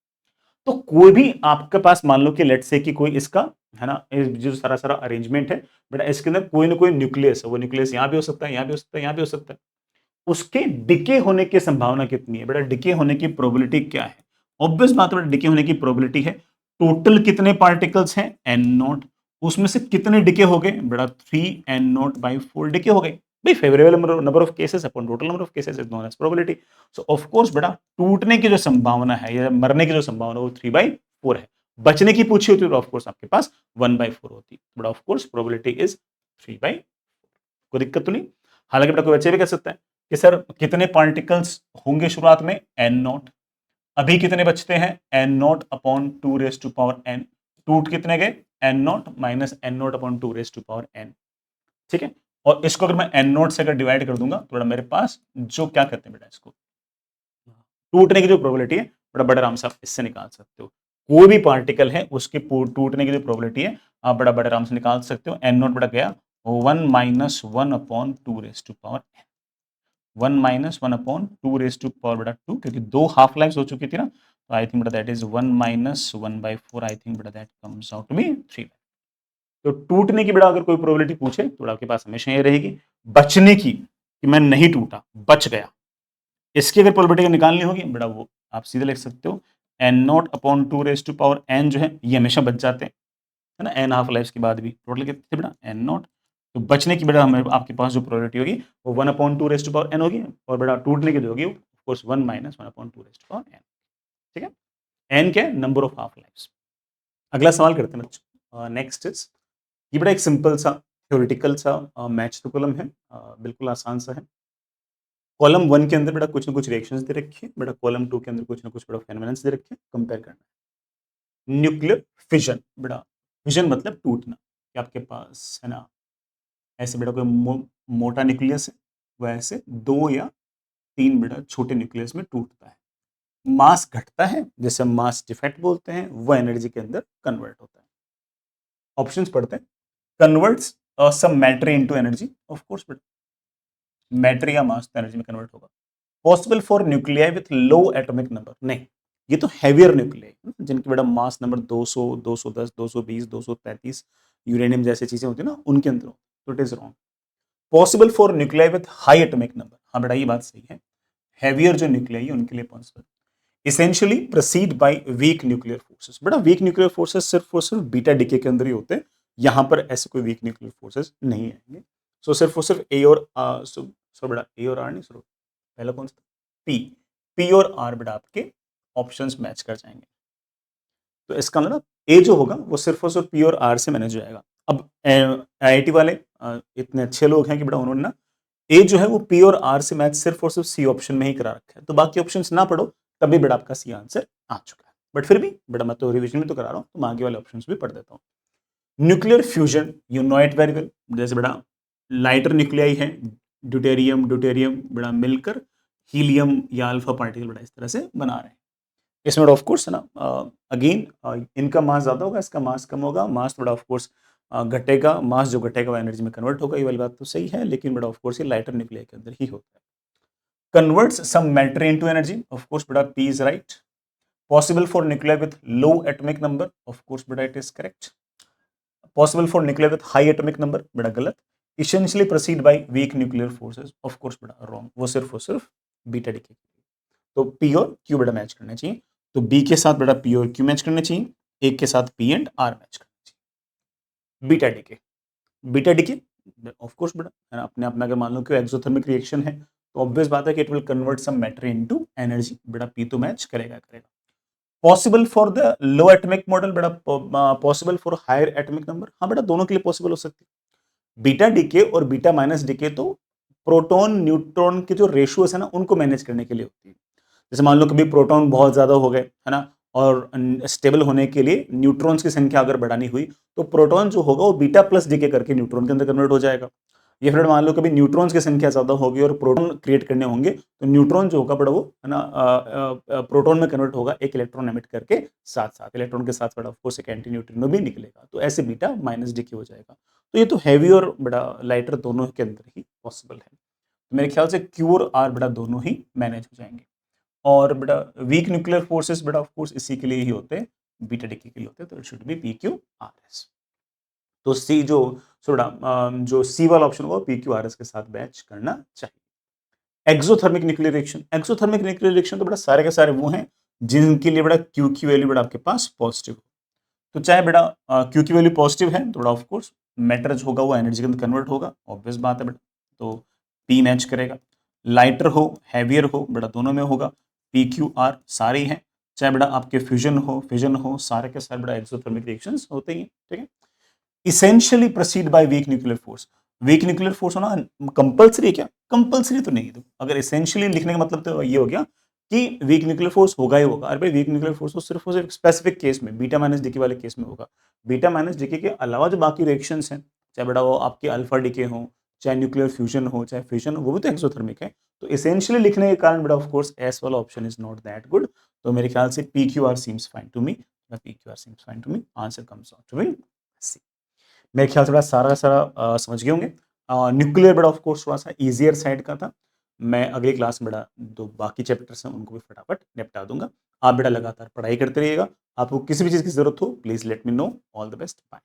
तो कोई भी आपके पास मान लो कि लेट से कि कोई इसका है ना, जो सारा सारा अरेंजमेंट है बेटा, इसके अंदर कोई ना कोई न्यूक्लियस है, वो न्यूक्लियस यहां भी हो सकता है, यहां भी हो सकता है, यहां भी हो सकता है, उसके डिके होने की संभावना कितनी है बेटा, डिके होने की प्रोबेबिलिटी क्या है। ऑब्वियस बात है, डिके होने की प्रोबेबिलिटी है टोटल कितने पार्टिकल्स हैं एन नॉट, उसमें से कितने डिके हो गए बेटा, 3n0/4 डिके हो गए भाई, favourable number of cases upon total number of cases is known as probability. So of course बेटा टूटने की जो संभावना है या मरने की जो संभावना वो 3/4 है, बचने की पूछी होती है तो ऑफ कोर्स आपके पास 1/4 होती है, but of course probability is 3/4, कोई दिक्कत तो नहीं। हालांकि बेटा कोई बच्चे भी कह सकता है कि सर कितने पार्टिकल्स होंगे शुरुआत में, एन नॉट, अभी कितने बचते हैं, N not upon 2 raised to power n, टूट कितने गए, N not minus N not upon 2 raised to power n, ठीक है। और इसको अगर मैं एन नॉट से अगर डिवाइड कर दूंगा तो बेटा मेरे पास जो क्या कहते हैं बेटा, इसको टूटने की जो प्रोबेबिलिटी है बड़ा बड़ा आराम से आप इससे निकाल सकते हो। कोई भी पार्टिकल है उसके टूटने की जो प्रोबेबिलिटी है आप बड़ा बड़ा आराम से निकाल सकते हो। एन नॉट बड़ा गया 1 - 1/2 1 - 1/2 बटा 2, क्योंकि 2 हाफ लाइफ हो चुकी थी ना, तो आई थिंक बटा दैट इज 1 - 1/4, आई थिंक बटा that comes out to me 3। तो टूटने की बड़ा अगर कोई प्रोबेबिलिटी पूछे तो बड़ा आपके पास हमेशा ये रहेगी। बचने की कि मैं नहीं टूटा, बच गया, इसकी अगर प्रोबेबिलिटी निकालनी होगी बड़ा वो आप सीधे लिख सकते हो, N not upon 2 raised to power n जो है ये हमेशा बच जाते हैं, है ना, एन हाफ लाइफ के बाद भी टोटल कितने थे बेटा, एन नॉट। तो बचने की बेटा हमें आपके पास जो प्रोबेबिलिटी होगी वो 1/2 raised to power n होगी, और बेटा टूटने की जो होगी of course 1 - 1/2 raised to power n, ठीक है। एन क्या है, नंबर ऑफ हाफ लाइफ। अगला सवाल करते हैं बच्चों, नेक्स्ट इज, ये बड़ा एक सिंपल सा थ्योरेटिकल सा मैच टू कॉलम है, बिल्कुल आसान सा है। कॉलम 1 के अंदर बेटा कुछ ना कुछ रिएक्शंस दे रखी है, बेटा कॉलम 2 के अंदर कुछ ना कुछ बेटा फेनोमेनन्स दे रखे हैं, कंपेयर करना है। न्यूक्लियर फिजन, बेटा फिजन मतलब टूटना, कि आपके पास है ना ऐसे बेटा कोई मोटा न्यूक्लियस है, वैसे 2 या 3 बेटा छोटे न्यूक्लियस में टूटता है, मास घटता है, जैसे मास डिफेक्ट बोलते हैं, वो एनर्जी के अंदर कन्वर्ट होता है। ऑप्शंस पढ़ते हैं, converts some matter into energy, of course बेटा मैटर या मास तो एनर्जी में कन्वर्ट होगा। Possible for nuclei with low atomic number, नहीं, ये तो हैवियर न्यूक्लियाई जिनकी बेटा मास नंबर 200, 210, 220, 233 यूरेनियम जैसे चीजें होती है ना, उनके अंदर, तो it is wrong. Possible for nuclei with high atomic number, हाँ बेटा ये बात सही है, हैवियर जो न्यूक्लियाई है उनके लिए possible. Essentially proceed by weak nuclear forces, बेटा वीक न्यूक्लियर फोर्सेस सिर्फ और सिर्फ बीटा डीके के अंदर ही होते हैं, यहां पर ऐसे कोई वीक न्यूक्लियर फोर्सेस नहीं आएंगे। सो सिर्फ और सिर्फ ए और सो बेटा ए और आर नहीं, सो पहला कौन सा, पी, पी और आर बेटा आपके ऑप्शंस मैच कर जाएंगे। तो इसका मतलब ए जो होगा वो सिर्फ और सिर्फ पी और आर से मैनेज हो जाएगा। अब आईआईटी वाले इतने अच्छे लोग हैं कि बेटा उन्होंने ना ए जो है वो पी और आर से मैच सिर्फ और सिर्फ सी ऑप्शन में ही करा रखा है, तो बाकी ऑप्शंस ना पढ़ो तभी बेटा आपका सी आंसर आ चुका है। बट फिर भी बेटा मैं तो रिविजन में तो करा रहा हूँ, तो मैं आगे वाले ऑप्शंस भी पढ़ देता हूँ। Nuclear fusion, you know it very well, जैसे बेटा लाइटर न्यूक्लियाई है, ड्यूटेरियम ड्यूटेरियम बेटा मिलकर हीलियम या अल्फा पार्टिकल बेटा इस तरह से बना रहे हैं। इसमें ऑफ कोर्स है ना अगेन इनका मास ज्यादा होगा, इसका मास कम होगा, मास बड़ा ऑफ कोर्स घटेगा, मास जो घटेगा वो एनर्जी में कन्वर्ट होगा, ये वाली बात तो सही है, लेकिन बड़ा ऑफ कोर्स ये लाइटर न्यूक्लियर के अंदर ही होता है। Converts some matter into energy, of course बेटा P is right. Possible for nuclear with low atomic number, of course बेटा it is correct. Possible for nuclear with high atomic number, बेटा गलत। Essentially proceed by weak nuclear forces, of course बेटा wrong, वो सिर्फ beta decay. तो P और Q बेटा match करना चाहिए, तो बी के साथ बेटा पी और क्यू मैच करने चाहिए, एक के साथ पी एंड आर मैच करना चाहिए। Beta decay, beta DK of course बेटा है ना, अपने आप में अगर मान लो कि एक्सोथर्मिक रिएक्शन है तो ऑब्वियस बात है कि it will convert some matter into energy, बेटा पी तो मैच करेगा करेगा। Possible for the low atomic model, बेटा possible for higher atomic number, हाँ बेटा दोनों के लिए पॉसिबल हो सकती है। बीटा डीके और बीटा माइनस डीके तो प्रोटॉन न्यूट्रॉन के जो रेशियोज है ना उनको मैनेज करने के लिए होती है। जैसे मान लो कभी प्रोटॉन बहुत ज्यादा हो गए है ना, और स्टेबल होने के लिए न्यूट्रॉन्स की संख्या अगर बढ़ानी हुई तो प्रोटॉन जो होगा वो बीटा प्लस डीके करके न्यूट्रॉन के अंदर कन्वर्ट हो जाएगा। ये फिर मान लो कभी न्यूट्रॉन्स की संख्या ज्यादा होगी और प्रोटॉन क्रिएट करने होंगे तो न्यूट्रॉन जो होगा बड़ा वो है ना प्रोटॉन में कन्वर्ट होगा, एक इलेक्ट्रॉन एमिट करके साथ साथ इलेक्ट्रॉन के साथ बड़ा ऑफकोर्स एक एंटी न्यूट्रिनो भी निकलेगा, तो ऐसे बीटा माइनस डीके हो जाएगा। तो ये तो हैवी और बड़ा लाइटर दोनों के अंदर ही पॉसिबल है, तो मेरे ख्याल से क्यू और आर बड़ा दोनों ही मैनेज हो जाएंगे। और बेटा वीक न्यूक्लियर फोर्सेस बेटा ऑफ कोर्स इसी के लिए ही होते हैं, बीटा डीके के लिए होते हैं, तो it should be P Q R S. तो सी जो जो सी वाला ऑप्शन होगा पी क्यू आर एस के साथ मैच करना चाहिए। Exothermic nuclear reaction, exothermic nuclear reaction तो बड़ा सारे के सारे वो हैं जिनके लिए बड़ा क्यू की वैल्यू बड़ा आपके पास पॉजिटिव हो, तो चाहे बेटा क्यू की वैल्यू पॉजिटिव है तो बड़ा ऑफ कोर्स मैटर जो होगा वो एनर्जी के अंदर कन्वर्ट होगा, ऑब्वियस बात है बेटा, तो पी मैच करेगा। लाइटर हो हैवियर हो बेटा दोनों में होगा, पी क्यू आर सारे ही हैं, चाहे बेटा आपके फ्यूजन हो सारे के सारे बेटा एक्सोथर्मिक रिएक्शंस होते ही हैं, ठीक है। Essentially proceed by weak nuclear force, weak nuclear force होना कंपल्सरी है क्या? कंपल्सरी तो नहीं है। तो अगर एसेंशियली लिखने का मतलब तो ये हो गया कि वीक न्यूक्लियर फोर्स होगा ही होगा। अरे भाई वीक न्यूक्लियर फोर्स तो सिर्फ और सिर्फ स्पेसिफिक केस में बीटा माइनस डीके वाले केस में होगा। बीटा माइनस डीके के अलावा जो बाकी रिएक्शंस हैं, चाहे बेटा वो आपके अल्फा डीके हो, चाहे न्यूक्लियर फ्यूजन हो, चाहे फिशन हो, वो भी तो एक्सोथर्मिक है। तो एसेंशियली लिखने के कारण बेटा ऑफ कोर्स एस वाला option is not that good. तो मेरे ख्याल से P Q R seems fine to me. P Q R seems fine to me. Answer comes out to me C. मेरे ख्याल से बड़ा सारा का सारा समझ गए होंगे। न्यूक्लियर बड़ा ऑफ कोर्स थोड़ा-सा ईज़ियर साइड का था। मैं अगली क्लास में बड़ा जो बाकी चैप्टर्स हैं उनको भी फटाफट निपटा दूँगा। आप बेटा लगातार पढ़ाई करते रहिएगा। आपको किसी भी चीज़ की ज़रूरत हो please let me know. All the best. Bye.